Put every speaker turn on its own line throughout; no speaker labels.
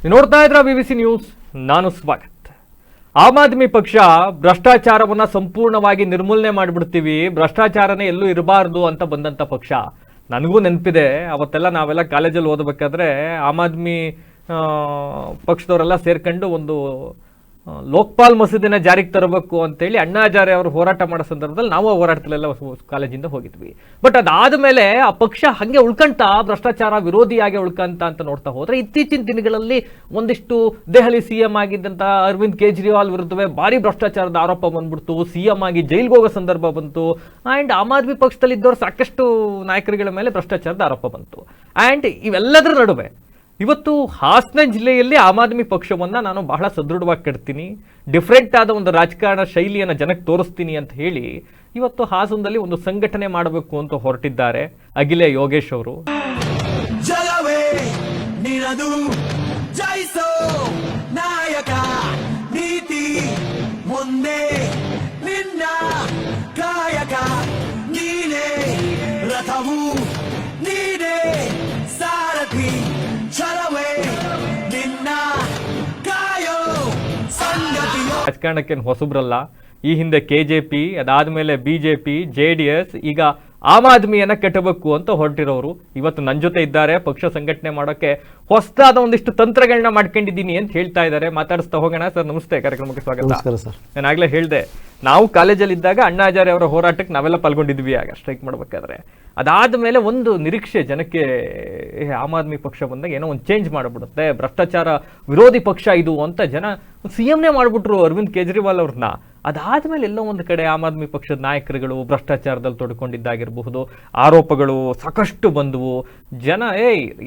ನೋಡ್ತಾ ಇದ್ರ BBC news, ನಾನು ಸ್ವಾಗತ್. ಆಮ್ ಆದ್ಮಿ ಪಕ್ಷ ಭ್ರಷ್ಟಾಚಾರವನ್ನ ಸಂಪೂರ್ಣವಾಗಿ ನಿರ್ಮೂಲನೆ ಮಾಡಿಬಿಡ್ತೀವಿ, ಭ್ರಷ್ಟಾಚಾರನೇ ಎಲ್ಲೂ ಇರಬಾರ್ದು ಅಂತ ಬಂದಂತ ಪಕ್ಷ. ನನಗೂ ನೆನಪಿದೆ, ಅವತ್ತೆಲ್ಲ ನಾವೆಲ್ಲ ಕಾಲೇಜಲ್ಲಿ ಓದಬೇಕಾದ್ರೆ ಆಮ್ ಆದ್ಮಿ ಪಕ್ಷದವರೆಲ್ಲ ಸೇರ್ಕೊಂಡು ಒಂದು ಲೋಕಪಾಲ್ ಮಸೂದೆನ ಜಾರಿಗೆ ತರಬೇಕು ಅಂತೇಳಿ ಅಣ್ಣಾ ಹಜಾರೆ ಅವರು ಹೋರಾಟ ಮಾಡೋ ಸಂದರ್ಭದಲ್ಲಿ ನಾವು ಹೋರಾಟದಲ್ಲೆಲ್ಲ ಕಾಲೇಜಿಂದ ಹೋಗಿದ್ವಿ. ಬಟ್ ಅದಾದ್ಮೇಲೆ ಆ ಪಕ್ಷ ಹಂಗೆ ಉಳ್ಕಂತ ಭ್ರಷ್ಟಾಚಾರ ವಿರೋಧಿಯಾಗಿ ಉಳ್ಕಂತ ಅಂತ ನೋಡ್ತಾ ಹೋದ್ರೆ ಇತ್ತೀಚಿನ ದಿನಗಳಲ್ಲಿ ಒಂದಿಷ್ಟು ದೆಹಲಿ CM ಆಗಿದ್ದಂತ ಅರವಿಂದ್ ಕೇಜ್ರಿವಾಲ್ ವಿರುದ್ಧವೇ ಭಾರಿ ಭ್ರಷ್ಟಾಚಾರದ ಆರೋಪ ಬಂದ್ಬಿಡ್ತು, CM ಆಗಿ ಜೈಲ್ಗೆ ಹೋಗೋ ಸಂದರ್ಭ ಬಂತು. ಅಂಡ್ ಆಮ್ ಆದ್ಮಿ ಪಕ್ಷದಲ್ಲಿ ಇದ್ದವರು ಸಾಕಷ್ಟು ನಾಯಕರುಗಳ ಮೇಲೆ ಭ್ರಷ್ಟಾಚಾರದ ಆರೋಪ ಬಂತು. ಅಂಡ್ ಇವೆಲ್ಲದರ ನಡುವೆ ಇವತ್ತು ಹಾಸನ ಜಿಲ್ಲೆಯಲ್ಲಿ ಆಮ್ ಆದ್ಮಿ ಪಕ್ಷವನ್ನ ನಾನು ಬಹಳ ಸದೃಢವಾಗಿ ಕಟ್ತೀನಿ, ಡಿಫ್ರೆಂಟ್ ಆದ ಒಂದು ರಾಜಕಾರಣ ಶೈಲಿಯನ್ನು ಜನಕ್ಕೆ ತೋರಿಸ್ತೀನಿ ಅಂತ ಹೇಳಿ ಇವತ್ತು ಹಾಸನದಲ್ಲಿ ಒಂದು ಸಂಘಟನೆ ಮಾಡಬೇಕು ಅಂತ ಹೊರಟಿದ್ದಾರೆ ಅಗಿಲೆ ಯೋಗೇಶ್ ಅವರು. ರಾಜಕಾರಣಕ್ಕೇನು ಹೊಸಬ್ರಲ್ಲ. ಈ ಹಿಂದೆ KJP, ಅದಾದ್ಮೇಲೆ BJP, JDS, ಈಗ ಆಮ್ ಆದ್ಮಿಯನ್ನ ಕೆಟ್ಟಬೇಕು ಅಂತ ಹೊರಟಿರೋರು ಇವತ್ತು ನನ್ನ ಜೊತೆ ಇದ್ದಾರೆ. ಪಕ್ಷ ಸಂಘಟನೆ ಮಾಡೋಕೆ ಹೊಸದಾದ ಒಂದಿಷ್ಟು ತಂತ್ರಗಳನ್ನ ಮಾಡ್ಕೊಂಡಿದ್ದೀನಿ ಅಂತ ಹೇಳ್ತಾ ಇದ್ದಾರೆ. ಮಾತಾಡಿಸ್ತಾ ಹೋಗೋಣ. ಸರ್ ನಮಸ್ತೆ, ಕಾರ್ಯಕ್ರಮಕ್ಕೆ ಸ್ವಾಗತ. ನಾನು ಆಗ್ಲೇ ಹೇಳಿದೆ, ನಾವು ಕಾಲೇಜಲ್ಲಿ ಇದ್ದಾಗ ಅಣ್ಣಾ ಹಜಾರೆ ಅವರ ಹೋರಾಟಕ್ಕೆ ನಾವೆಲ್ಲ ಪಾಲ್ಗೊಂಡಿದ್ವಿ ಆಗ ಸ್ಟ್ರೈಕ್ ಮಾಡ್ಬೇಕಾದ್ರೆ. ಅದಾದ್ಮೇಲೆ ಒಂದು ನಿರೀಕ್ಷೆ ಜನಕ್ಕೆ, ಆಮ್ ಆದ್ಮಿ ಪಕ್ಷ ಬಂದಾಗ ಏನೋ ಒಂದು ಚೇಂಜ್ ಮಾಡಿಬಿಡುತ್ತೆ, ಭ್ರಷ್ಟಾಚಾರ ವಿರೋಧಿ ಪಕ್ಷ ಇದು ಅಂತ ಜನ CMನೇ ಮಾಡ್ಬಿಟ್ರು ಅರವಿಂದ್ ಕೇಜ್ರಿವಾಲ್ ಅವ್ರನ್ನ. ಅದಾದ್ಮೇಲೆ ಎಲ್ಲೋ ಒಂದು ಕಡೆ ಆಮ್ ಆದ್ಮಿ ಪಕ್ಷದ ನಾಯಕರುಗಳು ಭ್ರಷ್ಟಾಚಾರದಲ್ಲಿ ತೊಡ್ಕೊಂಡಿದ್ದಾಗಿರಬಹುದು, ಆರೋಪಗಳು ಸಾಕಷ್ಟು ಬಂದವು. ಜನ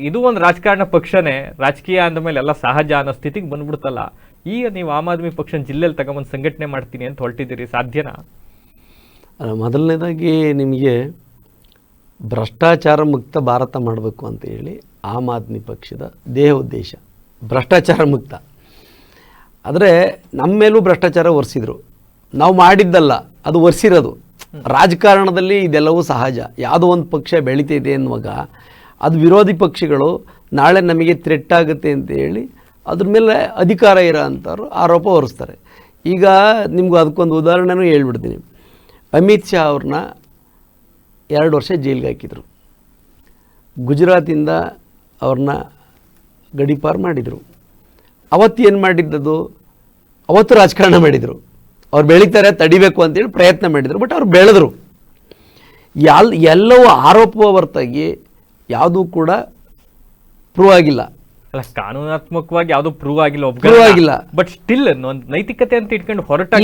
ಇದು ಒಂದು ರಾಜಕಾರಣ ಪಕ್ಷನೇ, ರಾಜಕೀಯ ಅಂದಮೇಲೆ ಎಲ್ಲ ಸಹಜ ಅನ್ನೋ ಸ್ಥಿತಿಗೆ ಬಂದ್ಬಿಡ್ತಲ್ಲ. ಈಗ ನೀವು ಆಮ್ ಆದ್ಮಿ ಪಕ್ಷ ಜಿಲ್ಲೆಯಲ್ಲಿ ತಗೊಂಬಂದು ಸಂಘಟನೆ ಮಾಡ್ತೀನಿ ಅಂತ ಹೊರಟಿದ್ದೀರಿ, ಸಾಧ್ಯನಾ?
ಮೊದಲನೇದಾಗಿ ನಿಮಗೆ ಭ್ರಷ್ಟಾಚಾರ ಮುಕ್ತ ಭಾರತ ಮಾಡಬೇಕು ಅಂತ ಹೇಳಿ ಆಮ್ ಆದ್ಮಿ ಪಕ್ಷದ ದೇಹ ಉದ್ದೇಶ ಭ್ರಷ್ಟಾಚಾರ ಮುಕ್ತ. ಆದರೆ ನಮ್ಮ ಮೇಲೂ ಭ್ರಷ್ಟಾಚಾರ ಒರೆಸಿದ್ರು, ನಾವು ಮಾಡಿದ್ದಲ್ಲ, ಅದು ಒರೆಸಿರೋದು. ರಾಜಕಾರಣದಲ್ಲಿ ಇದೆಲ್ಲವೂ ಸಹಜ. ಯಾವುದೋ ಒಂದು ಪಕ್ಷ ಬೆಳೀತಿದೆ ಅನ್ನುವಾಗ ಅದು ವಿರೋಧಿ ಪಕ್ಷಗಳು ನಾಳೆ ನಮಗೆ ಥ್ರೆಟ್ ಆಗುತ್ತೆ ಅಂತ ಹೇಳಿ ಅದ್ರ ಮೇಲೆ ಅಧಿಕಾರ ಇರೋ ಅಂಥವ್ರು ಆರೋಪ ಹೊರಿಸ್ತಾರೆ. ಈಗ ನಿಮಗೂ ಅದಕ್ಕೊಂದು ಉದಾಹರಣೆನೂ ಹೇಳ್ಬಿಡ್ತೀನಿ. ಅಮಿತ್ ಶಾ ಅವ್ರನ್ನ 2 ವರ್ಷ ಜೈಲಿಗೆ ಹಾಕಿದರು. ಗುಜರಾತಿಂದ ಅವ್ರನ್ನ ಗಡೀಪಾರು ಮಾಡಿದರು. ಅವತ್ತು ಏನು ಮಾಡಿದ್ದದು, ಅವತ್ತು ರಾಜಕಾರಣ ಮಾಡಿದರು. ಅವ್ರು ಬೆಳೀತಾರೆ ತಡಿಬೇಕು ಅಂತೇಳಿ ಪ್ರಯತ್ನ ಮಾಡಿದರು, ಬಟ್ ಅವ್ರು ಬೆಳೆದರು. ಎಲ್ಲವೂ ಆರೋಪ ಹೊರತಾಗಿ ಯಾವುದೂ ಕೂಡ ಪ್ರೂವ್ ಆಗಿಲ್ಲ.
ಅಲ್ಲ, ಕಾನೂನಾತ್ಮಕವಾಗಿ ಯಾವುದು ಪ್ರೂವ್ ಆಗಿಲ್ಲ, ಬಟ್ ಸ್ಟಿಲ್ ಒಂದು ನೈತಿಕತೆ ಅಂತ ಇಟ್ಕೊಂಡು ಹೊರಟಾಗ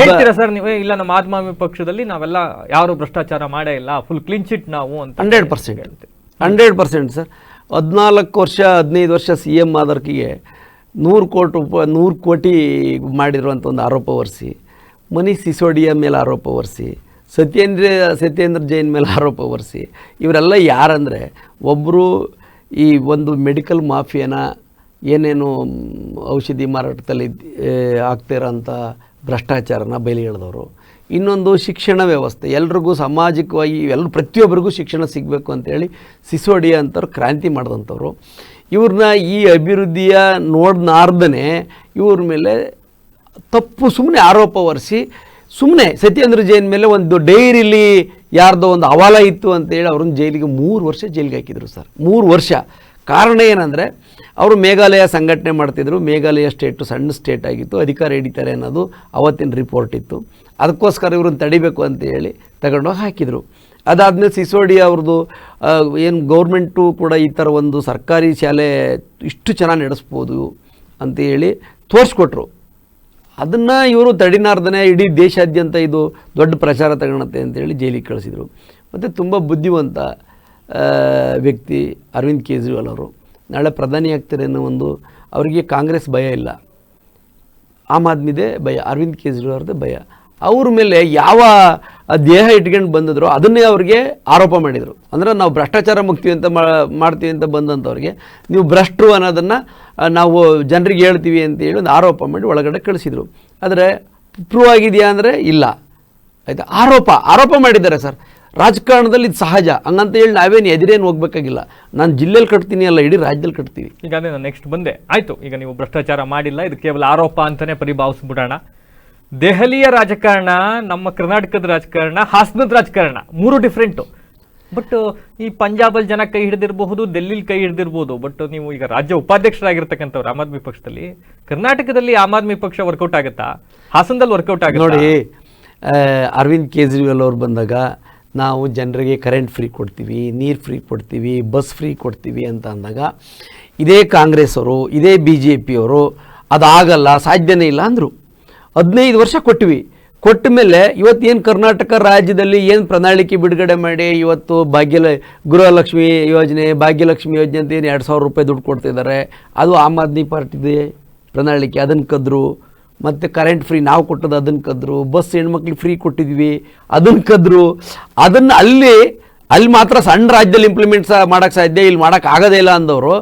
ಹೇಳ್ತೀರಾ ಸರ್ ನೀವು, ಇಲ್ಲ ನಮ್ಮ ಆಮ್ ಆದ್ಮಿ ಪಕ್ಷದಲ್ಲಿ ನಾವೆಲ್ಲ ಯಾರು ಭ್ರಷ್ಟಾಚಾರ ಮಾಡೇ ಇಲ್ಲ, ಫುಲ್ ಕ್ಲೀನ್ ಚಿಟ್ ನಾವು ಅಂತ?
100% ಸರ್. 14 ವರ್ಷ 15 ವರ್ಷ CM ಆದರ್ಕಿಗೆ 100 ಕೋಟಿ ಮಾಡಿರುವಂಥ ಒಂದು ಆರೋಪ ಹೊರಿಸಿ, ಮನೀಶ್ ಸಿಸೋಡಿಯಾ ಮೇಲೆ ಆರೋಪ ಹೊರಿಸಿ, ಸತ್ಯೇಂದ್ರ ಜೈನ್ ಮೇಲೆ ಆರೋಪ ಹೊರಿಸಿ, ಇವರೆಲ್ಲ ಯಾರಂದರೆ ಒಬ್ಬರು ಈ ಒಂದು ಮೆಡಿಕಲ್ ಮಾಫಿಯಾನ ಏನೇನು ಔಷಧಿ ಮಾರಾಟದಲ್ಲಿ ಆಗ್ತಿರೋಂಥ ಭ್ರಷ್ಟಾಚಾರನ ಬಯಲು ಎಳೆದವರು. ಇನ್ನೊಂದು ಶಿಕ್ಷಣ ವ್ಯವಸ್ಥೆ, ಎಲ್ರಿಗೂ ಸಾಮಾಜಿಕವಾಗಿ ಪ್ರತಿಯೊಬ್ಬರಿಗೂ ಶಿಕ್ಷಣ ಸಿಗಬೇಕು ಅಂತೇಳಿ ಸಿಸೋಡಿಯಾ ಅಂತವ್ರು ಕ್ರಾಂತಿ ಮಾಡಿದಂಥವ್ರು. ಇವ್ರನ್ನ ಈ ಅಭಿವೃದ್ಧಿಯ ನೋಡ್ನಾರ್ದೇ ಇವ್ರ ಮೇಲೆ ಸುಮ್ಮನೆ ಆರೋಪ ಹೊರಿಸಿ, ಸುಮ್ಮನೆ ಸತ್ಯೇಂದ್ರ ಜೈನ್ ಮೇಲೆ ಒಂದು ಡೈರಿಲಿ ಯಾರ್ದೋ ಒಂದು ಹವಾಲ ಇತ್ತು ಅಂತೇಳಿ ಅವ್ರನ್ನ ಜೈಲಿಗೆ 3 ವರ್ಷ ಜೈಲಿಗೆ ಹಾಕಿದರು ಸರ್. 3 ವರ್ಷ. ಕಾರಣ ಏನಂದರೆ ಅವರು ಮೇಘಾಲಯ ಸಂಘಟನೆ ಮಾಡ್ತಿದ್ರು. ಮೇಘಾಲಯ ಸ್ಟೇಟು ಸಣ್ಣ ಸ್ಟೇಟ್ ಆಗಿತ್ತು, ಅಧಿಕಾರ ಹಿಡಿತಾರೆ ಅನ್ನೋದು ಅವತ್ತಿನ ರಿಪೋರ್ಟ್ ಇತ್ತು. ಅದಕ್ಕೋಸ್ಕರ ಇವ್ರನ್ನ ತಡಿಬೇಕು ಅಂತ ಹೇಳಿ ತಗೊಂಡೋಗಿ ಹಾಕಿದರು. ಅದಾದಮೇಲೆ ಸಿಸೋಡಿಯಾ ಅವ್ರದ್ದು ಏನು ಗೌರ್ಮೆಂಟು ಕೂಡ ಈ ಥರ ಒಂದು ಸರ್ಕಾರಿ ಶಾಲೆ ಇಷ್ಟು ಚೆನ್ನಾಗಿ ನಡೆಸ್ಬೋದು ಅಂತೇಳಿ ತೋರಿಸ್ಕೊಟ್ರು. ಅದನ್ನು ಇವರು ತಡಿನಾರ್ದನೆ ಇಡೀ ದೇಶಾದ್ಯಂತ ಇದು ದೊಡ್ಡ ಪ್ರಚಾರ ತಗೊಳತ್ತೆ ಅಂತೇಳಿ ಜೈಲಿಗೆ ಕಳಿಸಿದರು. ಮತ್ತು ತುಂಬ ಬುದ್ಧಿವಂತ ವ್ಯಕ್ತಿ ಅರವಿಂದ್ ಕೇಜ್ರಿವಾಲ್ ಅವರು. ನಾಳೆ ಪ್ರಧಾನಿ ಆಗ್ತಾರೆ ಅನ್ನೋ ಒಂದು ಅವರಿಗೆ ಕಾಂಗ್ರೆಸ್ ಭಯ ಇಲ್ಲ, ಆಮ್ ಆದ್ಮಿದೇ ಭಯ, ಅರವಿಂದ್ ಕೇಜ್ರಿವಾಲ್ ಅವ್ರದ್ದೇ ಭಯ. ಅವ್ರ ಮೇಲೆ ಯಾವ ದೇಹ ಇಟ್ಕೊಂಡು ಬಂದಿದ್ರು ಅದನ್ನೇ ಅವ್ರಿಗೆ ಆರೋಪ ಮಾಡಿದರು. ಅಂದರೆ ನಾವು ಭ್ರಷ್ಟಾಚಾರ ಮಾಡ್ತೀವಿ ಅಂತ ಬಂದಂಥವ್ರಿಗೆ ನೀವು ಭ್ರಷ್ಟರು ಅನ್ನೋದನ್ನು ನಾವು ಜನರಿಗೆ ಹೇಳ್ತೀವಿ ಅಂತೇಳಿ ಒಂದು ಆರೋಪ ಮಾಡಿ ಒಳಗಡೆ ಕಳಿಸಿದರು. ಆದರೆ ಪ್ರೂವ್ ಆಗಿದೆಯಾ ಅಂದರೆ ಇಲ್ಲ. ಆಯಿತಾ, ಆರೋಪ ಮಾಡಿದ್ದಾರೆ ಸರ್. ರಾಜಕಾರಣದಲ್ಲಿ ಇದು ಸಹಜ. ಹಂಗಂತ ಹೇಳಿ ನಾವೇನು ಎದುರೇನು ಹೋಗ್ಬೇಕಾಗಿಲ್ಲ. ನಾನು ಜಿಲ್ಲೆಯಲ್ಲಿ ಕಟ್ತೀನಿ ಅಲ್ಲ, ಇಡೀ ರಾಜ್ಯದಲ್ಲಿ ಕಟ್ತೀವಿ.
ಈಗ ಅದೇ ನಾನು ನೆಕ್ಸ್ಟ್ ಬಂದೆ. ಆಯ್ತು, ಈಗ ನೀವು ಭ್ರಷ್ಟಾಚಾರ ಮಾಡಿಲ್ಲ, ಇದು ಕೇವಲ ಆರೋಪ ಅಂತಾನೆ ಪರಿಭಾವಿಸ್ಬಿಡೋಣ. ದೆಹಲಿಯ ರಾಜಕಾರಣ, ನಮ್ಮ ಕರ್ನಾಟಕದ ರಾಜಕಾರಣ, ಹಾಸನದ ರಾಜಕಾರಣ 3 ಡಿಫ್ರೆಂಟು. ಬಟ್ ಈ ಪಂಜಾಬಲ್ಲಿ ಜನ ಕೈ ಹಿಡಿದಿರಬಹುದು, ಡೆಲ್ಲಿಲಿ ಕೈ ಹಿಡಿದಿರ್ಬೋದು. ಬಟ್ ನೀವು ಈಗ ರಾಜ್ಯ ಉಪಾಧ್ಯಕ್ಷರಾಗಿರ್ತಕ್ಕಂಥವ್ರು ಆಮ್ ಆದ್ಮಿ ಪಕ್ಷದಲ್ಲಿ, ಕರ್ನಾಟಕದಲ್ಲಿ ಆಮ್ ಆದ್ಮಿ ಪಕ್ಷ ವರ್ಕೌಟ್ ಆಗುತ್ತಾ? ಹಾಸನದಲ್ಲಿ ವರ್ಕೌಟ್ ಆಗುತ್ತೆ
ನೋಡಿ. ಅರವಿಂದ್ ಕೇಜ್ರಿವಾಲ್ ಅವ್ರು ಬಂದಾಗ ನಾವು ಜನರಿಗೆ ಕರೆಂಟ್ ಫ್ರೀ ಕೊಡ್ತೀವಿ, ನೀರು ಫ್ರೀ ಕೊಡ್ತೀವಿ, ಬಸ್ ಫ್ರೀ ಕೊಡ್ತೀವಿ ಅಂತ ಅಂದಾಗ ಇದೇ ಕಾಂಗ್ರೆಸ್ ಅವರು, ಇದೇ BJP ಅವರು ಅದಾಗಲ್ಲ, ಸಾಧ್ಯನೇ ಇಲ್ಲ ಅಂದರು. 15 ವರ್ಷ ಕೊಟ್ಟಿವಿ. ಕೊಟ್ಟ ಮೇಲೆ ಇವತ್ತೇನು ಕರ್ನಾಟಕ ರಾಜ್ಯದಲ್ಲಿ ಏನು ಪ್ರಣಾಳಿಕೆ ಬಿಡುಗಡೆ ಮಾಡಿ ಇವತ್ತು ಗೃಹಲಕ್ಷ್ಮಿ ಯೋಜನೆ, ಭಾಗ್ಯಲಕ್ಷ್ಮಿ ಯೋಜನೆ ಅಂತ ಏನು 2,000 ರೂಪಾಯಿ ದುಡ್ಡು ಕೊಡ್ತಿದ್ದಾರೆ, ಅದು ಆಮ್ ಆದ್ಮಿ ಪಾರ್ಟಿದೆ ಪ್ರಣಾಳಿಕೆ. ಅದನ್ನು ಕದ್ರು. ಮತ್ತು ಕರೆಂಟ್ ಫ್ರೀ ನಾವು ಕೊಟ್ಟದ್ದು ಅದನ್ನು ಕದ್ರು. ಬಸ್ ಹೆಣ್ಮಕ್ಳಿಗೆ ಫ್ರೀ ಕೊಟ್ಟಿದ್ವಿ, ಅದನ್ನು ಕದ್ರು. ಅದನ್ನು ಅಲ್ಲಿ ಮಾತ್ರ ಸಣ್ಣ ರಾಜ್ಯದಲ್ಲಿ ಇಂಪ್ಲಿಮೆಂಟ್ ಮಾಡೋಕ್ಕೆ ಸಾಧ್ಯ, ಇಲ್ಲಿ ಮಾಡೋಕ್ಕೆ ಆಗೋದೇ ಇಲ್ಲ ಅಂದವರು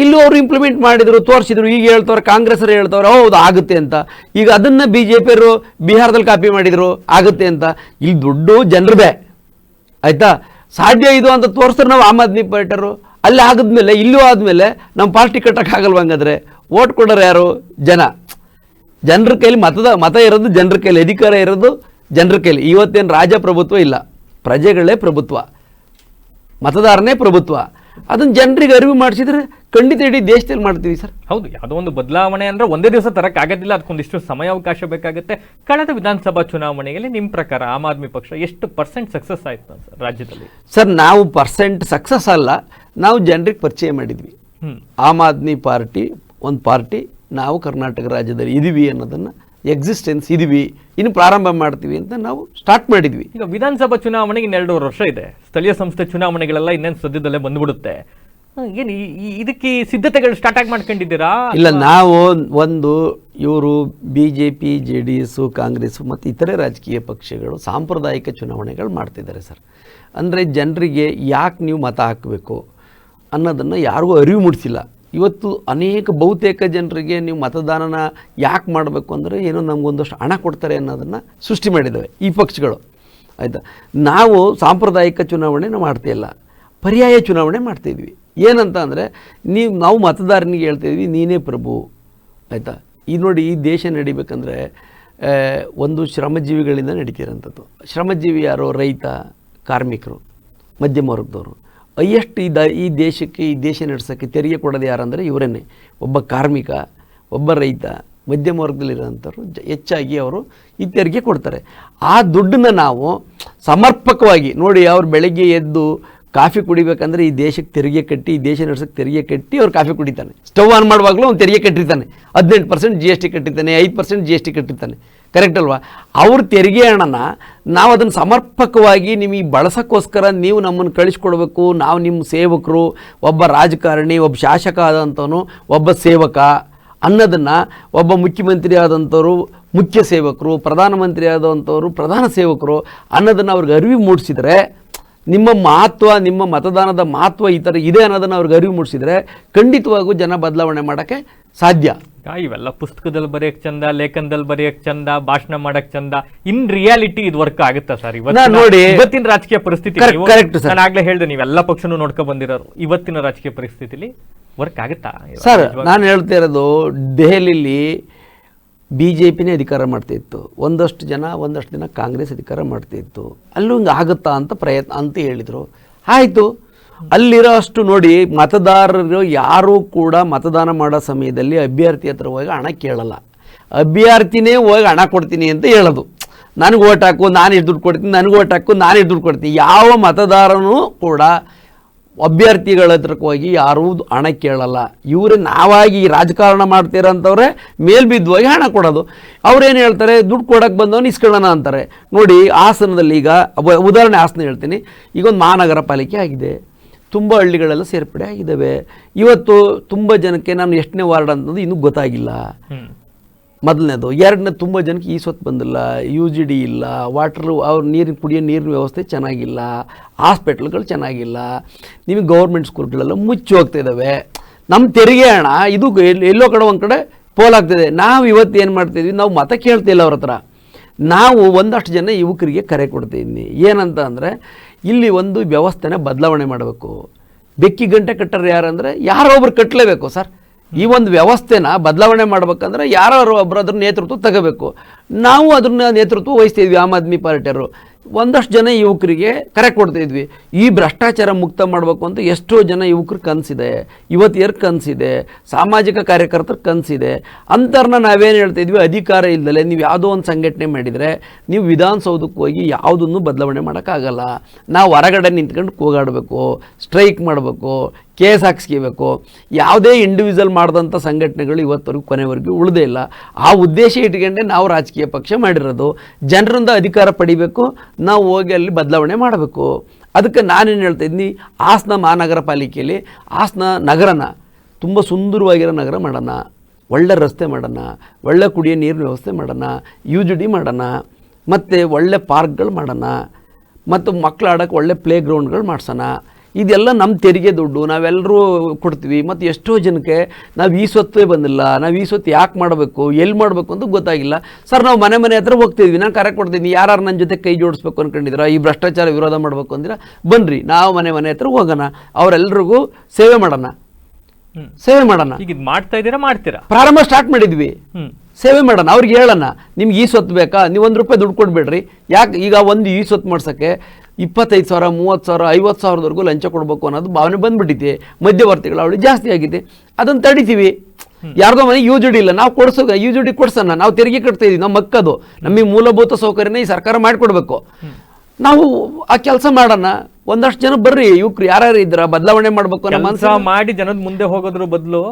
ಇಲ್ಲೂ ಅವರು ಇಂಪ್ಲಿಮೆಂಟ್ ಮಾಡಿದರು, ತೋರಿಸಿದ್ರು. ಈಗ ಹೇಳ್ತವ್ರೆ, ಕಾಂಗ್ರೆಸ್ಸರು ಹೇಳ್ತವ್ರೆ ಹೌದು ಆಗುತ್ತೆ ಅಂತ. ಈಗ ಅದನ್ನು BJP ಅವರು ಬಿಹಾರದಲ್ಲಿ ಕಾಪಿ ಮಾಡಿದರು ಆಗುತ್ತೆ ಅಂತ. ಇಲ್ಲಿ ದುಡ್ಡು ಜನರದೇ, ಆಯಿತಾ, ಸಾಧ್ಯ ಇದು ಅಂತ ತೋರಿಸ್ತಾರೆ ನಾವು ಆಮ್ ಆದ್ಮಿ ಪಾರ್ಟಿಯವರು. ಅಲ್ಲಿ ಆಗಿದ್ಮೇಲೆ ಇಲ್ಲೂ ಆದಮೇಲೆ ನಮ್ಮ ಪಾರ್ಟಿ ಕಟ್ಟೋಕ್ಕಾಗಲ್ವ? ಹಂಗಾದ್ರೆ ಓಟ್ ಕೊಡೋರು ಯಾರು? ಜನರ ಕೈಲಿ ಮತ ಇರೋದು ಜನರ ಕೈಲಿ, ಅಧಿಕಾರ ಇರೋದು ಜನರ ಕೈಲಿ. ಇವತ್ತೇನು ರಾಜಪ್ರಭುತ್ವ ಇಲ್ಲ, ಪ್ರಜೆಗಳೇ ಪ್ರಭುತ್ವ, ಮತದಾರನೇ ಪ್ರಭುತ್ವ. ಅದನ್ನು ಜನರಿಗೆ ಅರಿವು ಮಾಡಿಸಿದ್ರೆ ಖಂಡಿತ ಇಡೀ ದೇಶದಲ್ಲಿ ಮಾಡ್ತೀವಿ ಸರ್.
ಹೌದು, ಯಾವುದೋ ಒಂದು ಬದಲಾವಣೆ ಅಂದ್ರೆ ಒಂದೇ ದಿವಸ ತರಕ್ಕೆ ಆಗೋದಿಲ್ಲ, ಅದಕ್ಕೊಂದಿಷ್ಟು ಸಮಯಾವಕಾಶ ಬೇಕಾಗುತ್ತೆ. ಕಳೆದ ವಿಧಾನಸಭಾ ಚುನಾವಣೆಯಲ್ಲಿ ನಿಮ್ಮ ಪ್ರಕಾರ ಆಮ್ ಆದ್ಮಿ ಪಕ್ಷ ಎಷ್ಟು % ಸಕ್ಸಸ್ ಆಯ್ತು ಸರ್ ರಾಜ್ಯದಲ್ಲಿ?
ಸರ್, ನಾವು ಸಕ್ಸಸ್ ಅಲ್ಲ, ನಾವು ಜನರಿಗೆ ಪರಿಚಯ ಮಾಡಿದ್ವಿ. ಆಮ್ ಆದ್ಮಿ ಪಾರ್ಟಿ ಒಂದು ಪಾರ್ಟಿ, ನಾವು ಕರ್ನಾಟಕ ರಾಜ್ಯದಲ್ಲಿ ಇದೀವಿ ಅನ್ನೋದನ್ನು, ಎಕ್ಸಿಸ್ಟೆನ್ಸ್ ಇದೀವಿ, ಇನ್ನು ಪ್ರಾರಂಭ ಮಾಡ್ತೀವಿ ಅಂತ ನಾವು ಸ್ಟಾರ್ಟ್ ಮಾಡಿದ್ವಿ.
ಈಗ ವಿಧಾನಸಭಾ ಚುನಾವಣೆಗೆ 2.5 ವರ್ಷ ಇದೆ, ಸ್ಥಳೀಯ ಸಂಸ್ಥೆ ಚುನಾವಣೆಗಳೆಲ್ಲ ಇನ್ನೇನು ಸದ್ಯದಲ್ಲೇ ಬಂದ್ಬಿಡುತ್ತೆ. ಏನು ಇದಕ್ಕೆ ಸಿದ್ಧತೆಗಳು ಸ್ಟಾರ್ಟ್ ಆಗಿ ಮಾಡ್ಕೊಂಡಿದ್ದೀರಾ?
ಇಲ್ಲ, ನಾವು ಇವರು BJP, JDS, ಕಾಂಗ್ರೆಸ್ ಮತ್ತು ಇತರೆ ರಾಜಕೀಯ ಪಕ್ಷಗಳು ಸಾಂಪ್ರದಾಯಿಕ ಚುನಾವಣೆಗಳು ಮಾಡ್ತಿದ್ದಾರೆ ಸರ್. ಅಂದರೆ ಜನರಿಗೆ ಯಾಕೆ ನೀವು ಮತ ಹಾಕಬೇಕು ಅನ್ನೋದನ್ನು ಯಾರಿಗೂ ಅರಿವು ಮೂಡಿಸಿಲ್ಲ. ಇವತ್ತು ಬಹುತೇಕ ಜನರಿಗೆ ನೀವು ಮತದಾನನ ಯಾಕೆ ಮಾಡಬೇಕು ಅಂದರೆ ಏನೋ ನಮಗೊಂದಷ್ಟು ಹಣ ಕೊಡ್ತಾರೆ ಅನ್ನೋದನ್ನು ಸೃಷ್ಟಿ ಮಾಡಿದ್ದಾವೆ ಈ ಪಕ್ಷಗಳು, ಆಯಿತಾ. ನಾವು ಸಾಂಪ್ರದಾಯಿಕ ಚುನಾವಣೆನ ಮಾಡ್ತಾಯಿಲ್ಲ, ಪರ್ಯಾಯ ಚುನಾವಣೆ ಮಾಡ್ತಾಯಿದ್ವಿ. ಏನಂತ ಅಂದರೆ ನಾವು ಮತದಾರನಿಗೆ ಹೇಳ್ತಾಯಿದ್ವಿ, ನೀನೇ ಪ್ರಭು, ಆಯಿತಾ. ಈ ನೋಡಿ, ಈ ದೇಶ ನಡಿಬೇಕಂದ್ರೆ ಒಂದು ಶ್ರಮಜೀವಿಗಳಿಂದ ನಡೀತಿರೋಂಥದ್ದು. ಶ್ರಮಜೀವಿ ಯಾರು? ರೈತ, ಕಾರ್ಮಿಕರು, ಮಧ್ಯಮ ವರ್ಗದವರು. ಹೈಯೆಸ್ಟ್ ಈ ದೇಶಕ್ಕೆ, ಈ ದೇಶ ನಡೆಸೋಕ್ಕೆ ತೆರಿಗೆ ಕೊಡೋದು ಯಾರಂದರೆ ಇವರನ್ನೇ. ಒಬ್ಬ ಕಾರ್ಮಿಕ, ಒಬ್ಬ ರೈತ, ಮಧ್ಯಮ ವರ್ಗದಲ್ಲಿರೋಂಥವ್ರು ಹೆಚ್ಚಾಗಿ ಅವರು ಈ ತೆರಿಗೆ ಕೊಡ್ತಾರೆ. ಆ ದುಡ್ಡನ್ನು ನಾವು ಸಮರ್ಪಕವಾಗಿ ನೋಡಿ, ಅವ್ರು ಬೆಳಗ್ಗೆ ಎದ್ದು ಕಾಫಿ ಕುಡಿಬೇಕಂದ್ರೆ ಈ ದೇಶಕ್ಕೆ ತೆರಿಗೆ ಕಟ್ಟಿ, ಈ ದೇಶ ನಡೆಸೋಕ್ಕೆ ತೆರಿಗೆ ಕಟ್ಟಿ ಅವ್ರು ಕಾಫಿ ಕುಡಿತಾನೆ. ಸ್ಟವ್ ಆನ್ ಮಾಡುವಾಗಲೂ ಅವ್ನು ತೆರಿಗೆ ಕಟ್ಟಿರ್ತಾನೆ, 18% GST ಕಟ್ಟಿರ್ತಾನೆ, 5% GST ಕಟ್ಟಿರ್ತಾನೆ. ಕರೆಕ್ಟ್ ಅಲ್ವಾ? ಅವ್ರ ತೆರಿಗೆ ಹಣನ ನಾವು ಅದನ್ನು ಸಮರ್ಪಕವಾಗಿ ನಿಮಗೆ ಬಳಸೋಕ್ಕೋಸ್ಕರ ನೀವು ನಮ್ಮನ್ನು ಕಳಿಸ್ಕೊಡ್ಬೇಕು. ನಾವು ನಿಮ್ಮ ಸೇವಕರು, ಒಬ್ಬ ರಾಜಕಾರಣಿ, ಒಬ್ಬ ಶಾಸಕ ಆದಂಥವನು, ಒಬ್ಬ ಸೇವಕ ಅನ್ನೋದನ್ನು, ಒಬ್ಬ ಮುಖ್ಯಮಂತ್ರಿ ಆದಂಥವ್ರು ಮುಖ್ಯ ಸೇವಕರು, ಪ್ರಧಾನಮಂತ್ರಿ ಆದಂಥವರು ಪ್ರಧಾನ ಸೇವಕರು ಅನ್ನೋದನ್ನು ಅವ್ರಿಗೆ ಅರಿವು ಮೂಡಿಸಿದರೆ, ನಿಮ್ಮ ಮಹತ್ವ, ನಿಮ್ಮ ಮತದಾನದ ಮಹತ್ವ ಈ ಥರ ಇದೆ ಅನ್ನೋದನ್ನು ಅವ್ರಿಗೆ ಅರಿವು ಮೂಡಿಸಿದರೆ ಖಂಡಿತವಾಗೂ ಜನ ಬದಲಾವಣೆ ಮಾಡೋಕ್ಕೆ ಸಾಧ್ಯ.
ಇವೆಲ್ಲ ಪುಸ್ತಕದಲ್ಲಿ ಬರೆಯಕ್ಕೆ ಚಂದ, ಲೇಖನದಲ್ಲಿ ಬರೆಯಕ್ಕೆ ಚಂದ, ಭಾಷಣ ಮಾಡಕ್ಕೆ ಚಂದ, ಇನ್ ರಿಯಾಲಿಟಿ ಇದು ವರ್ಕ್ ಆಗುತ್ತಾ ಸರ್?
ನೋಡಿ,
ಇವತ್ತಿನ ರಾಜಕೀಯ ಪರಿಸ್ಥಿತಿ, ನಾನು ಆಗ್ಲೇ ಹೇಳಿದೆ, ನೀವೆಲ್ಲ ಪಕ್ಷನೂ ನೋಡ್ಕೊಂಡು ಬಂದಿರೋರು, ಇವತ್ತಿನ ರಾಜಕೀಯ ಪರಿಸ್ಥಿತಿಲಿ ವರ್ಕ್ ಆಗುತ್ತಾ
ಸರ್? ನಾನು ಹೇಳ್ತಾ ಇರೋದು, ದೆಹಲಿಲಿ BJPನೇ ಅಧಿಕಾರ ಮಾಡ್ತಾಯಿತ್ತು, ಒಂದಷ್ಟು ದಿನ ಕಾಂಗ್ರೆಸ್ ಅಧಿಕಾರ ಮಾಡ್ತಾಯಿತ್ತು. ಅಲ್ಲೂ ಹಿಂಗೆ ಆಗುತ್ತಾ ಅಂತ ಪ್ರಯತ್ನ ಅಂತ ಹೇಳಿದರು. ಆಯಿತು, ಅಲ್ಲಿರೋ ಅಷ್ಟು ನೋಡಿ, ಮತದಾರರು ಯಾರೂ ಕೂಡ ಮತದಾನ ಮಾಡೋ ಸಮಯದಲ್ಲಿ ಅಭ್ಯರ್ಥಿ ಹತ್ರ ಹೋಗಿ ಹಣ ಕೇಳಲ್ಲ. ಅಭ್ಯರ್ಥಿನೇ ಹೋಗಿ ಹಣ ಕೊಡ್ತೀನಿ ಅಂತ ಹೇಳೋದು. ನನಗೆ ಓಟ್ ಹಾಕು, ನಾನು ಎಷ್ಟು ದುಡ್ಡು ಕೊಡ್ತೀನಿ, ನನಗೆ ಓಟ್ ಹಾಕು, ನಾನು ಎಷ್ಟು ದುಡ್ಡು ಕೊಡ್ತೀನಿ. ಯಾವ ಮತದಾರನೂ ಕೂಡ ಅಭ್ಯರ್ಥಿಗಳ ಹತ್ರಕ್ಕೆ ಹೋಗಿ ಯಾರೂ ಹಣ ಕೇಳಲ್ಲ. ಇವರೇ ನಾವಾಗಿ ರಾಜಕಾರಣ ಮಾಡ್ತಿರೋಂಥವ್ರೆ ಮೇಲ್ಬಿದ್ದು ಹೋಗಿ ಹಣ ಕೊಡೋದು. ಅವ್ರೇನು ಹೇಳ್ತಾರೆ, ದುಡ್ಡು ಕೊಡೋಕ್ಕೆ ಬಂದವನು ಇಸ್ಕೊಳ್ಳೋಣ ಅಂತಾರೆ. ನೋಡಿ, ಹಾಸನದಲ್ಲಿ ಈಗ ಉದಾಹರಣೆ ಹಾಸನ ಹೇಳ್ತೀನಿ. ಈಗ ಒಂದು ಮಹಾನಗರ ಪಾಲಿಕೆ ಆಗಿದೆ, ತುಂಬ ಹಳ್ಳಿಗಳೆಲ್ಲ ಸೇರ್ಪಡೆ ಆಗಿದ್ದಾವೆ. ಇವತ್ತು ತುಂಬ ಜನಕ್ಕೆ ನಾನು ಎಷ್ಟನೇ ವಾರ್ಡ್ ಅಂತಂದು ಇನ್ನೂ ಗೊತ್ತಾಗಿಲ್ಲ. ಮೊದಲನೇದು. ಎರಡನೇ, ತುಂಬ ಜನಕ್ಕೆ ಈ ಸ್ವತ್ತು ಬಂದಿಲ್ಲ, UGD ಇಲ್ಲ, ವಾಟ್ರು ಅವ್ರ ಕುಡಿಯೋ ನೀರಿನ ವ್ಯವಸ್ಥೆ ಚೆನ್ನಾಗಿಲ್ಲ, ಹಾಸ್ಪಿಟ್ಲ್ಗಳು ಚೆನ್ನಾಗಿಲ್ಲ, ನಿಮಗೆ ಗೌರ್ಮೆಂಟ್ ಸ್ಕೂಲ್ಗಳೆಲ್ಲ ಮುಚ್ಚಿ ಹೋಗ್ತಾ ಇದ್ದಾವೆ. ನಮ್ಮ ತೆರಿಗೆ ಹಣ ಇದು ಎಲ್ಲೋ ಕಡೆ ಒಂದು ಕಡೆ ಪೋಲಾಗ್ತಿದೆ. ನಾವು ಇವತ್ತು ಏನು ಮಾಡ್ತಾಯಿದ್ವಿ, ನಾವು ಮತ ಕೇಳ್ತಿಲ್ಲ ಅವ್ರ ಹತ್ರ. ನಾವು ಒಂದಷ್ಟು ಜನ ಯುವಕರಿಗೆ ಕರೆ ಕೊಡ್ತಿದ್ದೀನಿ ಏನಂತ ಅಂದರೆ ಇಲ್ಲಿ ಒಂದು ವ್ಯವಸ್ಥೆನ ಬದಲಾವಣೆ ಮಾಡಬೇಕು. ಬೆಕ್ಕಿ ಗಂಟೆ ಕಟ್ಟರು ಯಾರಂದರೆ ಯಾರೋ ಒಬ್ರು ಕಟ್ಟಲೇಬೇಕು ಸರ್. ಈ ಒಂದು ವ್ಯವಸ್ಥೆನ ಬದಲಾವಣೆ ಮಾಡ್ಬೇಕಂದ್ರೆ ಯಾರು ಒಬ್ಬರು ಅದ್ರ ನೇತೃತ್ವ ತಗೋಬೇಕು. ನಾವು ಅದನ್ನ ನೇತೃತ್ವ ವಹಿಸ್ತಿದ್ವಿ ಆಮ್ ಆದ್ಮಿ ಪಾರ್ಟಿಯವರು. ಒಂದಷ್ಟು ಜನ ಯುವಕರಿಗೆ ಕರೆ ಕೊಡ್ತಿದ್ವಿ, ಈ ಭ್ರಷ್ಟಾಚಾರ ಮುಕ್ತ ಮಾಡಬೇಕು ಅಂತ ಎಷ್ಟೋ ಜನ ಯುವಕರು ಕನಸಿದೆ, ಯುವತಿಯರ ಕನಸಿದೆ, ಸಾಮಾಜಿಕ ಕಾರ್ಯಕರ್ತರ ಕನಸಿದೆ. ಅಂಥವ್ರನ್ನ ನಾವೇನು ಹೇಳ್ತಿದ್ವಿ, ಅಧಿಕಾರ ಇಲ್ಲದಲೆ ನೀವು ಯಾವುದೋ ಒಂದು ಸಂಘಟನೆ ಮಾಡಿದರೆ ನೀವು ವಿಧಾನಸೌಧಕ್ಕೆ ಹೋಗಿ ಯಾವುದನ್ನು ಬದಲಾವಣೆ ಮಾಡೋಕ್ಕಾಗಲ್ಲ. ನಾವು ಹೊರಗಡೆ ನಿಂತ್ಕೊಂಡು ಕೂಗಾಡಬೇಕು, ಸ್ಟ್ರೈಕ್ ಮಾಡಬೇಕು, ಕೇಸ್ ಹಾಕ್ಸ್ಕೋಬೇಕು. ಯಾವುದೇ ಇಂಡಿವಿಜುವಲ್ ಮಾಡಿದಂಥ ಸಂಘಟನೆಗಳು ಇವತ್ತವರೆಗೂ ಕೊನೆವರೆಗೂ ಉಳಿದೇ ಇಲ್ಲ. ಆ ಉದ್ದೇಶ ಇಟ್ಕೊಂಡೆ ನಾವು ರಾಜಕೀಯ ಪಕ್ಷ ಮಾಡಿರೋದು. ಜನರಿಂದ ಅಧಿಕಾರ ಪಡಿಬೇಕು, ನಾವು ಹೋಗಿ ಅಲ್ಲಿ ಬದಲಾವಣೆ ಮಾಡಬೇಕು. ಅದಕ್ಕೆ ನಾನೇನು ಹೇಳ್ತಾಯಿದ್ದೀನಿ, ಹಾಸನ ಮಹಾನಗರ ಪಾಲಿಕೆಯಲ್ಲಿ ಹಾಸನ ನಗರನ ತುಂಬ ಸುಂದರವಾಗಿರೋ ನಗರ ಮಾಡೋಣ, ಒಳ್ಳೆ ರಸ್ತೆ ಮಾಡೋಣ, ಒಳ್ಳೆ ಕುಡಿಯೋ ನೀರಿನ ವ್ಯವಸ್ಥೆ ಮಾಡೋಣ, UGD ಮಾಡೋಣ, ಮತ್ತು ಒಳ್ಳೆ ಪಾರ್ಕ್ಗಳು ಮಾಡೋಣ, ಮತ್ತು ಮಕ್ಕಳು ಆಡೋಕ್ಕೆ ಒಳ್ಳೆ ಪ್ಲೇ ಗ್ರೌಂಡ್ಗಳು ಮಾಡ್ಸೋಣ. ಇದೆಲ್ಲ ನಮ್ಮ ತೆರಿಗೆ ದುಡ್ಡು, ನಾವೆಲ್ಲರೂ ಕೊಡ್ತೀವಿ. ಮತ್ತು ಎಷ್ಟೋ ಜನಕ್ಕೆ ನಾವು ಈ ಸ್ವತ್ತೇ ಬಂದಿಲ್ಲ, ನಾವು ಈ ಸ್ವತ್ತು ಯಾಕೆ ಮಾಡಬೇಕು, ಎಲ್ಲಿ ಮಾಡಬೇಕು ಅಂತ ಗೊತ್ತಾಗಿಲ್ಲ. ಸರ್ ನಾವು ಮನೆ ಹತ್ರ ಹೋಗ್ತಿದ್ವಿ, ನಾನು ಕರೆ ಕೊಡ್ತೀನಿ, ಯಾರು ನನ್ನ ಜೊತೆ ಕೈ ಜೋಡಿಸ್ಬೇಕು ಅಂದ್ಕೊಂಡಿದ್ದೀರಾ, ಈ ಭ್ರಷ್ಟಾಚಾರ ವಿರೋಧ ಮಾಡಬೇಕು ಅಂದಿರ ಬನ್ನಿರಿ, ನಾವು ಮನೆ ಹತ್ರ ಹೋಗೋಣ, ಅವರೆಲ್ಲರಿಗೂ ಸೇವೆ ಮಾಡೋಣ.
ಈಗ ಮಾಡ್ತಾ ಇದ್ದೀರಾ, ಮಾಡ್ತೀರಾ?
ಪ್ರಾರಂಭ ಸ್ಟಾರ್ಟ್ ಮಾಡಿದ್ವಿ, ಸೇವೆ ಮಾಡೋಣ. ಅವ್ರಿಗೆ ಹೇಳೋಣ, ನಿಮ್ಗೆ ಈ ಸ್ವತ್ತು ಬೇಕಾ, ನೀವು ₹1 ದುಡ್ಡು ಕೊಡಬೇಡ್ರಿ. ಯಾಕೆ ಈಗ ಒಂದು ಈ ಸ್ವತ್ತು ಮಾಡ್ಸೋಕ್ಕೆ 25,000, 30,000, 50,000ವರೆಗೂ ಲಂಚ ಕೊಡಬೇಕು ಅನ್ನೋದು ಭಾವನೆ ಬಂದ್ಬಿಟ್ಟಿದೆ. ಮಧ್ಯವರ್ತಿಗಳ ಅವಳಿ ಜಾಸ್ತಿ ಆಗಿದೆ. ಅದನ್ನು ತಡಿತೀವಿ. ಯಾರ್ದೋ ಮನೆ UGD ಇಲ್ಲ, ನಾವು UGD ಕೊಡ್ಸೋಣ, ನಾವು ತೆರಿಗೆ ಕಟ್ತಾ ಇದೀವಿ, ನಮ್ಮ ಮಕ್ಕದು, ನಮಗೆ ಮೂಲಭೂತ ಸೌಕರ್ಯನ ಈ ಸರ್ಕಾರ ಮಾಡಿಕೊಡ್ಬೇಕು. ನಾವು ಆ ಕೆಲಸ ಮಾಡೋಣ. ಒಂದಷ್ಟು ಜನ ಬರ್ರಿ, ಯುವಕರು ಯಾರ್ಯಾರು ಇದ್ರ ಬದಲಾವಣೆ ಮಾಡ್ಬೇಕು ಅನ್ನೋ
ಮನಸ್ಸು ಮಾಡಿ ಜನದ ಮುಂದೆ ಹೋಗೋದ್ರ ಬದಲು,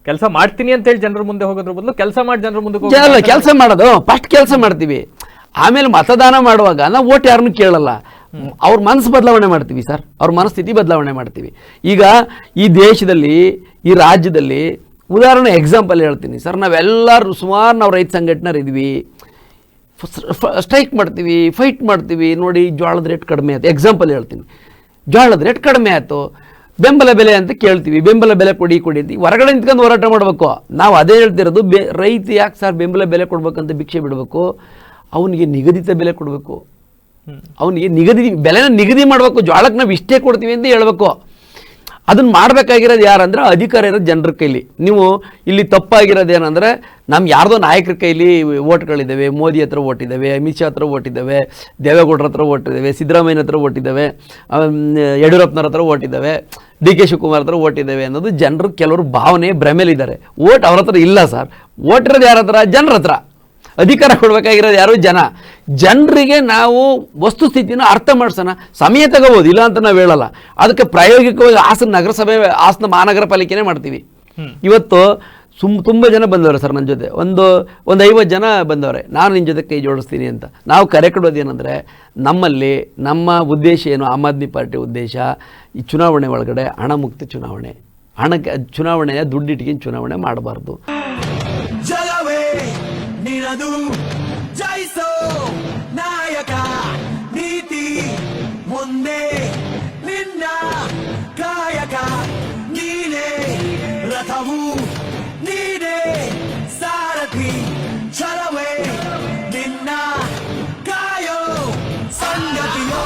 ಕೆಲಸ ಮಾಡ್ತೀನಿ ಅಂತ ಹೇಳಿ ಜನರ ಮುಂದೆ ಹೋಗೋದ್ರ ಬದಲು ಕೆಲಸ ಮಾಡಿ ಜನರ ಮುಂದೆ
ಕೆಲಸ ಮಾಡೋದು. ಫಸ್ಟ್ ಕೆಲಸ ಮಾಡ್ತೀವಿ, ಆಮೇಲೆ ಮತದಾನ ಮಾಡುವಾಗ ನಾವು ಓಟ್ ಯಾರನ್ನು ಕೇಳಲ್ಲ, ಅವ್ರ ಮನಸ್ಸು ಬದಲಾವಣೆ ಮಾಡ್ತೀವಿ ಸರ್, ಅವ್ರ ಮನಸ್ಥಿತಿ ಬದಲಾವಣೆ ಮಾಡ್ತೀವಿ. ಈಗ ಈ ದೇಶದಲ್ಲಿ, ಈ ರಾಜ್ಯದಲ್ಲಿ ಉದಾಹರಣೆ ಎಕ್ಸಾಂಪಲ್ ಹೇಳ್ತೀನಿ ಸರ್, ನಾವೆಲ್ಲರೂ ಸುಮಾರು ನಾವು ರೈತ ಸಂಘಟನೆರು ಇದ್ವಿ, ಸ್ಟ್ರೈಕ್ ಮಾಡ್ತೀವಿ, ಫೈಟ್ ಮಾಡ್ತೀವಿ. ನೋಡಿ ಜೋಳದ ರೇಟ್ ಕಡಿಮೆ ಆಯ್ತು, ಎಕ್ಸಾಂಪಲ್ ಹೇಳ್ತೀನಿ, ಜೋಳದ ರೇಟ್ ಕಡಿಮೆ ಆಯಿತು, ಬೆಂಬಲ ಬೆಲೆ ಅಂತ ಕೇಳ್ತೀವಿ, ಬೆಂಬಲ ಬೆಲೆ ಕೊಡಿ ಅಂತ ಹೊರಗಡೆ ನಿಂತ್ಕೊಂಡು ಹೋರಾಟ ಮಾಡಬೇಕು. ನಾವು ಅದೇ ಹೇಳ್ತಿರೋದು, ರೈತ ಯಾಕೆ ಸರ್ ಬೆಂಬಲ ಬೆಲೆ ಕೊಡ್ಬೇಕಂತ ಭಿಕ್ಷೆ ಬಿಡಬೇಕು, ಅವನಿಗೆ ನಿಗದಿತ ಬೆಲೆ ಕೊಡಬೇಕು, ಅವನಿಗೆ ಬೆಲೆನ ನಿಗದಿ ಮಾಡಬೇಕು. ಜೋಳಕ್ಕೆ ನಾವು ಇಷ್ಟೇ ಕೊಡ್ತೀವಿ ಅಂತ ಹೇಳ್ಬೇಕು. ಅದನ್ನು ಮಾಡಬೇಕಾಗಿರೋದು ಯಾರಂದ್ರೆ ಅಧಿಕಾರ ಇರೋದು ಜನರ ಕೈಲಿ. ನೀವು ಇಲ್ಲಿ ತಪ್ಪಾಗಿರೋದು ಏನಂದರೆ, ನಮ್ಮ ಯಾರ್ದೋ ನಾಯಕರ ಕೈಲಿ ಓಟ್ಗಳಿದ್ದಾವೆ, ಮೋದಿ ಹತ್ರ ಓಟಿದ್ದಾವೆ, ಅಮಿತ್ ಶಾ ಹತ್ರ ಓಟಿದ್ದಾವೆ, ದೇವೇಗೌಡರ ಹತ್ರ ಓಟಿದ್ದಾವೆ, ಸಿದ್ದರಾಮಯ್ಯನ ಹತ್ರ ಓಟಿದ್ದಾವೆ, ಯಡಿಯೂರಪ್ಪನವ್ರ ಹತ್ರ ಓಟಿದ್ದಾವೆ, DK ಶಿವಕುಮಾರ್ ಹತ್ರ ಓಟಿದ್ದಾವೆ ಅನ್ನೋದು ಜನರು ಕೆಲವರು ಭಾವನೆ ಭ್ರಮೆಲಿದ್ದಾರೆ. ಓಟ್ ಅವ್ರ ಹತ್ರ ಇಲ್ಲ ಸರ್, ಓಟಿರೋದು ಯಾರ ಹತ್ರ? ಜನರ ಹತ್ರ. ಅಧಿಕಾರ ಕೊಡಬೇಕಾಗಿರೋದು ಯಾರು? ಜನರಿಗೆ ನಾವು ವಸ್ತುಸ್ಥಿತಿನ ಅರ್ಥ ಮಾಡಿಸೋಣ. ಸಮಯ ತಗೋಬೋದು, ಇಲ್ಲ ಅಂತ ನಾವು ಹೇಳಲ್ಲ. ಅದಕ್ಕೆ ಪ್ರಾಯೋಗಿಕವಾಗಿ ಹಾಸನ ನಗರಸಭೆ, ಹಾಸನ ಮಹಾನಗರ ಪಾಲಿಕೆನೇ ಮಾಡ್ತೀವಿ. ಇವತ್ತು ತುಂಬ ಜನ ಬಂದವರು ಸರ್ ನನ್ನ ಜೊತೆ, ಒಂದು 50 ಜನ ಬಂದವರೆ, ನಾನು ನಿನ್ನ ಜೊತೆ ಕೈ ಜೋಡಿಸ್ತೀನಿ ಅಂತ. ನಾವು ಕರೆ ಕೊಡೋದು ಏನಂದರೆ, ನಮ್ಮಲ್ಲಿ ನಮ್ಮ ಉದ್ದೇಶ ಏನು, ಆಮ್ ಆದ್ಮಿ ಪಾರ್ಟಿ ಉದ್ದೇಶ ಈ ಚುನಾವಣೆ ಒಳಗಡೆ ಹಣ ಮುಕ್ತ ಚುನಾವಣೆ, ಚುನಾವಣೆಯ ದುಡ್ಡಿಟ್ಟಿಗೆ ಚುನಾವಣೆ ಮಾಡಬಾರ್ದು.
ಜೈಸೋ ನಾಯಕ ನೀತಿ ಮುಂದೆ ನಿನ್ನ ಕಾಯಕ ನೀನೇ ರಥವು ನೀನೇ ಸಾರಥಿ ಛಲವೇ ನಿನ್ನ ಕಾಯೋ ಸಂಗತಿಯೋ.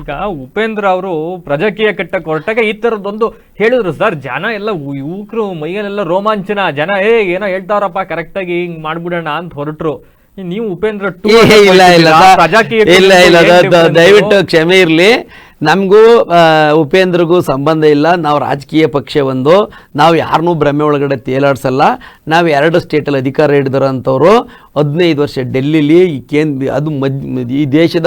ಈಗ ಉಪೇಂದ್ರ ಅವರು ಪ್ರಜಾಕೀಯ ಕಟ್ಟಕ್ಕೆ ಹೊರಟಾಗ ಈ ತರದೊಂದು ಹೇಳಿದ್ರು ಸರ್. ಜನ ಎಲ್ಲ ಯುವಕರು ಮೈಯಲ್ಲೆಲ್ಲ ರೋಮಾಂಚನ, ಜನ ಏನೋ ಹೇಳ್ತಾರಪ್ಪ ಕರೆಕ್ಟಾಗಿ ಹಿಂಗ್ ಮಾಡ್ಬಿಡೋಣ ಅಂತ ಹೊರಟ್ರು. ನೀವು ಉಪೇಂದ್ರ
ದಯವಿಟ್ಟು ಕ್ಷಮೆ ಇರಲಿ, ನಮಗೂ ಉಪೇಂದ್ರಿಗೂ ಸಂಬಂಧ ಇಲ್ಲ. ನಾವು ರಾಜಕೀಯ ಪಕ್ಷ ಒಂದು, ನಾವು ಯಾರನ್ನೂ ಭ್ರಮೆ ಒಳಗಡೆ ತೇಲಾಡ್ಸಲ್ಲ. ನಾವು 2 ಸ್ಟೇಟಲ್ಲಿ ಅಧಿಕಾರ ಹಿಡಿದಿರೋಂಥವ್ರು, 15 ವರ್ಷ ಡೆಲ್ಲಿಲಿ ಅದು ಈ ದೇಶದ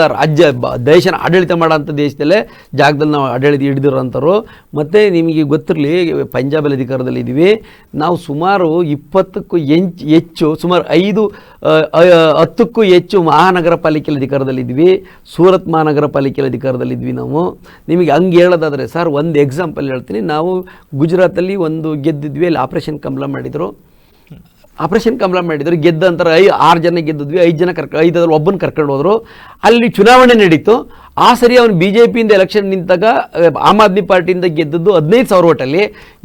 ದೇಶನ ಆಡಳಿತ ಮಾಡೋಂಥ ದೇಶದಲ್ಲೇ ಜಾಗದಲ್ಲಿ ನಾವು ಆಡಳಿತ ಹಿಡಿದಿರೋಂಥವ್ರು. ಮತ್ತು ನಿಮಗೆ ಗೊತ್ತಿರಲಿ, ಪಂಜಾಬಲ್ಲಿ ಅಧಿಕಾರದಲ್ಲಿ ಇದ್ದೀವಿ ನಾವು. ಸುಮಾರು 20ಕ್ಕೂ ಹೆಚ್ಚು, ಸುಮಾರು 10ಕ್ಕೂ ಹೆಚ್ಚು ಮಹಾನಗರ ಪಾಲಿಕೆಯಲ್ಲಿ ಅಧಿಕಾರದಲ್ಲಿದ್ವಿ. ಸೂರತ್ ಮಹಾನಗರ ಪಾಲಿಕೆಯಲ್ಲಿ ಅಧಿಕಾರದಲ್ಲಿದ್ವಿ ನಾವು. ನಿಮಗೆ ಹಂಗೆ ಹೇಳೋದಾದರೆ ಸರ್, ಒಂದು ಎಕ್ಸಾಂಪಲ್ ಹೇಳ್ತೀನಿ. ನಾವು ಗುಜರಾತಲ್ಲಿ ಒಂದು ಗೆದ್ದಿದ್ವಿ, ಅಲ್ಲಿ ಆಪರೇಷನ್ ಕಮಲ ಮಾಡಿದರು. ಗೆದ್ದಂತರ 6 ಜನ ಗೆದ್ದಿದ್ವಿ, 5 ಜನ 5 ಒಬ್ಬನ ಕರ್ಕೊಂಡು ಹೋದರು. ಅಲ್ಲಿ ಚುನಾವಣೆ ನಡೀತು. ಆ ಸರಿ ಅವನು BJPಯಿಂದ ಎಲೆಕ್ಷನ್ ನಿಂತಾಗ ಆಮ್ ಆದ್ಮಿ ಪಾರ್ಟಿಯಿಂದ ಗೆದ್ದದ್ದು 15,000 ಓಟಲ್ಲಿ,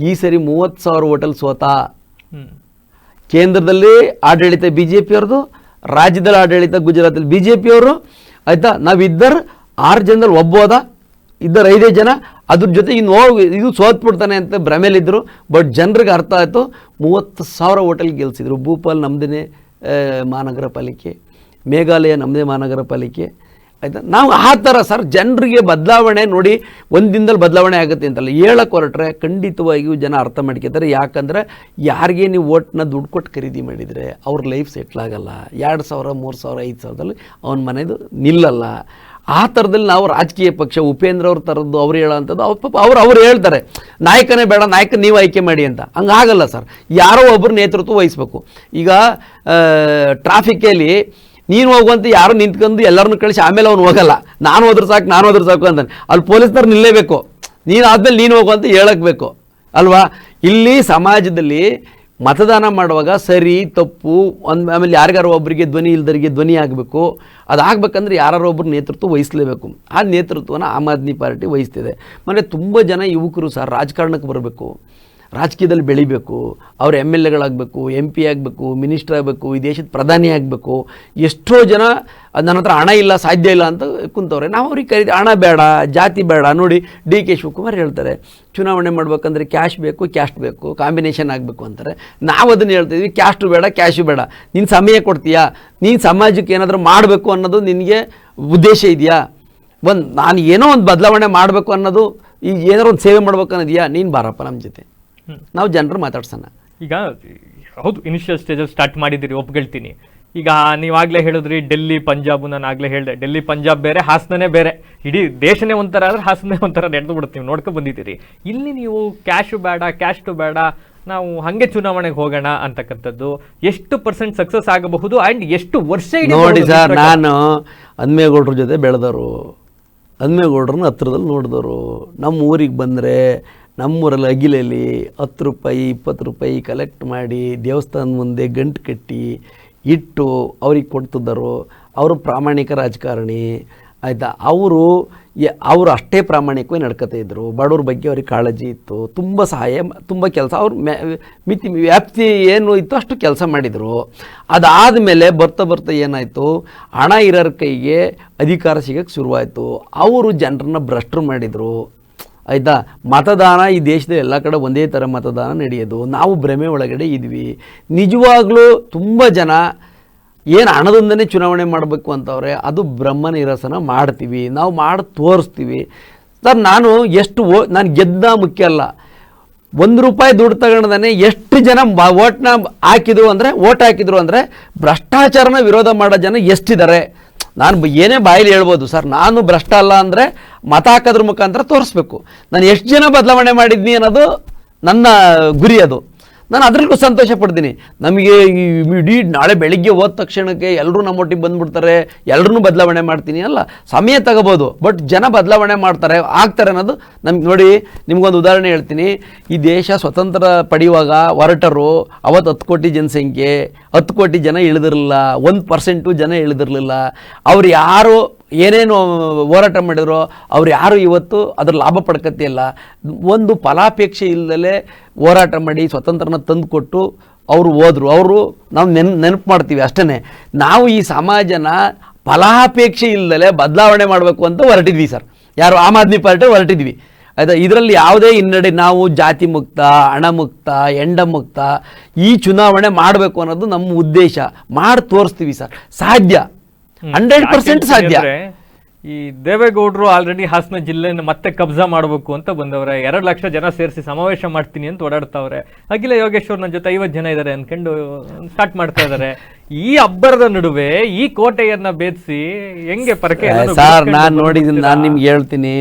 ಈ ಸರಿ 30,000 ಓಟಲ್ಲಿ ಸೋತ. ಕೇಂದ್ರದಲ್ಲಿ ಆಡಳಿತ BJP ಅವ್ರದ್ದು, ರಾಜ್ಯದಲ್ಲಿ ಆಡಳಿತ ಗುಜರಾತಲ್ಲಿ BJP ಅವರು. ಆಯಿತಾ, ನಾವಿದ್ದರು 6 ಜನದಲ್ಲಿ ಒಬ್ಬ ಹೋದ, ಇದ್ದರು 5 ಜನ. ಅದ್ರ ಜೊತೆ ಇದು ಸೋತ್ಬಿಡ್ತಾನೆ ಅಂತ ಭ್ರಮೆಯಲ್ಲಿದ್ದರು. ಬಟ್ ಜನರಿಗೆ ಅರ್ಥ ಆಯಿತು, 30,000 ಓಟಲ್ಲಿ ಗೆಲ್ಸಿದ್ರು. ಭೂಪಾಲ್ ನಮ್ಮದೇ ಮಹಾನಗರ ಪಾಲಿಕೆ, ಮೇಘಾಲಯ ನಮ್ಮದೇ ಮಹಾನಗರ ಪಾಲಿಕೆ. ಆಯಿತಾ, ನಾವು ಆ ಥರ ಸರ್ ಜನರಿಗೆ ಬದಲಾವಣೆ ನೋಡಿ, ಒಂದು ದಿನದಲ್ಲಿ ಬದಲಾವಣೆ ಆಗುತ್ತೆ ಅಂತಲ್ಲ ಹೇಳಕ್ಕೆ ಹೊರಟ್ರೆ ಖಂಡಿತವಾಗಿಯೂ ಜನ ಅರ್ಥ ಮಾಡ್ಕೊತಾರೆ. ಯಾಕಂದರೆ ಯಾರಿಗೆ ನೀವು ಓಟ್ನ ದುಡ್ಡು ಕೊಟ್ಟು ಖರೀದಿ ಮಾಡಿದರೆ ಅವ್ರ ಲೈಫ್ ಸೆಟ್ಲ್ ಆಗಲ್ಲ. 2,000, 3,000, 5,000ದಲ್ಲಿ ಅವನ ಮನೆದು ನಿಲ್ಲಲ್ಲ. ಆ ಥರದಲ್ಲಿ ನಾವು ರಾಜಕೀಯ ಪಕ್ಷ ಉಪೇಂದ್ರ ಅವ್ರ ಥರದ್ದು ಅವ್ರು ಹೇಳೋವಂಥದ್ದು ಅವ್ರು ಹೇಳ್ತಾರೆ ನಾಯಕನೇ ಬೇಡ, ನಾಯಕ ನೀವು ಆಯ್ಕೆ ಮಾಡಿ ಅಂತ. ಹಂಗಾಗಲ್ಲ ಸರ್, ಯಾರೋ ಒಬ್ಬರು ನೇತೃತ್ವ ವಹಿಸ್ಬೇಕು. ಈಗ ಟ್ರಾಫಿಕಲ್ಲಿ ನೀನು ಹೋಗುವಂತ ಯಾರು ನಿಂತ್ಕೊಂಡು ಎಲ್ಲರನ್ನೂ ಕಳಿಸಿ ಆಮೇಲೆ ಅವ್ನು ಹೋಗಲ್ಲ, ನಾನು ಹೋದ್ರೆ ಸಾಕು ಅಂತಾನೆ. ಅಲ್ಲಿ ಪೊಲೀಸ್ನವ್ರು ನಿಲ್ಲೇಬೇಕು, ನೀನು ಆದ್ಮೇಲೆ ನೀನು ಹೋಗು ಅಂತ ಹೇಳಕ್ಬೇಕು ಅಲ್ವಾ. ಇಲ್ಲಿ ಸಮಾಜದಲ್ಲಿ ಮತದಾನ ಮಾಡುವಾಗ ಸರಿ ತಪ್ಪು ಆಮೇಲೆ ಯಾರಿಗಾರು ಒಬ್ಬರಿಗೆ ಧ್ವನಿ ಇಲ್ದರಿಗೆ ಧ್ವನಿ ಆಗಬೇಕು. ಅದಾಗಬೇಕಂದ್ರೆ ಯಾರು ಒಬ್ಬರು ನೇತೃತ್ವ ವಹಿಸಲೇಬೇಕು. ಆ ನೇತೃತ್ವನ ಆಮ್ ಆದ್ಮಿ ಪಾರ್ಟಿ ವಹಿಸ್ತಿದೆ. ಮತ್ತು ತುಂಬ ಜನ ಯುವಕರು ಸರ್ ರಾಜಕಾರಣಕ್ಕೆ ಬರಬೇಕು, ರಾಜಕೀಯದಲ್ಲಿ ಬೆಳಿಬೇಕು, ಅವ್ರು MLAಗಳಾಗಬೇಕು, MP ಆಗಬೇಕು, ಮಿನಿಸ್ಟರ್ ಆಗಬೇಕು, ಈ ದೇಶದ ಪ್ರಧಾನಿ ಆಗಬೇಕು. ಎಷ್ಟೋ ಜನ ನನ್ನ ಹತ್ರ ಹಣ ಇಲ್ಲ, ಸಾಧ್ಯ ಇಲ್ಲ ಅಂತ ಕುಂತವ್ರೆ. ನಾವು ಅವ್ರಿಗೆ ಕರೀತೀವಿ, ಹಣ ಬೇಡ, ಜಾತಿ ಬೇಡ. ನೋಡಿ DK ಶಿವಕುಮಾರ್ ಹೇಳ್ತಾರೆ, ಚುನಾವಣೆ ಮಾಡ್ಬೇಕಂದ್ರೆ ಕ್ಯಾಶ್ ಬೇಕು, ಕ್ಯಾಸ್ಟ್ ಬೇಕು, ಕಾಂಬಿನೇಷನ್ ಆಗಬೇಕು ಅಂತಾರೆ. ನಾವು ಅದನ್ನು ಹೇಳ್ತಿದ್ವಿ, ಕ್ಯಾಸ್ಟು ಬೇಡ, ಕ್ಯಾಶು ಬೇಡ. ನೀನು ಸಮಯ ಕೊಡ್ತೀಯಾ, ನೀನು ಸಮಾಜಕ್ಕೆ ಏನಾದರೂ ಮಾಡಬೇಕು ಅನ್ನೋದು ನಿನಗೆ ಉದ್ದೇಶ ಇದೆಯಾ, ನಾನು ಏನೋ ಒಂದು ಬದಲಾವಣೆ ಮಾಡಬೇಕು ಅನ್ನೋದು, ಈಗ ಏನಾರು ಒಂದು ಸೇವೆ ಮಾಡ್ಬೇಕು ಅನ್ನೋದೆಯಾ, ನೀನು ಬಾರಪ್ಪ ನಮ್ಮ ಜೊತೆ, ನಾವು ಜನರು ಮಾತಾಡ್ಸೋಣ.
ಈಗ ಹೌದು, ಇನಿಷಿಯಲ್ ಸ್ಟೇಜಲ್ಲಿ ಸ್ಟಾರ್ಟ್ ಮಾಡಿದ್ದೀರಿ, ಒಪ್ಕೊಳ್ತೀನಿ. ಈಗ ನೀವಾಗಲೇ ಹೇಳಿದ್ರಿ ಡೆಲ್ಲಿ ಪಂಜಾಬ್, ನಾನು ಆಗಲೇ ಹೇಳಿದೆ ಡೆಲ್ಲಿ ಪಂಜಾಬ್ ಬೇರೆ, ಹಾಸನೇ ಬೇರೆ. ಇಡೀ ದೇಶನೇ ಒಂಥರ ಆದರೆ ಹಾಸನೇ ಒಂಥರ ನಡೆದು ಬಿಡ್ತೀವಿ, ನೋಡ್ಕೊಂಡು ಬಂದಿದ್ದೀರಿ. ಇಲ್ಲಿ ನೀವು ಕ್ಯಾಶು ಬೇಡ, ಕ್ಯಾಸ್ಟು ಬೇಡ, ನಾವು ಹಾಗೆ ಚುನಾವಣೆಗೆ ಹೋಗೋಣ ಅಂತಕ್ಕಂಥದ್ದು ಎಷ್ಟು % ಸಕ್ಸಸ್ ಆಗಬಹುದು ಆ್ಯಂಡ್ ಎಷ್ಟು ವರ್ಷ?
ನೋಡಿ ಸರ್, ನಾನು ಹನುಮೇಗೌಡ್ರ ಜೊತೆ ಬೆಳೆದವರು, ಹನುಮೇಗೌಡ್ರನ್ನ ಹತ್ರದಲ್ಲಿ ನೋಡಿದವರು. ನಮ್ಮ ಊರಿಗೆ ಬಂದರೆ ನಮ್ಮೂರಲ್ಲಿ ಅಗಿಲಲ್ಲಿ 10 ರೂಪಾಯಿ 20 ರೂಪಾಯಿ ಕಲೆಕ್ಟ್ ಮಾಡಿ ದೇವಸ್ಥಾನದ ಮುಂದೆ ಗಂಟು ಕಟ್ಟಿ ಇಟ್ಟು ಅವ್ರಿಗೆ ಕೊಡ್ತಿದ್ದರು. ಅವರು ಪ್ರಾಮಾಣಿಕ ರಾಜಕಾರಣಿ. ಆಯಿತಾ, ಅವರು ಅಷ್ಟೇ ಪ್ರಾಮಾಣಿಕವಾಗಿ ನಡ್ಕೊತಾ ಇದ್ದರು. ಬಡವ್ರ ಬಗ್ಗೆ ಅವ್ರಿಗೆ ಕಾಳಜಿ ಇತ್ತು, ತುಂಬ ಸಹಾಯ, ತುಂಬ ಕೆಲಸ, ಅವ್ರ ವ್ಯಾಪ್ತಿ ಏನು ಇತ್ತು ಅಷ್ಟು ಕೆಲಸ ಮಾಡಿದರು. ಅದಾದಮೇಲೆ ಬರ್ತಾ ಏನಾಯಿತು, ಹಣ ಇರೋರ ಕೈಗೆ ಅಧಿಕಾರ ಸಿಗೋಕ್ಕೆ ಶುರುವಾಯಿತು. ಅವರು ಜನರನ್ನ ಭ್ರಷ್ಟರು ಮಾಡಿದರು. ಆಯಿತಾ, ಮತದಾನ ಈ ದೇಶದಲ್ಲಿ ಎಲ್ಲ ಕಡೆ ಒಂದೇ ಥರ ಮತದಾನ ನಡೆಯೋದು. ನಾವು ಭ್ರಮೆ ಒಳಗಡೆ ಇದ್ವಿ. ನಿಜವಾಗ್ಲೂ ತುಂಬ ಜನ ಏನು ಹಣದಿಂದನೇ ಚುನಾವಣೆ ಮಾಡಬೇಕು ಅಂತವ್ರೆ, ಅದು ಬ್ರಹ್ಮ ನಿರಸನ ಮಾಡ್ತೀವಿ, ನಾವು ಮಾಡಿ ತೋರಿಸ್ತೀವಿ ಸರ್. ನಾನು ಗೆದ್ದ ಮುಖ್ಯ ಅಲ್ಲ, 1 ರೂಪಾಯಿ ದುಡ್ಡು ತಗೊಂಡೇ ಎಷ್ಟು ಜನ ಓಟ್ ಹಾಕಿದ್ರು ಅಂದರೆ ಭ್ರಷ್ಟಾಚಾರನ ವಿರೋಧ ಮಾಡೋ ಜನ ಎಷ್ಟಿದ್ದಾರೆ. ನಾನು ಏನೇ ಬಾಯಲ್ಲಿ ಹೇಳ್ಬೋದು ಸರ್, ನಾನು ಭ್ರಷ್ಟ ಅಲ್ಲ ಅಂದರೆ ಮತ ಹಾಕೋದ್ರ ಮುಖಾಂತರ ತೋರಿಸ್ಬೇಕು ನಾನು ಎಷ್ಟು ಜನ ಬದಲಾವಣೆ ಮಾಡಿದ್ನಿ ಅನ್ನೋದು ನನ್ನ ಗುರಿ. ಅದು ನಾನು ಅದರಲ್ಲೂ ಸಂತೋಷ ಪಡ್ತೀನಿ. ನಮಗೆ ಇಡೀ ನಾಳೆ ಬೆಳಿಗ್ಗೆ ಹೋದ ತಕ್ಷಣಕ್ಕೆ ಎಲ್ಲರೂ ನಮ್ಮೊಟ್ಟಿಗೆ ಬಂದುಬಿಡ್ತಾರೆ, ಎಲ್ಲರೂ ಬದಲಾವಣೆ ಮಾಡ್ತೀನಿ ಅಲ್ಲ, ಸಮಯ ತಗೋಬೋದು. ಬಟ್ ಜನ ಬದಲಾವಣೆ ಆಗ್ತಾರೆ ಅನ್ನೋದು ನಮ್ಗೆ. ನೋಡಿ, ನಿಮ್ಗೊಂದು ಉದಾಹರಣೆ ಹೇಳ್ತೀನಿ. ಈ ದೇಶ ಸ್ವತಂತ್ರ ಪಡೆಯುವಾಗ ಹೊರಟರು ಅವತ್ತು 10 ಕೋಟಿ ಜನಸಂಖ್ಯೆ, 10 ಕೋಟಿ ಜನ ಇಳಿದಿರಲಿಲ್ಲ, 1% ಜನ ಇಳಿದಿರಲಿಲ್ಲ. ಅವ್ರು ಯಾರು ಏನೇನು ಹೋರಾಟ ಮಾಡಿದ್ರು ಅವ್ರು ಯಾರು ಇವತ್ತು ಅದರ ಲಾಭ ಪಡ್ಕತ್ತಿಲ್ಲ. ಒಂದು ಫಲಾಪೇಕ್ಷೆ ಇಲ್ಲದಲೇ ಹೋರಾಟ ಮಾಡಿ ಸ್ವತಂತ್ರನ ತಂದು ಕೊಟ್ಟು ಅವರು ಹೋದರು. ಅವರು ನಾವು ನೆನಪು ಮಾಡ್ತೀವಿ ಅಷ್ಟೇ. ನಾವು ಈ ಸಮಾಜನ ಫಲಾಪೇಕ್ಷೆ ಇಲ್ಲದಲೇ ಬದಲಾವಣೆ ಮಾಡಬೇಕು ಅಂತ ಹೊರಟಿದ್ವಿ ಸರ್. ಯಾರು ಆಮ್ ಆದ್ಮಿ ಪಾರ್ಟಿ ಹೊರಟಿದ್ವಿ. ಆಯಿತಾ, ಇದರಲ್ಲಿ ಯಾವುದೇ ಹಿನ್ನಡೆ, ನಾವು ಜಾತಿ ಮುಕ್ತ, ಹಣ ಮುಕ್ತ, ಎಂಡ ಮುಕ್ತ ಈ ಚುನಾವಣೆ ಮಾಡಬೇಕು ಅನ್ನೋದು ನಮ್ಮ ಉದ್ದೇಶ. ಮಾಡಿ ತೋರಿಸ್ತೀವಿ ಸರ್, ಸಾಧ್ಯ, 100% ಸಾಧ್ಯ.
ಈ ದೇವೇಗೌಡರು ಆಲ್ರೆಡಿ ಹಾಸನ ಜಿಲ್ಲೆನ ಮತ್ತೆ ಕಬ್ಜಾ ಮಾಡಬೇಕು ಅಂತ ಬಂದವ್ರೆ. 2 ಲಕ್ಷ ಜನ ಸೇರಿಸಿ ಸಮಾವೇಶ ಮಾಡ್ತೀನಿ ಅಂತ ಓಡಾಡ್ತಾವ್ರೆ. ಅಖಿಲ ಯೋಗೇಶ್ವರ್ ನನ್ನ ಜೊತೆ 50 ಜನ ಇದ್ದಾರೆ ಅನ್ಕೊಂಡು ಸ್ಟಾರ್ಟ್ ಮಾಡ್ತಾ ಇದ್ದಾರೆ. ಈ ಅಬ್ಬರದ ನಡುವೆ ಈ ಕೋಟೆಯನ್ನ ಭೇದಿಸಿ ಹೆಂಗೆ ಪರಕೆ
ಸರ್? ನಾನು ನೋಡಿದ್ದೀನಿ, ನಾನು ನಿಮ್ಗೆ ಹೇಳ್ತೀನಿ.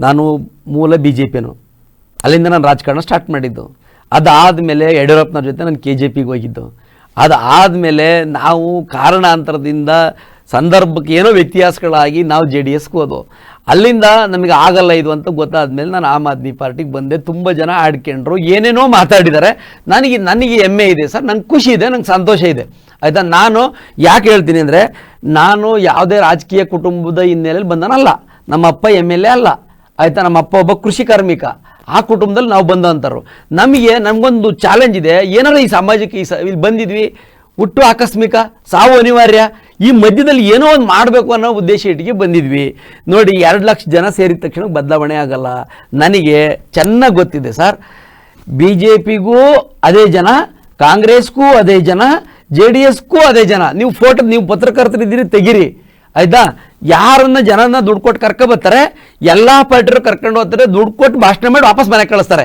ನಾನು ಮೂಲ BJPನು, ಅಲ್ಲಿಂದ ನಾನು ರಾಜಕಾರಣ ಸ್ಟಾರ್ಟ್ ಮಾಡಿದ್ದು. ಅದಾದಮೇಲೆ ಯಡಿಯೂರಪ್ಪನವ್ರ ಜೊತೆ ನಾನು KJPಗೆ ಹೋಗಿದ್ದು. ಅದಾದಮೇಲೆ ನಾವು ಕಾರಣಾಂತರದಿಂದ ಸಂದರ್ಭಕ್ಕೆ ಏನೋ ವ್ಯತ್ಯಾಸಗಳಾಗಿ ನಾವು JDSಗೆ ಹೋದೋ. ಅಲ್ಲಿಂದ ನಮಗೆ ಆಗಲ್ಲ ಇದು ಅಂತ ಗೊತ್ತಾದ್ಮೇಲೆ ನಾನು ಆಮ್ ಆದ್ಮಿ ಪಾರ್ಟಿಗೆ ಬಂದೆ. ತುಂಬ ಜನ ಆಡ್ಕೊಂಡ್ರು, ಏನೇನೋ ಮಾತಾಡಿದ್ದಾರೆ. ನನಗೆ ಹೆಮ್ಮೆ ಇದೆ ಸರ್, ನಂಗೆ ಖುಷಿ ಇದೆ, ನಂಗೆ ಸಂತೋಷ ಇದೆ. ಆಯಿತಾ, ನಾನು ಯಾಕೆ ಹೇಳ್ತೀನಿ ಅಂದರೆ, ನಾನು ಯಾವುದೇ ರಾಜಕೀಯ ಕುಟುಂಬದ ಹಿನ್ನೆಲೆಯಲ್ಲಿ ಬಂದನಲ್ಲ. ನಮ್ಮ ಅಪ್ಪ MLA ಅಲ್ಲ, ಆಯಿತಾ. ನಮ್ಮ ಅಪ್ಪ ಒಬ್ಬ ಕೃಷಿ ಕಾರ್ಮಿಕ. ಆ ಕುಟುಂಬದಲ್ಲಿ ನಾವು ಬಂದಂಥವ್ರು. ನಮಗೊಂದು ಚಾಲೆಂಜ್ ಇದೆ. ಏನಾದ್ರು ಈ ಸಮಾಜಕ್ಕೆ ಇಲ್ಲಿ ಬಂದಿದ್ವಿ, ಹುಟ್ಟು ಆಕಸ್ಮಿಕ, ಸಾವು ಅನಿವಾರ್ಯ, ಈ ಮಧ್ಯದಲ್ಲಿ ಏನೋ ಒಂದು ಮಾಡಬೇಕು ಅನ್ನೋ ಉದ್ದೇಶ ಇಟ್ಟಿಗೆ ಬಂದಿದ್ವಿ. ನೋಡಿ, 2 ಲಕ್ಷ ಜನ ಸೇರಿದ ತಕ್ಷಣ ಬದಲಾವಣೆ ಆಗಲ್ಲ. ನನಗೆ ಚೆನ್ನಾಗಿ ಗೊತ್ತಿದೆ ಸರ್, BJPಗೂ ಅದೇ ಜನ, ಕಾಂಗ್ರೆಸ್ಗೂ ಅದೇ ಜನ, JDSಗೂ ಅದೇ ಜನ. ನೀವು ಪತ್ರಕರ್ತರಿದ್ದೀರಿ, ತೆಗೀರಿ ಆಯಿತಾ. ಜನನ ದುಡ್ಡು ಕೊಟ್ಟು ಕರ್ಕೊಬರ್ತಾರೆ, ಎಲ್ಲ ಪಾರ್ಟಿಯವರು ಕರ್ಕೊಂಡು ಹೋಗ್ತಾರೆ, ದುಡ್ಡು ಕೊಟ್ಟು ಭಾಷಣ ಮಾಡಿ ವಾಪಸ್ ಮನೆಗೆ ಕಳಿಸ್ತಾರೆ.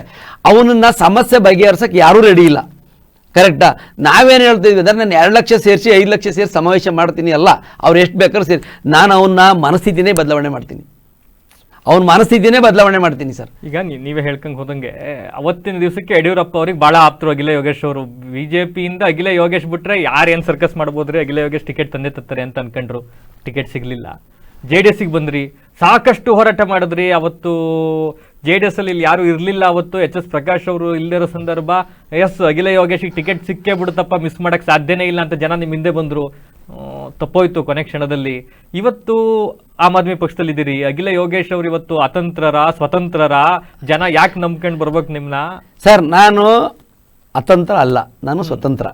ಅವನನ್ನ ಸಮಸ್ಯೆ ಬಗೆಹರಿಸೋಕ್ಕೆ ಯಾರೂ ರೆಡಿ ಇಲ್ಲ. ಕರೆಕ್ಟಾ? ನಾವೇನು ಹೇಳ್ತಿದ್ವಿ ಅಂದರೆ, ನಾನು 2 ಲಕ್ಷ ಸೇರಿಸಿ 5 ಲಕ್ಷ ಸೇರಿಸಿ ಸಮಾವೇಶ ಮಾಡ್ತೀನಿ ಅಲ್ಲ, ಅವ್ರು ಎಷ್ಟು ಬೇಕಾದ್ರೂ ಸೇರಿ, ನಾನು ಅವನ್ನ ಮನಸ್ಥಿತಿನೇ ಬದಲಾವಣೆ ಮಾಡ್ತೀನಿ. ಸರ್.
ಈಗ ನೀವೇ ಹೇಳ್ಕೊಂಡ್ ಹೋದಂಗೆ ಅವತ್ತಿನ ದಿವಸಕ್ಕೆ ಯಡಿಯೂರಪ್ಪ ಅವ್ರಿಗೆ ಭಾಳ ಆಪ್ತರು ಅಖಿಲ ಯೋಗೇಶ್ ಅವರು. BJPಯಿಂದ ಅಖಿಲ ಯೋಗೇಶ್ ಬಿಟ್ರೆ ಯಾರೇನು ಸರ್ಕಸ್ ಮಾಡ್ಬೋದ್ರಿ, ಅಖಿಲ ಯೋಗೇಶ್ ಟಿಕೆಟ್ ತಂದೆ ತತ್ತಾರೆ ಅಂತ ಅನ್ಕೊಂಡ್ರು. ಟಿಕೆಟ್ ಸಿಗ್ಲಿಲ್ಲ. JDSಗೆ ಬಂದ್ರಿ, ಸಾಕಷ್ಟು ಹೋರಾಟ ಮಾಡಿದ್ರಿ. ಅವತ್ತು JDS ಅಲ್ಲಿ ಯಾರು ಇರಲಿಲ್ಲ. ಅವತ್ತು HS ಪ್ರಕಾಶ್ ಅವರು ಇಲ್ಲದಿರೋ ಸಂದರ್ಭ, ಅಖಿಲ ಯೋಗೇಶ್ಗೆ ಟಿಕೆಟ್ ಸಿಕ್ಕೇ ಬಿಡುತ್ತಪ್ಪ, ಮಿಸ್ ಮಾಡಕ್ ಸಾಧ್ಯನೇ ಇಲ್ಲ ಅಂತ ಜನ ನಿಮ್ಮ ಹಿಂದೆ ಬಂದ್ರು. ತಪ್ಪೋಯ್ತು ಕೊನೆ ಕ್ಷಣದಲ್ಲಿ. ಇವತ್ತು ಆಮ್ ಆದ್ಮಿ ಪಕ್ಷದಲ್ಲಿದ್ದೀರಿ. ಅಖಿಲ ಯೋಗೇಶ್ ಅವರು ಇವತ್ತು ಅತಂತ್ರರ ಸ್ವತಂತ್ರರ, ಜನ ಯಾಕೆ ನಂಬ್ಕೊಂಡು ಬರ್ಬೇಕು ನಿಮ್ನ?
ಸರ್, ನಾನು ಅತಂತ್ರ ಅಲ್ಲ, ನಾನು ಸ್ವತಂತ್ರ.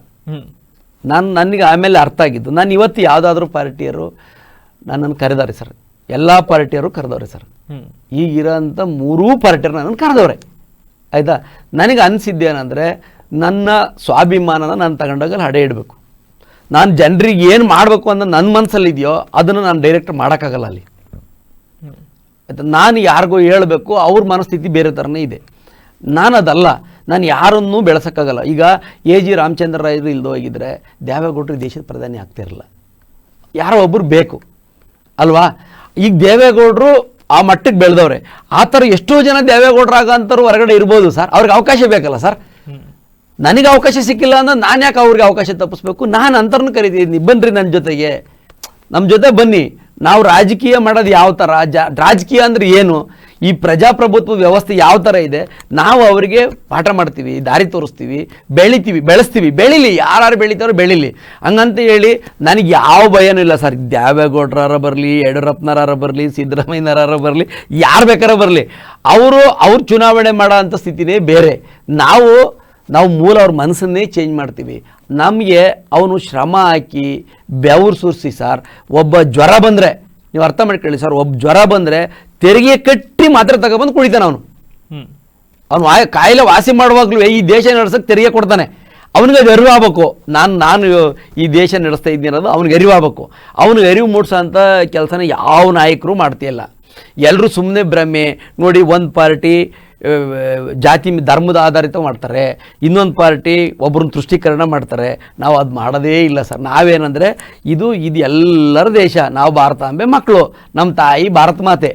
ನನಗೆ ಆಮೇಲೆ ಅರ್ಥ ಆಗಿದ್ದು, ನಾನು ಇವತ್ತು ಯಾವುದಾದ್ರೂ ಪಾರ್ಟಿಯರು ನನ್ನನ್ನು ಕರೆದವ್ರೆ ಸರ್, ಎಲ್ಲ ಪಾರ್ಟಿಯವರು ಕರೆದವ್ರೆ ಸರ್. ಈಗಿರೋಂಥ 3 ಪಾರ್ಟಿಯರು ನನ್ನನ್ನು ಕರೆದವ್ರೆ, ಆಯಿತಾ. ನನಗೆ ಅನಿಸಿದ್ದೇನೆಂದರೆ, ನನ್ನ ಸ್ವಾಭಿಮಾನನ ನಾನು ತಗೊಂಡಾಗ ಹಡೆ ಇಡಬೇಕು. ನಾನು ಜನರಿಗೆ ಏನು ಮಾಡಬೇಕು ಅಂತ ನನ್ನ ಮನಸ್ಸಲ್ಲಿದೆಯೋ ಅದನ್ನು ನಾನು ಡೈರೆಕ್ಟ್ ಮಾಡೋಕ್ಕಾಗಲ್ಲ ಅಲ್ಲಿ, ಆಯಿತಾ. ನಾನು ಯಾರಿಗೋ ಹೇಳಬೇಕು, ಅವ್ರ ಮನಸ್ಥಿತಿ ಬೇರೆ ಥರನೇ ಇದೆ. ನಾನು ಅದಲ್ಲ, ನಾನು ಯಾರನ್ನೂ ಬೆಳೆಸೋಕ್ಕಾಗಲ್ಲ. ಈಗ AG ರಾಮಚಂದ್ರ ರಾಯರು ಇಲ್ದೋ ಹೋಗಿದ್ರೆ ದೇವೇಗೌಡರು ದೇಶದ ಪ್ರಧಾನಿ ಆಗ್ತಿರಲಿಲ್ಲ. ಯಾರೋ ಒಬ್ಬರು ಬೇಕು ಅಲ್ವಾ. ಈಗ ದೇವೇಗೌಡರು ಆ ಮಟ್ಟಕ್ಕೆ ಬೆಳೆದವ್ರೆ. ಆ ಥರ ಎಷ್ಟೋ ಜನ ದೇವೇಗೌಡರಾಗಂಥವ್ರು ಹೊರಗಡೆ ಇರ್ಬೋದು ಸರ್, ಅವ್ರಿಗೆ ಅವಕಾಶ ಬೇಕಲ್ಲ ಸರ್. ನನಗೆ ಅವಕಾಶ ಸಿಕ್ಕಿಲ್ಲ ಅಂದ್ರೆ ನಾನು ಯಾಕೆ ಅವ್ರಿಗೆ ಅವಕಾಶ ತಪ್ಪಿಸ್ಬೇಕು? ನಾನು ಅಂತರನ್ನು ಕರಿತೀನಿ, ಬನ್ನಿರಿ ನನ್ನ ಜೊತೆಗೆ, ನಮ್ಮ ಜೊತೆ ಬನ್ನಿ. ನಾವು ರಾಜಕೀಯ ಮಾಡೋದು ಯಾವ ಥರ, ರಾಜಕೀಯ ಅಂದರೆ ಏನು, ಈ ಪ್ರಜಾಪ್ರಭುತ್ವ ವ್ಯವಸ್ಥೆ ಯಾವ ಥರ ಇದೆ, ನಾವು ಅವರಿಗೆ ಪಾಠ ಮಾಡ್ತೀವಿ, ದಾರಿ ತೋರಿಸ್ತೀವಿ, ಬೆಳೆಸ್ತೀವಿ. ಬೆಳೀಲಿ, ಯಾರು ಬೆಳೀತಾರೋ ಬೆಳೀಲಿ ಹಂಗಂತ ಹೇಳಿ ನನಗೆ ಯಾವ ಭಯನೂ ಇಲ್ಲ ಸರ್. ದೇವೇಗೌಡರಾರ ಬರಲಿ, ಯಡಿಯೂರಪ್ಪನವರಾರ ಬರಲಿ, ಸಿದ್ದರಾಮಯ್ಯನವರಾರ ಬರಲಿ, ಯಾರು ಬೇಕಾರ ಬರಲಿ, ಅವ್ರು ಚುನಾವಣೆ ಮಾಡೋ ಅಂಥ ಸ್ಥಿತಿನೇ ಬೇರೆ. ನಾವು ಮೂಲ ಅವ್ರ ಮನಸ್ಸನ್ನೇ ಚೇಂಜ್ ಮಾಡ್ತೀವಿ. ನಮಗೆ ಅವನು ಶ್ರಮ ಹಾಕಿ ಬೆವರು ಸುರಿಸಿ ಸರ್. ಒಬ್ಬ ಜ್ವರ ಬಂದರೆ, ನೀವು ಅರ್ಥ ಮಾಡ್ಕೊಳ್ಳಿ ಸರ್, ಒಬ್ಬ ಜ್ವರ ಬಂದರೆ ತೆರಿಗೆ ಕಟ್ಟಿ ಮಾತ್ರ ತಗೊಬಂದು ಕುಡಿತಾನೆ ಅವನು. ಕಾಯಿಲೆ ವಾಸಿ ಮಾಡುವಾಗಲೂ ಈ ದೇಶ ನಡೆಸೋಕ್ಕೆ ತೆರಿಗೆ ಕೊಡ್ತಾನೆ. ಅವನಿಗೆ ಅದು ಅರಿವು ಆಗ್ಬೇಕು, ನಾನು ಈ ದೇಶ ನಡೆಸ್ತಾ ಇದ್ದೀನಿ ಅನ್ನೋದು ಅವ್ನಿಗೆ ಅರಿವು ಆಗ್ಬೇಕು. ಅವ್ನಿಗೆ ಅರಿವು ಮೂಡಿಸೋ ಅಂಥ ಕೆಲಸನ ಯಾವ ನಾಯಕರು ಮಾಡ್ತಿಲ್ಲ. ಎಲ್ಲರೂ ಸುಮ್ಮನೆ ಭ್ರಮೆ ನೋಡಿ. ಒಂದು ಪಾರ್ಟಿ ಜಾತಿ ಧರ್ಮದ ಆಧಾರಿತ ಮಾಡ್ತಾರೆ, ಇನ್ನೊಂದು ಪಾರ್ಟಿ ಒಬ್ಬರನ್ನ ತುಷ್ಟೀಕರಣ ಮಾಡ್ತಾರೆ. ನಾವು ಅದು ಮಾಡೋದೇ ಇಲ್ಲ ಸರ್. ನಾವೇನಂದರೆ ಇದು ಎಲ್ಲರ ದೇಶ, ನಾವು ಭಾರತಾಂಬೆ ಮಕ್ಕಳು, ನಮ್ಮ ತಾಯಿ ಭಾರತ ಮಾತೆ,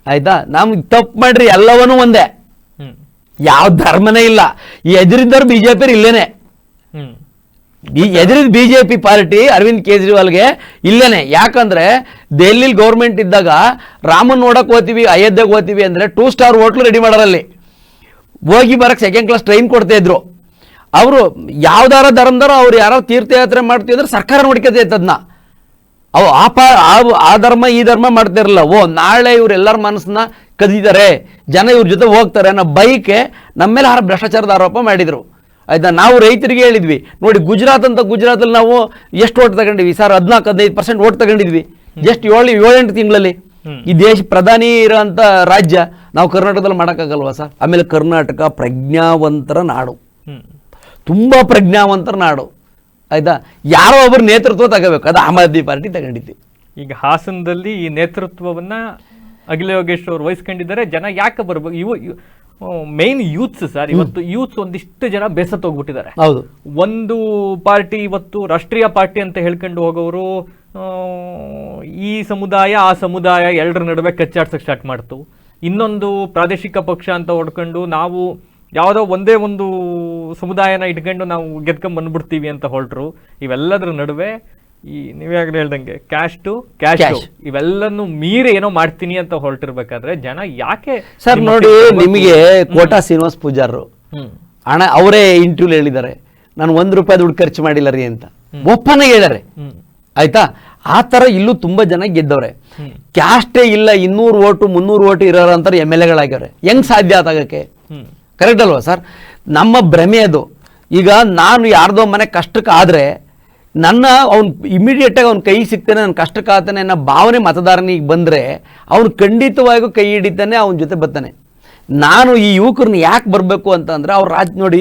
ಆಯಿತಾ. ನಮ್ಗೆ ತಪ್ಪು ಮಾಡ್ರಿ ಎಲ್ಲವನ್ನೂ ಒಂದೇ, ಯಾವ ಧರ್ಮನೇ ಇಲ್ಲ. ಈ ಎದುರಿದ್ದವ್ರು BJP ಇಲ್ಲೇನೆ, ಈ ಎದುರಿದ BJP ಪಾರ್ಟಿ ಅರವಿಂದ್ ಕೇಜ್ರಿವಾಲ್ಗೆ ಇಲ್ಲೇನೆ. ಯಾಕಂದರೆ ದೆಹಲಿಲಿ ಗೌರ್ಮೆಂಟ್ ಇದ್ದಾಗ ರಾಮನ್ ನೋಡಕ್ಕೆ ಹೋಗ್ತೀವಿ, ಅಯೋಧ್ಯೆಗೆ ಹೋಗ್ತೀವಿ ಅಂದರೆ 2 ಸ್ಟಾರ್ ಹೋಟ್ಲು ರೆಡಿ ಮಾಡೋರಲ್ಲಿ ಹೋಗಿ ಬರೋಕ್ಕೆ 2nd ಕ್ಲಾಸ್ ಟ್ರೈನ್ ಕೊಡ್ತಾಯಿದ್ರು. ಅವರು ಯಾವ್ದಾರ ಧರ್ಮದವರು ಅವ್ರು ಯಾರೋ ತೀರ್ಥಯಾತ್ರೆ ಮಾಡ್ತೀವಿ ಅಂದ್ರೆ ಸರ್ಕಾರ ನೋಡ್ಕೊತೈತೆ ಅದನ್ನ. ಅವು ಆ ಧರ್ಮ ಈ ಧರ್ಮ ಮಾಡ್ತಿರಲ್ಲ. ನಾಳೆ ಇವರೆಲ್ಲರ ಮನಸ್ಸನ್ನ ಕದಿದ್ದಾರೆ, ಜನ ಇವ್ರ ಜೊತೆ ಹೋಗ್ತಾರೆ ಅನ್ನೋ ಬೈಕೆ ನಮ್ಮ ಮೇಲೆ ಭ್ರಷ್ಟಾಚಾರದ ಆರೋಪ ಮಾಡಿದರು, ಆಯಿತಾ. ನಾವು ರೈತರಿಗೆ ಹೇಳಿದ್ವಿ ನೋಡಿ, ಗುಜರಾತಲ್ಲಿ ನಾವು ಎಷ್ಟು ಓಟ್ ತಗೊಂಡಿದ್ವಿ ಸರ್? 14-15% ಓಟ್ ತಗೊಂಡಿದ್ವಿ ಜಸ್ಟ್ 7-8 ತಿಂಗಳಲ್ಲಿ. ಈ ದೇಶ ಪ್ರಧಾನಿ ಇರೋಂಥ ರಾಜ್ಯ ನಾವು ಕರ್ನಾಟಕದಲ್ಲಿ ಮಾಡೋಕ್ಕಾಗಲ್ವಾ ಸರ್? ಆಮೇಲೆ ಕರ್ನಾಟಕ ಪ್ರಜ್ಞಾವಂತರ ನಾಡು, ತುಂಬ ಪ್ರಜ್ಞಾವಂತರ ನಾಡು, ಆಯಿತಾ. ಯಾರೋ ಒಬ್ಬರು ನೇತೃತ್ವ ತಗೋಬೇಕು, ಅದು ಆಮ್ ಆದ್ಮಿ ಪಾರ್ಟಿ ತಗೊಂಡಿದ್ವಿ.
ಈಗ ಹಾಸನದಲ್ಲಿ ಈ ನೇತೃತ್ವವನ್ನು ಅಖಿಲ ಯೋಗೇಶ್ ಅವರು ವಹಿಸ್ಕೊಂಡಿದ್ದಾರೆ. ಜನ ಯಾಕೆ ಬರ್ಬೇಕು? ಇವು ಮೇನ್ ಯೂತ್ಸ್ ಸರ್. ಇವತ್ತು ಯೂತ್ಸ್ ಒಂದಿಷ್ಟು ಜನ ಬೇಸತ್ತು ಹೋಗ್ಬಿಟ್ಟಿದ್ದಾರೆ.
ಹೌದು,
ಒಂದು ಪಾರ್ಟಿ ಇವತ್ತು ರಾಷ್ಟ್ರೀಯ ಪಾರ್ಟಿ ಅಂತ ಹೇಳ್ಕೊಂಡು ಹೋಗೋರು ಈ ಸಮುದಾಯ ಆ ಸಮುದಾಯ ಎಲ್ಲರ ನಡುವೆ ಕಚ್ಚಾಡ್ಸಕ್ಕೆ ಸ್ಟಾರ್ಟ್ ಮಾಡ್ತು. ಇನ್ನೊಂದು ಪ್ರಾದೇಶಿಕ ಪಕ್ಷ ಅಂತ ಹೊಡ್ಕೊಂಡು ನಾವು ಯಾವುದೋ ಒಂದೇ ಒಂದು ಸಮುದಾಯನ ಇಟ್ಕೊಂಡು ನಾವು ಗೆದ್ಕೊಂಡ್ ಬಂದ್ಬಿಡ್ತೀವಿ ಅಂತ ಹೊರಟ್ರು. ಇವೆಲ್ಲದರ ನಡುವೆ ಈ ನೀವ್ಯಾಗ್ಲೇ ಹೇಳ್ದಂಗೆ ಕ್ಯಾಶ್ ಇವೆಲ್ಲನ್ನು ಮೀರಿ ಏನೋ ಮಾಡ್ತೀನಿ ಅಂತ ಹೊರಟಿರ್ಬೇಕಾದ್ರೆ ಜನ ಯಾಕೆ
ಸರ್ ನೋಡಿ, ನಿಮಗೆ ಕೋಟಾ ಶ್ರೀನಿವಾಸ್ ಪೂಜಾರರು ಹಣ ಅವರೇ ಇಂಟರ್ವ್ಯೂ ಹೇಳಿದ್ದಾರೆ, ನಾನು ₹1 ದುಡ್ಡು ಖರ್ಚು ಮಾಡಿಲ್ಲ ರೀ ಅಂತ ಒಪ್ಪನೆ ಹೇಳಿದ್ದಾರೆ. ಆಯ್ತಾ, ಆ ಥರ ಇಲ್ಲೂ ತುಂಬ ಜನ ಗೆದ್ದವ್ರೆ. ಕ್ಯಾಸ್ಟೇ ಇಲ್ಲ, 200 ಓಟು 300 ಓಟು ಇರೋರು ಅಂತಾರೆ MLAಗಳಾಗ್ಯವ್ರೆ. ಹೆಂಗ್ ಸಾಧ್ಯ ಆಗೋಕ್ಕೆ? ಕರೆಕ್ಟ್ ಅಲ್ವಾ ಸರ್? ನಮ್ಮ ಭ್ರಮೆ ಅದು. ಈಗ ನಾನು ಯಾರ್ದೋ ಮನೆ ಕಷ್ಟಕ್ಕೆ ಆದರೆ ಅವ್ನು ಇಮಿಡಿಯೇಟಾಗಿ ಅವ್ನ ಕೈ ಸಿಗ್ತಾನೆ, ನನ್ನ ಕಷ್ಟಕ್ಕೆ ಆಗ್ತಾನೆ ಅನ್ನೋ ಭಾವನೆ ಮತದಾರನಿಗೆ ಬಂದರೆ ಅವ್ನು ಖಂಡಿತವಾಗಿಯೂ ಕೈ ಹಿಡಿತಾನೆ, ಅವನ ಜೊತೆ ಬರ್ತಾನೆ. ನಾನು ಈ ಯುವಕರನ್ನ ಯಾಕೆ ಬರಬೇಕು ಅಂತಂದರೆ ಅವ್ರು ನೋಡಿ,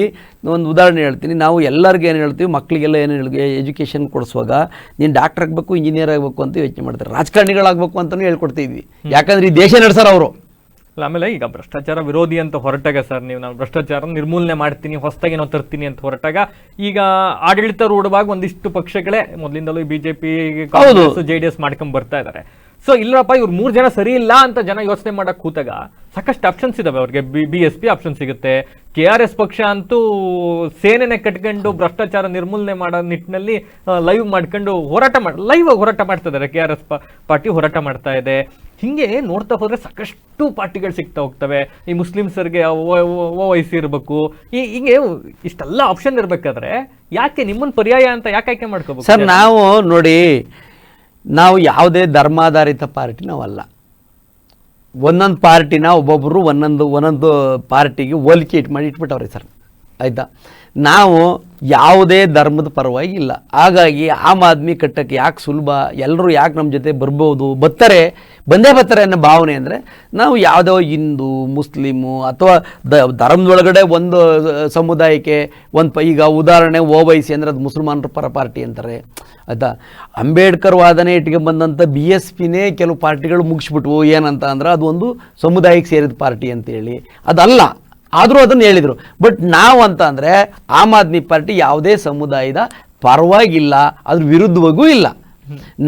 ಒಂದು ಉದಾಹರಣೆ ಹೇಳ್ತೀನಿ. ನಾವು ಎಲ್ಲರಿಗೂ ಏನು ಹೇಳ್ತೀವಿ, ಮಕ್ಕಳಿಗೆಲ್ಲ ಏನು ಎಜುಕೇಷನ್ ಕೊಡಿಸುವಾಗ ನೀನು ಡಾಕ್ಟರ್ ಆಗಬೇಕು, ಇಂಜಿನಿಯರ್ ಆಗಬೇಕು ಅಂತ ಯೋಚನೆ ಮಾಡ್ತಾರೆ. ರಾಜಕಾರಣಿಗಳಾಗಬೇಕು ಅಂತಲೂ ಹೇಳ್ಕೊಡ್ತಿದ್ವಿ, ಯಾಕಂದ್ರೆ ಈ ದೇಶ ನಡೆಸೋರು ಅವರು.
ಆಮೇಲೆ ಈಗ ಭ್ರಷ್ಟಾಚಾರ ವಿರೋಧಿ ಅಂತ ಹೊರಟಾಗ ಸರ್, ನಾನು ಭ್ರಷ್ಟಾಚಾರ ನಿರ್ಮೂಲನೆ ಮಾಡ್ತೀನಿ, ಹೊಸದಾಗಿ ನಾವು ತರ್ತೀನಿ ಅಂತ ಹೊರಟಾಗ ಈಗ ಆಡಳಿತಾರೂಢವಾಗಿ ಒಂದಿಷ್ಟು ಪಕ್ಷಗಳೇ ಮೊದಲಿಂದಲೂ ಬಿಜೆಪಿ, ಕಾಂಗ್ರೆಸ್, JDS ಮಾಡ್ಕೊಂಡ್ ಬರ್ತಾ ಇದ್ದಾರೆ. ಸೊ ಇಲ್ಲಪ್ಪ ಇವ್ರು 3 ಜನ ಸರಿ ಇಲ್ಲ ಅಂತ ಜನ ಯೋಚನೆ ಮಾಡಕ್ ಕೂತಾಗ ಸಾಕಷ್ಟು ಆಪ್ಷನ್ಸ್ ಇದಾವೆ ಅವ್ರಿಗೆ. BSP ಆಪ್ಷನ್ ಸಿಗುತ್ತೆ, KRS ಪಕ್ಷ ಅಂತೂ ಸೇನೆನೆ ಕಟ್ಕೊಂಡು ಭ್ರಷ್ಟಾಚಾರ ನಿರ್ಮೂಲನೆ ಮಾಡೋ ನಿಟ್ಟಿನಲ್ಲಿ ಲೈವ್ ಮಾಡ್ಕೊಂಡು ಹೋರಾಟ ಮಾಡ್ತಾ ಇದ್ದಾರೆ. KRS ಪಾರ್ಟಿ ಹೋರಾಟ ಮಾಡ್ತಾ ಇದೆ. ಹಿಂಗೆ ನೋಡ್ತಾ ಹೋದ್ರೆ ಸಾಕಷ್ಟು ಪಾರ್ಟಿಗಳು ಸಿಗ್ತಾ ಹೋಗ್ತವೆ. ಈ ಮುಸ್ಲಿಮ್ಸರ್ಗೆ OIC ಇರಬೇಕು, ಹೀಗೆ ಇಷ್ಟೆಲ್ಲ ಆಪ್ಷನ್ ಇರ್ಬೇಕಾದ್ರೆ ಯಾಕೆ ನಿಮ್ಮನ್ನ ಪರ್ಯಾಯ ಅಂತ ಯಾಕೆ ಆಯ್ಕೆ ಮಾಡ್ಕೋಬೇಕು
ಸರ್? ನಾವು ನೋಡಿ, ನಾವು ಯಾವುದೇ ಧರ್ಮಾಧಾರಿತ ಪಾರ್ಟಿ ನಾವಲ್ಲ. ಒಂದೊಂದು ಪಾರ್ಟಿನ ಒಬ್ಬೊಬ್ಬರು ಒಂದೊಂದು ಪಾರ್ಟಿಗೆ ಹೋಲಿಕೆ ಇಟ್ಬಿಟ್ಟವ್ರಿ ಸರ್. ಆಯಿತಾ, ನಾವು ಯಾವುದೇ ಧರ್ಮದ ಪರವಾಗಿ ಇಲ್ಲ. ಹಾಗಾಗಿ ಆಮ್ ಆದ್ಮಿ ಕಟ್ಟಕ್ಕೆ ಯಾಕೆ ಸುಲಭ, ಎಲ್ಲರೂ ಯಾಕೆ ನಮ್ಮ ಜೊತೆ ಬಂದೇ ಬರ್ತಾರೆ ಅನ್ನೋ ಭಾವನೆ ಅಂದರೆ, ನಾವು ಯಾವುದೋ ಹಿಂದೂ, ಮುಸ್ಲಿಮು ಅಥವಾ ಧರ್ಮದೊಳಗಡೆ ಒಂದು ಸಮುದಾಯಕ್ಕೆ ಈಗ ಉದಾಹರಣೆ OIC ಅಂದರೆ ಅದು ಮುಸಲ್ಮಾನರ ಪರ ಪಾರ್ಟಿ ಅಂತಾರೆ. ಆಯಿತಾ, ಅಂಬೇಡ್ಕರ್ ವಾದನೆ ಇಟ್ಗೆ ಬಂದಂಥ BSPನೇ ಕೆಲವು ಪಾರ್ಟಿಗಳು ಮುಗಿಸ್ಬಿಟ್ವು. ಏನಂತ ಅಂದ್ರೆ ಅದು ಒಂದು ಸಮುದಾಯಕ್ಕೆ ಸೇರಿದ ಪಾರ್ಟಿ ಅಂತೇಳಿ. ಅದಲ್ಲ, ಆದರೂ ಅದನ್ನು ಹೇಳಿದರು. ಬಟ್ ನಾವು ಅಂತ ಅಂದರೆ ಆಮ್ ಆದ್ಮಿ ಪಾರ್ಟಿ ಯಾವುದೇ ಸಮುದಾಯದ ಪರವಾಗಿಲ್ಲ, ಅದ್ರ ವಿರುದ್ಧವಾಗೂ ಇಲ್ಲ.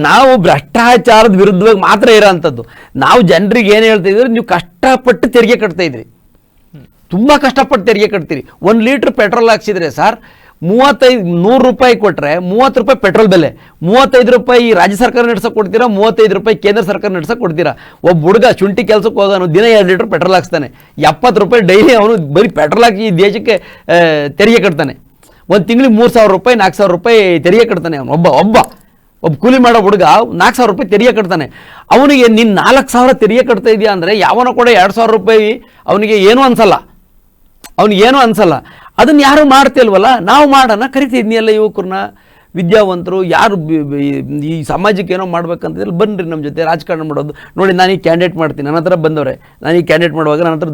ನಾವು ಭ್ರಷ್ಟಾಚಾರದ ವಿರುದ್ಧವಾಗಿ ಮಾತ್ರ ಇರೋ ಅಂಥದ್ದು. ನಾವು ಜನರಿಗೆ ಏನು ಹೇಳ್ತಾ ಇದ್ದೀವಿ, ನೀವು ಕಷ್ಟಪಟ್ಟು ತೆರಿಗೆ ಕಟ್ತಾ ಇದ್ರಿ, ತುಂಬ ಕಷ್ಟಪಟ್ಟು ತೆರಿಗೆ ಕಟ್ತೀರಿ. 1 ಲೀಟ್ರ್ ಪೆಟ್ರೋಲ್ ಹಾಕ್ಸಿದ್ರೆ ಸರ್, ₹100 ಕೊಟ್ಟರೆ ₹30 ಪೆಟ್ರೋಲ್ ಬೆಲೆ, ₹35 ರಾಜ್ಯ ಸರ್ಕಾರ ನಡೆಸೋಕೆ ಕೊಡ್ತೀರಾ, ₹35 ಕೇಂದ್ರ ಸರ್ಕಾರ ನಡೆಸೋಕೆ ಕೊಡ್ತೀರಾ. ಒಬ್ಬ ಹುಡುಗ ಶುಂಠಿ ಕೆಲಸಕ್ಕೆ ಹೋಗೋನು ದಿನ 2 ಲೀಟ್ರ್ ಪೆಟ್ರೋಲ್ ಹಾಕ್ಸ್ತಾನೆ, ₹70 ಡೈಲಿ ಅವನು ಬರೀ ಪೆಟ್ರೋಲ್ ಹಾಕಿ ಈ ದೇಶಕ್ಕೆ ತೆರಿಗೆ ಕಟ್ತಾನೆ. ಒಂದು ತಿಂಗಳಿಗೆ ₹3,000 ₹4,000 ತೆರಿಗೆ ಕಟ್ತಾನೆ. ಅವನು ಒಬ್ಬ ಕೂಲಿ ಮಾಡೋ ಹುಡುಗ ₹4,000 ತೆರಿಗೆ ಕಟ್ತಾನೆ. ಅವನಿಗೆ ನೀನು 4,000 ತೆರಿಗೆ ಕಟ್ತಾ ಇದೆಯಾ ಅಂದರೆ ಯಾವನೋ ಕೂಡ ₹2,000 ಅವನಿಗೆ ಏನೂ ಅನ್ಸಲ್ಲ. ಅದನ್ನು ಯಾರು ಮಾಡ್ತಿಲ್ವಲ್ಲ, ನಾವು ಮಾಡೋಣ, ಕರಿತಿದ್ನಿ ಎಲ್ಲ ಯುವಕರನ್ನ, ವಿದ್ಯಾವಂತರು ಯಾರು ಈ ಸಮಾಜಕ್ಕೆ ಏನೋ ಮಾಡ್ಬೇಕಂತಿದ್ರೆ ಬನ್ನಿರಿ ನಮ್ಮ ಜೊತೆ ರಾಜಕಾರಣ ಮಾಡೋದು. ನೋಡಿ, ನಾನೀಗ ಕ್ಯಾಂಡಿಡೇಟ್ ಮಾಡ್ತೀನಿ, ನನ್ನ ಹತ್ರ ಬಂದವ್ರೆ, ನಾನೀಗ ಕ್ಯಾಂಡಿಡೇಟ್ ಮಾಡುವಾಗ ನನ್ನ ಹತ್ರ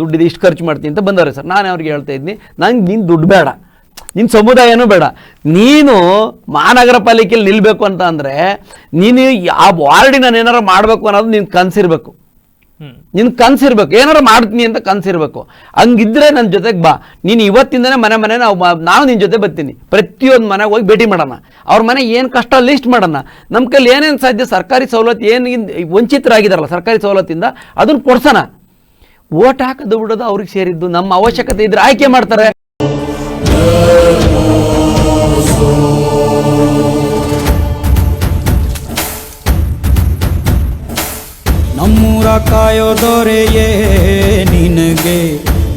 ದುಡ್ಡಿದೆ, ಇಷ್ಟು ಖರ್ಚು ಮಾಡ್ತೀನಿ ಅಂತ ಬಂದವ್ರೆ ಸರ್. ನಾನು ಅವ್ರಿಗೆ ಹೇಳ್ತಾ ಇದ್ದೀನಿ, ನಂಗೆ ನೀನು ದುಡ್ಡು ಬೇಡ, ನಿನ್ನ ಸಮುದಾಯನೂ ಬೇಡ, ನೀನು ಮಹಾನಗರ ಪಾಲಿಕೆಯಲ್ಲಿ ನಿಲ್ಲಬೇಕು ಅಂತ ಅಂದರೆ ನೀನು ಆ ವಾರ್ಡಿನ ನಾನು ಏನಾರು ಮಾಡಬೇಕು ಅನ್ನೋದು ನಿನ್ನ ಕನಸಿರ್ಬೇಕು. ಏನಾರು ಮಾಡ್ತೀನಿ ಅಂತ ಕನಸಿರ್ಬೇಕು. ಹಂಗಿದ್ರೆ ನನ್ನ ಜೊತೆಗೆ ಬಾ. ನೀನು ಇವತ್ತಿಂದನೇ ಮನೆ ನಾನು ನಿನ್ನ ಜೊತೆ ಬರ್ತೀನಿ. ಪ್ರತಿಯೊಂದು ಮನೆಗೆ ಹೋಗಿ ಭೇಟಿ ಮಾಡೋಣ, ಅವ್ರ ಮನೆ ಏನು ಕಷ್ಟ ಲಿಸ್ಟ್ ಮಾಡೋಣ. ನಮ್ಮ ಕೈಲಿ ಏನೇನು ಸಾಧ್ಯ, ಸರ್ಕಾರಿ ಸವಲತ್ತು ಏನು ವಂಚಿತರಾಗಿದ್ದಾರಲ್ಲ ಸರ್ಕಾರಿ ಸವಲತ್ತಿಂದ, ಅದನ್ನು ಕೊಡ್ಸೋಣ. ಓಟ್ ಹಾಕೋದು ಬಿಡೋದು ಅವ್ರಿಗೆ ಸೇರಿದ್ದು. ನಮ್ಮ ಅವಶ್ಯಕತೆ ಇದ್ರೆ ಆಯ್ಕೆ ಮಾಡ್ತಾರೆ.
ನಮ್ಮೂರ ಕಾಯೋ ದೊರೆಯೇ ನಿನಗೆ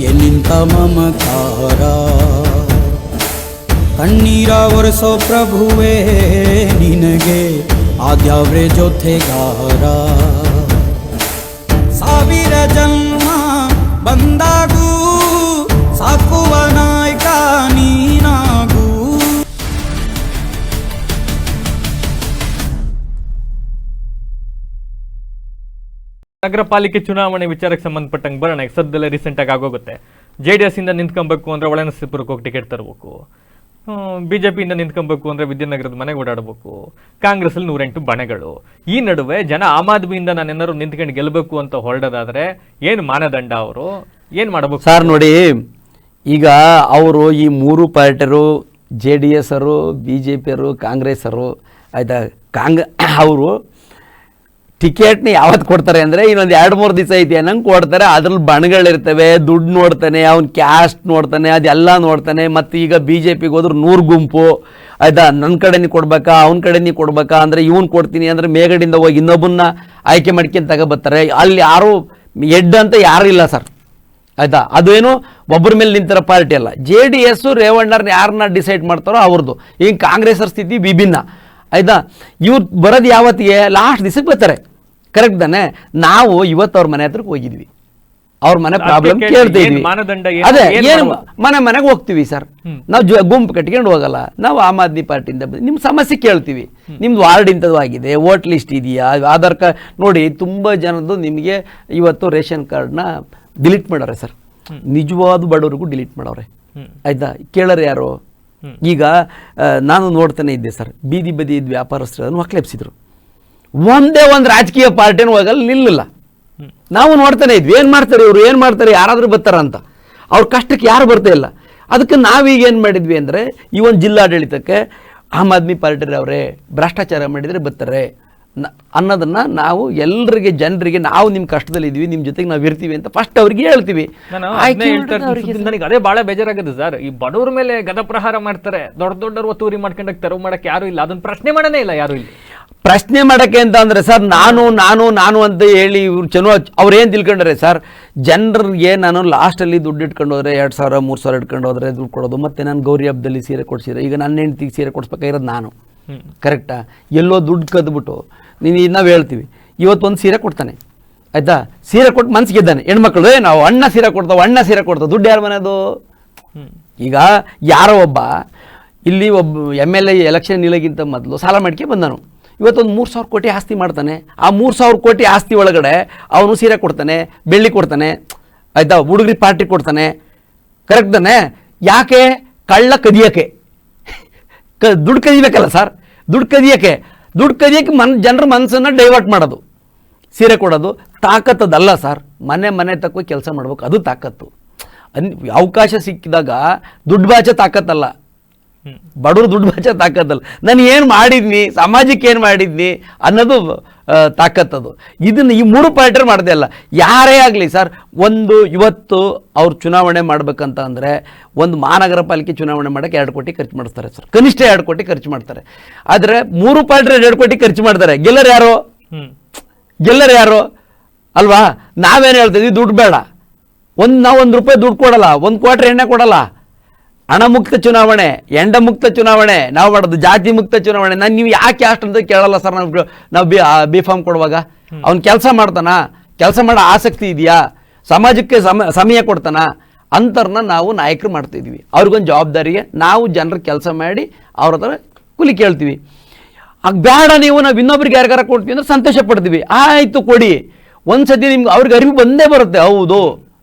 ಎಲ್ಲಿಂತ ಮಮಕಾರ, ಕಣ್ಣೀರ ಒರೆಸೋ ಪ್ರಭುವೇ ನಿನಗೆ ಆದ್ಯಾವ್ರೆ ಜೊತೆಗಾರ. ಸಾವಿರ ಜನ್ಮ ಬಂದಾಗೂ ಸಾಕುವ ನಾಯಕ ನೀನಾಗೂ.
ನಗರ ಪಾಲಿಕೆ ಚುನಾವಣೆ ವಿಚಾರಕ್ಕೆ ಸಂಬಂಧಪಟ್ಟಂಗೆ ಬರೋಣ. ಸದ್ಯದಲ್ಲೇ ರೀಸೆಂಟಾಗಿ ಆಗೋಗುತ್ತೆ. JDS ಇಂದ ನಿಂತ್ಕೊಬೇಕು ಅಂದರೆ ಒಳನರಸೀಪುರಕ್ಕೆ ಹೋಗಿ ಟಿಕೆಟ್ ತರಬೇಕು, BJPಯಿಂದ ನಿಂತ್ಕೊಬೇಕು ಅಂದರೆ ವಿದ್ಯಾನಗರದ ಮನೆಗೆ ಓಡಾಡಬೇಕು, ಕಾಂಗ್ರೆಸ್ಸಲ್ಲಿ 108 ಬಣಗಳು. ಈ ನಡುವೆ ಜನ ಆಮ್ ಆದ್ಮಿಯಿಂದ ನಾನೇನಾದ್ರು ನಿಂತ್ಕೊಂಡು ಗೆಲ್ಲಬೇಕು ಅಂತ ಹೊರಡೋದಾದ್ರೆ ಏನು ಮಾನದಂಡ, ಅವರು ಏನು ಮಾಡಬೇಕು
ಸರ್? ನೋಡಿ, ಈಗ ಅವರು ಈ 3 ಪಾರ್ಟಿಯರು, JDS ಅವರು, BJP ಅವರು, ಕಾಂಗ್ರೆಸ್ ಅವರು, ಆಯಿತಾ, ಅವರು ಟಿಕೆಟ್ನ ಯಾವತ್ತು ಕೊಡ್ತಾರೆ ಅಂದರೆ ಇನ್ನೊಂದು 2-3 ದಿವಸ ಐತಿ ಅನ್ನಂಗೆ ಕೊಡ್ತಾರೆ. ಅದ್ರಲ್ಲಿ ಬಣಗಳಿರ್ತವೆ, ದುಡ್ಡು ನೋಡ್ತಾನೆ, ಅವ್ನ ಕ್ಯಾಸ್ಟ್ ನೋಡ್ತಾನೆ, ಅದೆಲ್ಲ ನೋಡ್ತಾನೆ. ಮತ್ತು ಈಗ BJPಗೆ ಹೋದ್ರೆ 100 ಗುಂಪು, ಆಯ್ತಾ, ನನ್ನ ಕಡೆನೇ ಕೊಡ್ಬೇಕಾ ಅವ್ನ ಕಡೆನೇ ಕೊಡ್ಬೇಕಾ ಅಂದರೆ ಇವ್ನು ಕೊಡ್ತೀನಿ ಅಂದರೆ ಮೇಗಡಿಂದ ಹೋಗಿ ಇನ್ನೊಬ್ಬನ್ನ ಆಯ್ಕೆ ಮಾಡ್ಕೊಂಡು ತಗೊಬರ್ತಾರೆ. ಅಲ್ಲಿ ಯಾರು ಎಡ್ ಅಂತ ಯಾರು ಇಲ್ಲ ಸರ್, ಆಯಿತಾ. ಅದೇನು ಒಬ್ಬರ ಮೇಲೆ ನಿಂತಿರೋ ಪಾರ್ಟಿ ಅಲ್ಲ. JDS ರೇವಣ್ಣರ್ನ ಯಾರನ್ನ ಡಿಸೈಡ್ ಮಾಡ್ತಾರೋ ಅವ್ರದ್ದು. ಈಗ ಕಾಂಗ್ರೆಸ್ಸರ ಸ್ಥಿತಿ ವಿಭಿನ್ನ, ಆಯಿತಾ. ಇವ್ರು ಬರೋದು ಯಾವತ್ತಿಗೆ ಲಾಸ್ಟ್ ದಿವಸಕ್ಕೆ ಬರ್ತಾರೆ, ಕರೆಕ್ಟ್ ತಾನೆ. ನಾವು ಇವತ್ತು ಅವ್ರ ಮನೆ ಹತ್ರಕ್ಕೆ ಹೋಗಿದ್ವಿ, ಅವ್ರ ಮನೆ ಪ್ರಾಬ್ಲಮ್ ಕೇಳ್ತಾ ಇದ್ವಿ. ಅದೇ ಏನು ಮನೆಗೆ ಹೋಗ್ತೀವಿ ಸರ್, ನಾವು ಗುಂಪು ಕಟ್ಕೊಂಡು ಹೋಗಲ್ಲ. ನಾವು ಆಮ್ ಆದ್ಮಿ ಪಾರ್ಟಿಯಿಂದ ನಿಮ್ಮ ಸಮಸ್ಯೆ ಕೇಳ್ತೀವಿ. ನಿಮ್ದು ವಾರ್ಡ್ ಇಂಥದ್ದು ಆಗಿದೆ, ವೋಟ್ ಲಿಸ್ಟ್ ಇದೆಯಾ, ಆಧಾರ್ ಕಾರ್ಡ್ ನೋಡಿ. ತುಂಬ ಜನದ್ದು ನಿಮಗೆ ಇವತ್ತು ರೇಷನ್ ಕಾರ್ಡ್ನ ಡಿಲೀಟ್ ಮಾಡೋರೆ ಸರ್, ನಿಜವಾದ ಬಡವರಿಗೂ ಡಿಲೀಟ್ ಮಾಡೋರೆ, ಆಯ್ತಾ. ಕೇಳೋರು ಯಾರು? ಈಗ ನಾನು ನೋಡ್ತಾನೆ ಇದ್ದೆ ಸರ್, ಬೀದಿ ಬದಿ ಇದ್ದ ವ್ಯಾಪಾರಸ್ಥರನ್ನು ಮಕ್ಕಳೆಬ್ಸಿದ್ರು. ಒಂದೇ ಒಂದು ರಾಜಕೀಯ ಪಾರ್ಟಿನೂ ಹೋಗಲ್ಲ, ನಿಲ್ಲಿಲ್ಲ. ನಾವು ನೋಡ್ತಾನೆ ಇದ್ವಿ, ಏನು ಮಾಡ್ತಾರೆ ಇವರು, ಏನು ಮಾಡ್ತಾರೆ, ಯಾರಾದರೂ ಬರ್ತಾರ ಅಂತ. ಅವ್ರ ಕಷ್ಟಕ್ಕೆ ಯಾರು ಬರ್ತಾ ಇಲ್ಲ. ಅದಕ್ಕೆ ನಾವೀಗ ಏನು ಮಾಡಿದ್ವಿ ಅಂದರೆ, ಈ ಒಂದು ಜಿಲ್ಲಾಡಳಿತಕ್ಕೆ ಆಮ್ ಆದ್ಮಿ ಪಾರ್ಟಿರವರೇ ಭ್ರಷ್ಟಾಚಾರ ಮಾಡಿದರೆ ಬರ್ತಾರೆ ಅನ್ನೋದನ್ನು ನಾವು ಎಲ್ಲರಿಗೆ, ಜನರಿಗೆ, ನಾವು ನಿಮ್ಮ ಕಷ್ಟದಲ್ಲಿ ಇದ್ವಿ, ನಿಮ್ಮ ಜೊತೆಗೆ ನಾವು ಇರ್ತೀವಿ ಅಂತ ಫಸ್ಟ್ ಅವ್ರಿಗೆ ಹೇಳ್ತೀವಿ.
ನನಗೆ ಅದೇ ಭಾಳ ಬೇಜಾರಾಗುತ್ತೆ ಸರ್. ಈ ಬಡವ್ರ ಮೇಲೆ ಗದಪ್ರಹಾರ ಮಾಡ್ತಾರೆ, ದೊಡ್ಡವ್ರು ಒತ್ತುವರಿ ಮಾಡ್ಕೊಂಡಾಗ ತೆರವು ಮಾಡಕ್ಕೆ ಯಾರು ಇಲ್ಲ, ಅದನ್ನ ಪ್ರಶ್ನೆ ಮಾಡೋದೇ ಇಲ್ಲ ಯಾರು ಇಲ್ಲಿ.
ಪ್ರಶ್ನೆ ಮಾಡೋಕ್ಕೆ ಅಂತ ಅಂದರೆ ಸರ್, ನಾನು ಅಂತ ಹೇಳಿ ಇವ್ರು ಅವ್ರು ಏನು ತಿಳ್ಕೊಂಡ್ರೆ ಸರ್, ಜನರಿಗೆ ನಾನು ಲಾಸ್ಟಲ್ಲಿ ದುಡ್ಡು ಇಟ್ಕೊಂಡು ಹೋದ್ರೆ 2,000 3,000 ಇಟ್ಕೊಂಡು ಹೋದ್ರೆ ದುಡ್ಡು ಕೊಡೋದು. ಮತ್ತು ನಾನು ಗೌರಿ ಹಬ್ಬದಲ್ಲಿ ಸೀರೆ ಕೊಡ್ಸಿದ್ರೆ, ಈಗ ನನ್ನ ಹೆಂಡ್ತಿಗೆ ಸೀರೆ ಕೊಡಿಸ್ಬೇಕಾಗಿರೋದು ನಾನು, ಕರೆಕ್ಟಾ. ಎಲ್ಲೋ ದುಡ್ಡು ಕದ್ಬಿಟ್ಟು ನಾವು ಹೇಳ್ತೀವಿ, ಇವತ್ತೊಂದು ಸೀರೆ ಕೊಡ್ತಾನೆ, ಆಯಿತಾ. ಸೀರೆ ಕೊಟ್ಟು ಮನ್ಸು ಗೆದ್ದಾನೆ, ಹೆಣ್ಮಕ್ಳು ನಾವು ಅಣ್ಣ ಸೀರೆ ಕೊಡ್ತಾವೆ, ದುಡ್ಡು ಯಾರು ಮನೆಯದು? ಈಗ ಯಾರೋ ಒಬ್ಬ ಇಲ್ಲಿ ಒಬ್ಬ MLA ಎಲೆಕ್ಷನ್ ನಿಲ್ಲಗಿಂತ ಮೊದಲು ಸಾಲ ಮಾಡ್ಕೆ ಬಂದನು. ಇವತ್ತೊಂದು 3,000 ಕೋಟಿ ಆಸ್ತಿ ಮಾಡ್ತಾನೆ. ಆ 3,000 ಕೋಟಿ ಆಸ್ತಿ ಒಳಗಡೆ ಅವನು ಸೀರೆ ಕೊಡ್ತಾನೆ, ಬೆಳ್ಳಿ ಕೊಡ್ತಾನೆ, ಆಯಿತಾ, ಹುಡುಗರಿ ಪಾರ್ಟಿ ಕೊಡ್ತಾನೆ, ಕರೆಕ್ಟ್ ತಾನೆ. ಯಾಕೆ? ಕಳ್ಳ ಕದಿಯೋಕ್ಕೆ, ದುಡ್ಡು ಕದಿಬೇಕಲ್ಲ ಸರ್, ದುಡ್ಡು ಕದಿಯೋಕ್ಕೆ ಜನರ ಮನಸ್ಸನ್ನು ಡೈವರ್ಟ್ ಮಾಡೋದು, ಸೀರೆ ಕೊಡೋದು ತಾಕತ್ತದಲ್ಲ ಸರ್. ಮನೆ ತಕ್ಕ ಕೆಲಸ ಮಾಡ್ಬೇಕು, ಅದು ತಾಕತ್ತು. ಅವಕಾಶ ಸಿಕ್ಕಿದಾಗ ದುಡ್ಡು ಬಾಚೆ ತಾಕತ್ತಲ್ಲ, ಬಡವರು ದುಡ್ಡು ಬಾಚೆ ತಾಕತ್ತಲ್ಲ. ನಾನು ಏನು ಮಾಡಿದ್ನಿ, ಸಮಾಜಕ್ಕೆ ಏನು ಮಾಡಿದ್ನಿ ಅನ್ನೋದು ತಾಕತ್ತದು. ಇದನ್ನು ಈ 3 ಪಾರ್ಟಿ ಮಾಡ್ದೆ ಅಲ್ಲ, ಯಾರೇ ಆಗಲಿ ಸರ್. ಇವತ್ತು ಅವ್ರು ಚುನಾವಣೆ ಮಾಡ್ಬೇಕಂತ ಅಂದರೆ, ಒಂದು ಮಹಾನಗರ ಪಾಲಿಕೆ ಚುನಾವಣೆ ಮಾಡೋಕ್ಕೆ 2 ಕೋಟಿ ಖರ್ಚು ಮಾಡ್ತಾರೆ ಸರ್, ಕನಿಷ್ಠ 2 ಕೋಟಿ ಖರ್ಚು ಮಾಡ್ತಾರೆ. ಆದರೆ 3 ಪಾರ್ಟಿ 2 ಕೋಟಿ ಖರ್ಚು ಮಾಡ್ತಾರೆ. ಗೆಲ್ಲರು ಯಾರು ಅಲ್ವಾ? ನಾವೇನು ಹೇಳ್ತಿದ್ವಿ, ದುಡ್ಡು ಬೇಡ, ನಾವು 1 ರೂಪಾಯಿ ದುಡ್ಡು ಕೊಡಲ್ಲ, 1 ಕ್ವಾರ್ಟರ್ ಎಣ್ಣೆ ಕೊಡಲ್ಲ. ಹಣ ಮುಕ್ತ ಚುನಾವಣೆ, ಎಂಡ ಮುಕ್ತ ಚುನಾವಣೆ ನಾವು ಮಾಡೋದು, ಜಾತಿ ಮುಕ್ತ ಚುನಾವಣೆ. ನೀವು ಯಾಕೆ ಅಷ್ಟು ಅಂತ ಕೇಳಲ್ಲ ಸರ್. ನಾವು ಬಿ ಫಾರ್ಮ್ ಕೊಡುವಾಗ ಅವ್ನು ಕೆಲಸ ಮಾಡ್ತಾನ, ಕೆಲಸ ಮಾಡೋ ಆಸಕ್ತಿ ಇದೆಯಾ, ಸಮಾಜಕ್ಕೆ ಸಮಯ ಕೊಡ್ತಾನ ಅಂತರ್ನ ನಾವು ನಾಯಕರು ಮಾಡ್ತಿದ್ವಿ. ಅವ್ರಿಗೊಂದು ಜವಾಬ್ದಾರಿಗೆ ನಾವು ಜನರ ಕೆಲಸ ಮಾಡಿ ಅವ್ರ ಹತ್ರ ಕೂಲಿ ಕೇಳ್ತೀವಿ. ಆಗ ಬೇಡ ನಾವು ಇನ್ನೊಬ್ರಿಗೆ ಯಾರಿಗಾರ ಕೊಡ್ತೀವಿ ಅಂದ್ರೆ ಸಂತೋಷ ಪಡ್ತೀವಿ. ಆಯಿತು ಕೊಡಿ, ಒಂದ್ಸತಿ ನಿಮ್ಗೆ ಅವ್ರಿಗೆ ಅರಿವು ಬಂದೇ ಬರುತ್ತೆ, ಹೌದು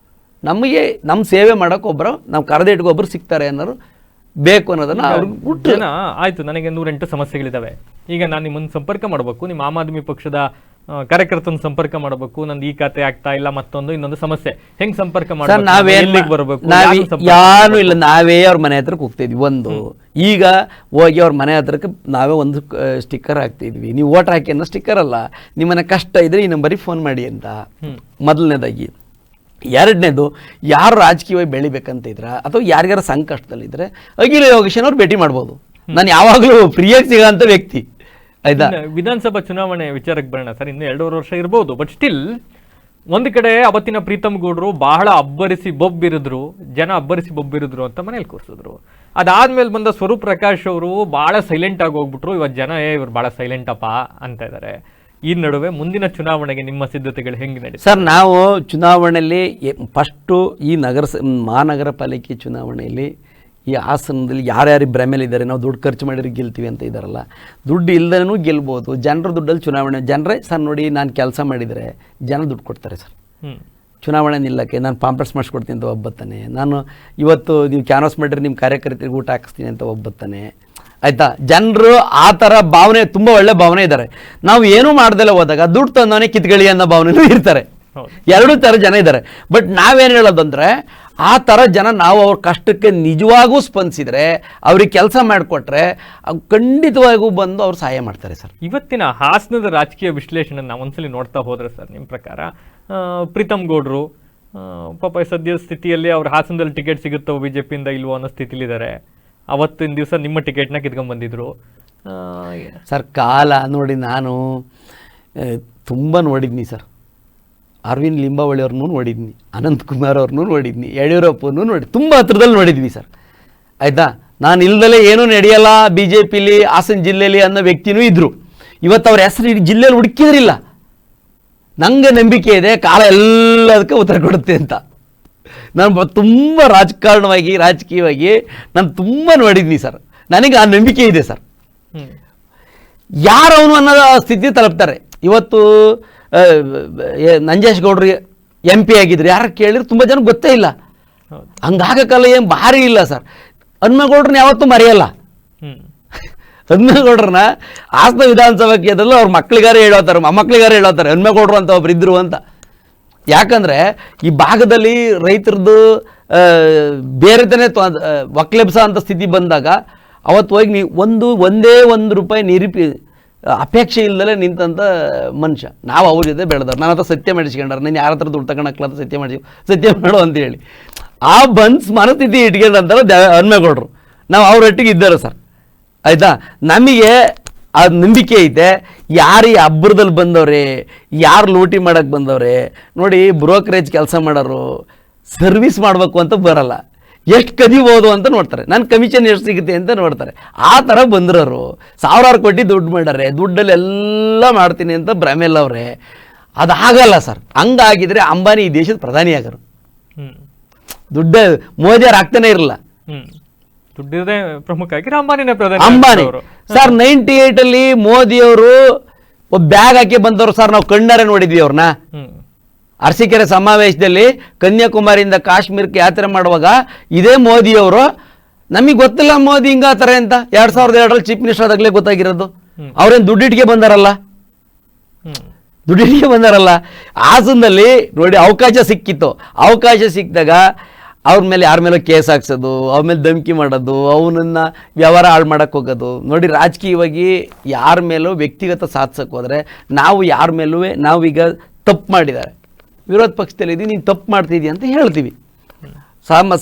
ನಮಗೆ ನಮ್ಮ ಸೇವೆ ಮಾಡೋಕೆ ಒಬ್ಬರು, ನಾವು ಕರೆದಿಟ್ಗೆ ಒಬ್ಬರು ಸಿಗ್ತಾರೆ ಅನ್ನೋರು ಬೇಕು ಅನ್ನೋದನ್ನ ಅವ್ರಿಗೆ
ಆಯ್ತು. ನನಗೆ 108 ಸಮಸ್ಯೆಗಳಿದ್ದಾವೆ. ಈಗ ನಾನು ನಿಮ್ಮನ್ನು ಸಂಪರ್ಕ ಮಾಡಬೇಕು, ನಿಮ್ಮ ಆಮ್ ಆದ್ಮಿ ಪಕ್ಷದ ಕಾರ್ಯಕರ್ತನ ಸಂಪರ್ಕ ಮಾಡಬೇಕು, ನಂದು ಈ ಖಾತೆ ಆಗ್ತಾ ಇಲ್ಲ, ಇನ್ನೊಂದು ಸಮಸ್ಯೆ, ಹೆಂಗ್ ಸಂಪರ್ಕ
ಮಾಡಬೇಕು? ಯಾರು ಇಲ್ಲ, ನಾವೇ ಅವ್ರ ಮನೆ ಹತ್ರಕ್ಕೆ ಹೋಗ್ತಿದ್ವಿ. ಈಗ ಹೋಗಿ ಅವ್ರ ಮನೆ ಹತ್ರಕ್ಕೆ ನಾವೇ ಒಂದು ಸ್ಟಿಕ್ಕರ್ ಹಾಕ್ತಿದ್ವಿ, ನೀವು ವೋಟ್ ಹಾಕಿ ಅನ್ನೋ ಸ್ಟಿಕ್ಕರ್ ಅಲ್ಲ, ನಿಮ್ಮನೆ ಕಷ್ಟ ಇದ್ರೆ ಈ ನಂಬರಿಗೆ ಫೋನ್ ಮಾಡಿ ಅಂತ. ಮೊದಲನೇದಾಗಿ. ಎರಡನೇದು, ಯಾರು ರಾಜಕೀಯವಾಗಿ ಬೆಳಿಬೇಕಂತ ಇದ್ರ ಅಥವಾ ಯಾರಿಗಾರ ಸಂಕಷ್ಟದಲ್ಲಿದ್ದರೆ ಅಖಿಲ ಯೋಗೇಶನ್ ಅವ್ರು ಭೇಟಿ ಮಾಡ್ಬೋದು. ನಾನು ಯಾವಾಗಲೂ ಫ್ರೀಯಾಗಿ ಸಿಗೋಂಥ ವ್ಯಕ್ತಿ, ಆಯ್ತಾ.
ವಿಧಾನಸಭಾ ಚುನಾವಣೆ ವಿಚಾರಕ್ಕೆ ಬರೋಣ ಸರ್. ಇನ್ನು 2.5 ವರ್ಷ ಇರ್ಬೋದು, ಬಟ್ ಸ್ಟಿಲ್ ಒಂದು ಕಡೆ ಅವತ್ತಿನ ಪ್ರೀತಮ್ ಗೌಡ್ರು ಬಹಳ ಜನ ಅಬ್ಬರಿಸಿ ಬೊಬ್ಬಿರಿದ್ರು ಅಂತ ಮನೇಲಿ ಕೂರಿಸಿದ್ರು. ಅದಾದ್ಮೇಲೆ ಬಂದ ಸ್ವರೂಪ್ ಪ್ರಕಾಶ್ ಅವರು ಬಹಳ ಸೈಲೆಂಟ್ ಆಗಿ ಹೋಗ್ಬಿಟ್ರು. ಇವತ್ತು ಜನ ಇವ್ರು ಬಹಳ ಸೈಲೆಂಟ್ ಅಪ್ಪ ಅಂತ ಇದ್ದಾರೆ. ಈ ನಡುವೆ ಮುಂದಿನ ಚುನಾವಣೆಗೆ ನಿಮ್ಮ ಸಿದ್ಧತೆಗಳು ಹೆಂಗೆ ನಡೀತದೆ
ಸರ್? ನಾವು ಚುನಾವಣೆಯಲ್ಲಿ ಫಸ್ಟು ಈ ಮಹಾನಗರ ಪಾಲಿಕೆ ಚುನಾವಣೆಯಲ್ಲಿ ಈ ಹಾಸನದಲ್ಲಿ ಯಾರ್ಯಾರು ಭ್ರಮೆಲಿದ್ದಾರೆ, ನಾವು ದುಡ್ಡು ಖರ್ಚು ಮಾಡಿದ್ರೆ ಗೆಲ್ತೀವಿ ಅಂತ ಇದ್ದಾರಲ್ಲ, ದುಡ್ಡು ಇಲ್ದೇನೂ ಗೆಲ್ಬೋದು. ಜನರ ದುಡ್ಡಲ್ಲಿ ಚುನಾವಣೆ, ಜನರೇ ಸರ್ ನೋಡಿ, ನಾನು ಕೆಲಸ ಮಾಡಿದರೆ ಜನ ದುಡ್ಡು ಕೊಡ್ತಾರೆ ಸರ್. ಚುನಾವಣೆ ನಿಲ್ಲಕ್ಕೆ ನಾನು ಪಾಂಪ್ಲೆಟ್ಸ್ ಮಾಡಿಸ್ಕೊಡ್ತೀನಿ ಅಂತ ಒಬ್ಬತ್ತಾನೆ, ನಾನು ಇವತ್ತು ನೀವು ಕ್ಯಾನ್ವಾಸ್ ಮಾಡಿದ್ರೆ ನಿಮ್ಮ ಕಾರ್ಯಕರ್ತರಿಗೆ ಊಟ ಹಾಕಿಸ್ತೀನಿ ಅಂತ ಒಬ್ಬತ್ತಾನೆ, ಆಯಿತಾ. ಜನರು ಆ ಥರ ಭಾವನೆ, ತುಂಬ ಒಳ್ಳೆ ಭಾವನೆ ಇದ್ದಾರೆ. ನಾವು ಏನೂ ಮಾಡ್ದೆಲ್ಲ ಹೋದಾಗ ದುಡ್ಡು ತಂದವನೇ ಕಿತ್ಗಳಿ ಅನ್ನೋ ಭಾವನೆಯೂ ಇರ್ತಾರೆ. 2 ಥರ ಜನ ಇದ್ದಾರೆ. ಬಟ್ ನಾವೇನು ಹೇಳೋದಂದರೆ, ಆ ಥರ ಜನ ನಾವು ಅವ್ರ ಕಷ್ಟಕ್ಕೆ ನಿಜವಾಗೂ ಸ್ಪಂದಿಸಿದರೆ ಅವ್ರಿಗೆ ಕೆಲಸ ಮಾಡಿಕೊಟ್ರೆ ಖಂಡಿತವಾಗೂ ಬಂದು ಅವ್ರು ಸಹಾಯ ಮಾಡ್ತಾರೆ ಸರ್.
ಇವತ್ತಿನ ಹಾಸನದ ರಾಜಕೀಯ ವಿಶ್ಲೇಷಣೆ ನಾವು ಒಂದ್ಸಲಿ ನೋಡ್ತಾ ಹೋದ್ರೆ ಸರ್, ನಿಮ್ಮ ಪ್ರಕಾರ ಪ್ರೀತಮ್ ಗೌಡ್ರು ಪಾಪ ಸದ್ಯ ಸ್ಥಿತಿಯಲ್ಲಿ ಅವ್ರ ಹಾಸನದಲ್ಲಿ ಟಿಕೆಟ್ ಸಿಗುತ್ತೋ ಬಿಜೆಪಿಯಿಂದ ಇಲ್ವೋ ಅನ್ನೋ ಸ್ಥಿತಿಲಿದ್ದಾರೆ. ಅವತ್ತಿನ ದಿವಸ ನಿಮ್ಮ ಟಿಕೆಟ್ನ ಕಿತ್ಕೊಂಡ್ ಬಂದಿದ್ರು
ಸರ್. ಕಾಲ ನೋಡಿ, ನಾನು ತುಂಬ ನೋಡಿದ್ನಿ ಸರ್. ಅರವಿಂದ್ ಲಿಂಬಾವಳಿ ಅವ್ರನ್ನೂ ನೋಡಿದ್ನಿ, ಅನಂತಕುಮಾರ್ ಅವ್ರನ್ನೂ ನೋಡಿದ್ನಿ, ಯಡಿಯೂರಪ್ಪನೂ ತುಂಬ ಹತ್ರದಲ್ಲಿ ನೋಡಿದ್ವಿ ಸರ್. ಆಯಿತಾ, ನಾನು ಇಲ್ದಲೇ ಏನೂ ನಡೆಯಲ್ಲ ಬಿ ಜೆ ಪಿಲಿ ಹಾಸನ ಜಿಲ್ಲೆಯಲ್ಲಿ ಅನ್ನೋ ವ್ಯಕ್ತಿನೂ ಇದ್ದರು. ಇವತ್ತು ಅವ್ರ ಹೆಸರು ಇಡೀ ಜಿಲ್ಲೆಯಲ್ಲಿ ಹುಡುಕಿದ್ರಿಲ್ಲ. ನನಗೆ ನಂಬಿಕೆ ಇದೆ ಕಾಲ ಎಲ್ಲದಕ್ಕೆ ಉತ್ತರ ಕೊಡುತ್ತೆ ಅಂತ. ನಾನು ತುಂಬ ರಾಜಕೀಯವಾಗಿ ನಾನು ತುಂಬ ನೋಡಿದ್ನಿ ಸರ್. ನನಗೆ ಆ ನಂಬಿಕೆ ಇದೆ ಸರ್. ಯಾರವನು ಅನ್ನೋದು ಸ್ಥಿತಿ ತಲುಪ್ತಾರೆ. ಇವತ್ತು ನಂಜೇಶ್ ಗೌಡ್ರು MP ಆಗಿದ್ರು, ಯಾರು ಕೇಳಿದ್ರು ತುಂಬ ಜನ ಗೊತ್ತೇ ಇಲ್ಲ. ಹಂಗಾಗಕ್ಕಲ್ಲ, ಏನು ಭಾರಿ ಇಲ್ಲ ಸರ್. ಹನುಮೇಗೌಡ್ರನ್ನ ಯಾವತ್ತೂ ಮರೆಯಲ್ಲ. ಹನುಮೇಗೌಡ್ರನ್ನ ಹಾಸನ ವಿಧಾನಸಭಾ ಕ್ಷೇತ್ರದಲ್ಲಿ ಅವ್ರ ಮಕ್ಕಳಿಗಾರ ಹೇಳೋತಾರೆ, ಮೊಮ್ಮಕ್ಕಳಿಗಾರ ಹೇಳೋತಾರೆ ಹನುಮೇಗೌಡರು ಅಂತ ಒಬ್ರು ಇದ್ರು ಅಂತ. ಯಾಕಂದರೆ ಈ ಭಾಗದಲ್ಲಿ ರೈತರದ್ದು ಬೇರೆತನೇ ಒಕ್ಲೆಬ್ಸ ಅಂತ ಸ್ಥಿತಿ ಬಂದಾಗ ಅವತ್ತು ಹೋಗಿ ನೀವು ಒಂದೇ ಒಂದು ರೂಪಾಯಿ ಅಪೇಕ್ಷೆ ಇಲ್ಲದಲೇ ನಿಂತಂಥ ಮನುಷ್ಯ. ನಾವು ಅವ್ರ ಜೊತೆ ಬೆಳೆದವ್ರು. ನನ್ನ ಹತ್ರ ಸತ್ಯ ಮಾಡಿಸ್ಕೊಂಡ್ರೆ, ನಾನು ಯಾರ ಹತ್ರ ದುಡ್ಡು ತಗೊಳಕ್ಲ ಸತ್ಯ ಮಾಡು ಅಂತೇಳಿ ಆ ಮನಸ್ಥಿತಿ ಇಟ್ಕೊಂಡಂತಾರೆ ಹನುಮೇಗೌಡರು. ನಾವು ಅವರೊಟ್ಟಿಗೆ ಇದ್ದಾರೆ ಸರ್. ಆಯಿತಾ, ನಮಗೆ ಆ ನಂಬಿಕೆ ಐತೆ. ಯಾರು ಈ ಹಬ್ಬರದಲ್ಲಿ ಬಂದವ್ರೆ, ಯಾರು ಲೂಟಿ ಮಾಡೋಕ್ಕೆ ಬಂದವ್ರೆ ನೋಡಿ, ಬ್ರೋಕರೇಜ್ ಕೆಲಸ ಮಾಡೋರು ಸರ್ವಿಸ್ ಮಾಡಬೇಕು ಅಂತ ಬರಲ್ಲ, ಎಷ್ಟು ಕದಿಬೋದು ಅಂತ ನೋಡ್ತಾರೆ, ನನ್ನ ಕಮಿಷನ್ ಎಷ್ಟು ಸಿಗುತ್ತೆ ಅಂತ ನೋಡ್ತಾರೆ. ಆ ಥರ ಬಂದಿರೋರು ಸಾವಿರಾರು ಕೋಟಿ ದುಡ್ಡು ಮಾಡ್ಯಾರೆ, ದುಡ್ಡಲ್ಲಿ ಎಲ್ಲ ಮಾಡ್ತೀನಿ ಅಂತ ಭ್ರಮೆಲ್ಲವ್ರೆ. ಅದಾಗಲ್ಲ ಸರ್. ಹಂಗಾಗಿದ್ರೆ ಅಂಬಾನಿ ಈ ದೇಶದ ಪ್ರಧಾನಿ ಆಗರು. ದುಡ್ಡು ಮೋದಿಯವ್ರು ಆಗ್ತಾನೆ ಇರಲ್ಲ.
ದುಡ್ಡಿದೆ ಪ್ರಮುಖ ಆಗಿರೋ ಅಂಬಾನಿನೇ ಪ್ರಧಾನಿ.
ಅಂಬಾನಿ ಸರ್ 98 ಮೋದಿಯವರು ಒಬ್ಬ ಬ್ಯಾಗ್ ಹಾಕಿ ಬಂದವರು ಸರ್. ನಾವು ಕಣ್ಣಾರೆ ನೋಡಿದ್ವಿ ಅವ್ರನ್ನ. ಅರಸೀಕೆರೆ ಸಮಾವೇಶದಲ್ಲಿ ಕನ್ಯಾಕುಮಾರಿಯಿಂದ ಕಾಶ್ಮೀರಕ್ಕೆ ಯಾತ್ರೆ ಮಾಡುವಾಗ ಇದೇ ಮೋದಿಯವರು, ನಮಗೆ ಗೊತ್ತಿಲ್ಲ ಮೋದಿ ಹಿಂಗಾತಾರೆ ಅಂತ 2002 ಚೀಫ್ ಮಿನಿಸ್ಟರ್ ಆದಾಗಲೇ ಗೊತ್ತಾಗಿರೋದು. ಅವ್ರೇನು ದುಡ್ಡಿಟ್ಟಿಗೆ ಬಂದಾರಲ್ಲ. ಹಾಸನದಲ್ಲಿ ನೋಡಿ ಅವಕಾಶ ಸಿಕ್ಕಿತ್ತು. ಅವಕಾಶ ಸಿಕ್ಕಿದಾಗ ಅವ್ರ ಮೇಲೆ ಯಾರ ಮೇಲೋ ಕೇಸ್ ಹಾಕ್ಸೋದು, ಅವ್ರ ಮೇಲೆ ಧಮಕಿ ಮಾಡೋದು, ಅವನನ್ನು ವ್ಯವಹಾರ ಹಾಳು ಮಾಡೋಕ್ಕೆ ಹೋಗೋದು. ನೋಡಿ, ರಾಜಕೀಯವಾಗಿ ಯಾರ ಮೇಲೂ ವ್ಯಕ್ತಿಗತ ಸಾಧಿಸೋಕೆ ಹೋದರೆ ನಾವು ಯಾರ ಮೇಲೂ ನಾವೀಗ ತಪ್ಪು ಮಾಡಿದ್ದಾರೆ, ವಿರೋಧ ಪಕ್ಷದಲ್ಲಿ ಇದ್ದೀವಿ, ನೀನು ತಪ್ಪು ಮಾಡ್ತಿದ್ದೀಯ ಅಂತ ಹೇಳ್ತೀವಿ.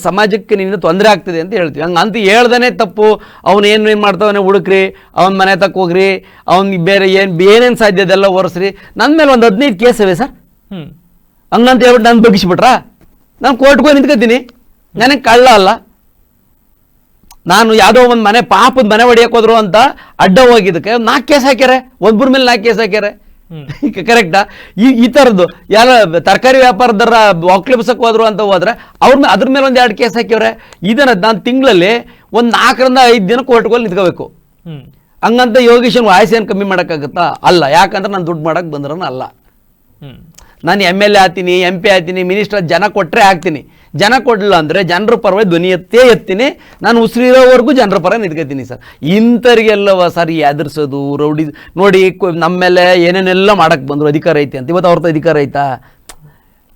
ಸಮಾಜಕ್ಕೆ ನಿನ್ನ ತೊಂದರೆ ಆಗ್ತಿದೆ ಅಂತ ಹೇಳ್ತೀವಿ. ಹಂಗಂತ ಹೇಳ್ದೇ ತಪ್ಪು, ಅವನು ಏನು ಮಾಡ್ತಾವನೆ ಹುಡುಕ್ರಿ, ಅವನ ಮನೆ ತಕ್ಕ ಹೋಗ್ರಿ, ಅವ್ನಿಗೆ ಬೇರೆ ಏನೇನು ಸಾಧ್ಯ ಅದೆಲ್ಲ ಒರೆಸ್ರಿ. ನನ್ನ ಮೇಲೆ ಒಂದು 15 ಕೇಸ್ ಇವೆ ಸರ್. ಹಂಗಂತ ಹೇಳ್ಬಿಟ್ಟು ನಾನು ಬಗ್ಗಿಸ್ಬಿಟ್ರಾ? ನಾನು ಕೋರ್ಟ್ಗೆ ಹೋಗಿ ನಿಂತ್ಕೊತೀನಿ. ನನಗೆ ಕಳ್ಳ ಅಲ್ಲ. ನಾನು ಯಾವುದೋ ಒಂದು ಮನೆ ಪಾಪದ ಮನೆ ಹೊಡಿಯಕ್ಕೆ ಹೋದ್ರು ಅಂತ ಅಡ್ಡ ಹೋಗಿದ್ದಕ್ಕೆ 4 ಕೇಸ್ ಹಾಕ್ಯಾರೆ, ಒಬ್ಬರ ಮೇಲೆ 4 ಕೇಸ್ ಹಾಕ್ಯಾರೆ. ಕರೆಕ್ಟಾ? ಈ ಥರದ್ದು ಯಾರ ತರಕಾರಿ ವ್ಯಾಪಾರದಾರ ಒಕ್ಲೆಬ್ಸಕ್ಕೆ ಹೋದ್ರು ಅಂತ ಹೋದ್ರೆ ಅದ್ರ ಮೇಲೆ ಒಂದು 2 ಕೇಸ್ ಹಾಕ್ಯವ್ರೆ. ಇದನ್ನ ನಾನು ತಿಂಗಳಲ್ಲಿ ಒಂದು 4 ರಿಂದ 5 ದಿನ ಕೋರ್ಟ್ಗೆ ನಿಂತ್ಕೋಬೇಕು. ಹಂಗಂತ ಯೋಗೀಶನ್ ವಾಯ್ಸೇನು ಕಮ್ಮಿ ಮಾಡೋಕ್ಕಾಗತ್ತಾ? ಅಲ್ಲ. ಯಾಕಂದ್ರೆ ನಾನು ದುಡ್ಡು ಮಾಡೋಕ್ಕೆ ಬಂದ್ರನ ಅಲ್ಲ. ನಾನು MLA ಆಗ್ತೀನಿ, MP ಆಗ್ತೀನಿ, ಮಿನಿಸ್ಟರ್ ಜನ ಕೊಟ್ಟರೆ ಆಗ್ತೀನಿ. ಜನ ಕೊಡಲಿಲ್ಲ ಅಂದರೆ ಜನರ ಪರವಾಗಿ ಧ್ವನಿ ಎತ್ತೀನಿ. ನಾನು ಉಸಿರಿರೋವರೆಗೂ ಜನರ ಪರ ನಿಂತ್ಕೊತೀನಿ ಸರ್. ಇಂಥವ್ರಿಗೆಲ್ಲವ ಸರ್ ಎದುರಿಸೋದು, ರೌಡಿ ನೋಡಿ ನಮ್ಮ ಮೇಲೆ ಏನೇನೆಲ್ಲ ಮಾಡೋಕ್ಕೆ ಬಂದರು, ಅಧಿಕಾರ ಐತೆ ಅಂತ. ಇವತ್ತು ಅವ್ರದ್ದು ಅಧಿಕಾರ ಐತಾ?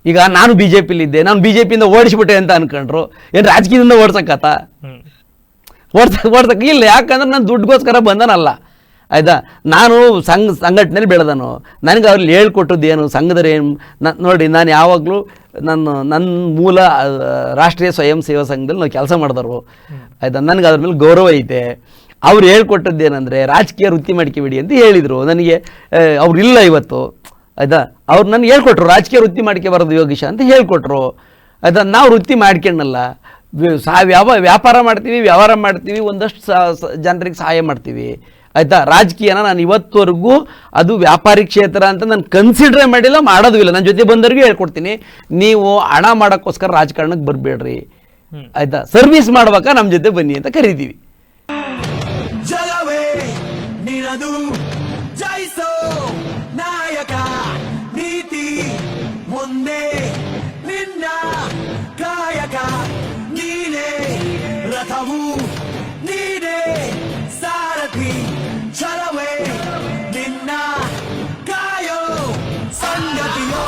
ಈಗ ನಾನು BJPಲಿದ್ದೆ, ನಾನು BJPಯಿಂದ ಓಡಿಸ್ಬಿಟ್ಟೆ ಅಂತ ಅನ್ಕೊಂಡ್ರು. ಏನು ರಾಜಕೀಯದಿಂದ ಓಡ್ಸಕ್ಕತ್ತ? ಓಡ್ಸಕ್ಕೆ ಇಲ್ಲ. ಯಾಕಂದ್ರೆ ನಾನು ದುಡ್ಡುಗೋಸ್ಕರ ಬಂದನಲ್ಲ. ಆಯಿತಾ, ನಾನು ಸಂಘಟನೆಯಲ್ಲಿ ಬೆಳೆದನು. ನನಗೆ ಅವ್ರಲ್ಲಿ ಹೇಳ್ಕೊಟ್ಟದ್ದು ಏನು, ಸಂಘದಲ್ಲಿ ಏನು ನೋಡಿ, ನಾನು ಯಾವಾಗಲೂ ನನ್ನ ಮೂಲ ರಾಷ್ಟ್ರೀಯ ಸ್ವಯಂ ಸೇವಾ ಸಂಘದಲ್ಲಿ ನಾವು ಕೆಲಸ ಮಾಡಿದವರು. ಆಯಿತಾ, ನನಗೆ ಅದ್ರ ಮೇಲೆ ಗೌರವ ಐತೆ. ಅವ್ರು ಹೇಳ್ಕೊಟ್ಟದ್ದು ಏನಂದರೆ ರಾಜಕೀಯ ವೃತ್ತಿ ಮಾಡ್ಕೊಬೇಡಿ ಅಂತ ಹೇಳಿದರು ನನಗೆ. ಅವ್ರಿಲ್ಲ ಇವತ್ತು. ಆಯಿತಾ, ಅವ್ರು ನನಗೆ ಹೇಳ್ಕೊಟ್ರು ರಾಜಕೀಯ ವೃತ್ತಿ ಮಾಡ್ಕೊಬಾರ್ದು ಯೋಗೀಶ ಅಂತ ಹೇಳ್ಕೊಟ್ರು. ಆಯಿತಾ, ನಾವು ವೃತ್ತಿ ಮಾಡ್ಕೊಂಡಲ್ಲ, ವ್ಯಾಪಾರ ಮಾಡ್ತೀವಿ, ವ್ಯವಹಾರ ಮಾಡ್ತೀವಿ, ಒಂದಷ್ಟು ಜನರಿಗೆ ಸಹಾಯ ಮಾಡ್ತೀವಿ. ಆಯಿತಾ, ರಾಜಕೀಯನ ನಾನು ಇವತ್ತುವರೆಗೂ ಅದು ವ್ಯಾಪಾರಿ ಕ್ಷೇತ್ರ ಅಂತ ನಾನು ಕನ್ಸಿಡ್ರೇ ಮಾಡಿಲ್ಲ, ಮಾಡೋದು ಇಲ್ಲ. ನನ್ನ ಜೊತೆ ಬಂದವ್ರಿಗೂ ಹೇಳ್ಕೊಡ್ತೀನಿ, ನೀವು ಹಣ ಮಾಡೋಕ್ಕೋಸ್ಕರ ರಾಜಕಾರಣಕ್ಕೆ ಬರಬೇಡ್ರಿ. ಆಯಿತಾ, ಸರ್ವಿಸ್ ಮಾಡ್ಬೇಕಾ ನಮ್ಮ ಜೊತೆ ಬನ್ನಿ ಅಂತ ಕರಿತೀವಿ.
ಜಲವೇ ನಿನದು ಜಯಿಸೋ ನಾಯಕ, ನೀತಿ ಮುಂದೆ ನಿನ್ನ ಕಾಯಕ, ನೀನೇ ರಥವು ನೀನೇ ಸಾರಥಿ, ಛಲವೇ ನಿನ್ನ ಕಾಯೋ ಸಂಗತಿಯೋ.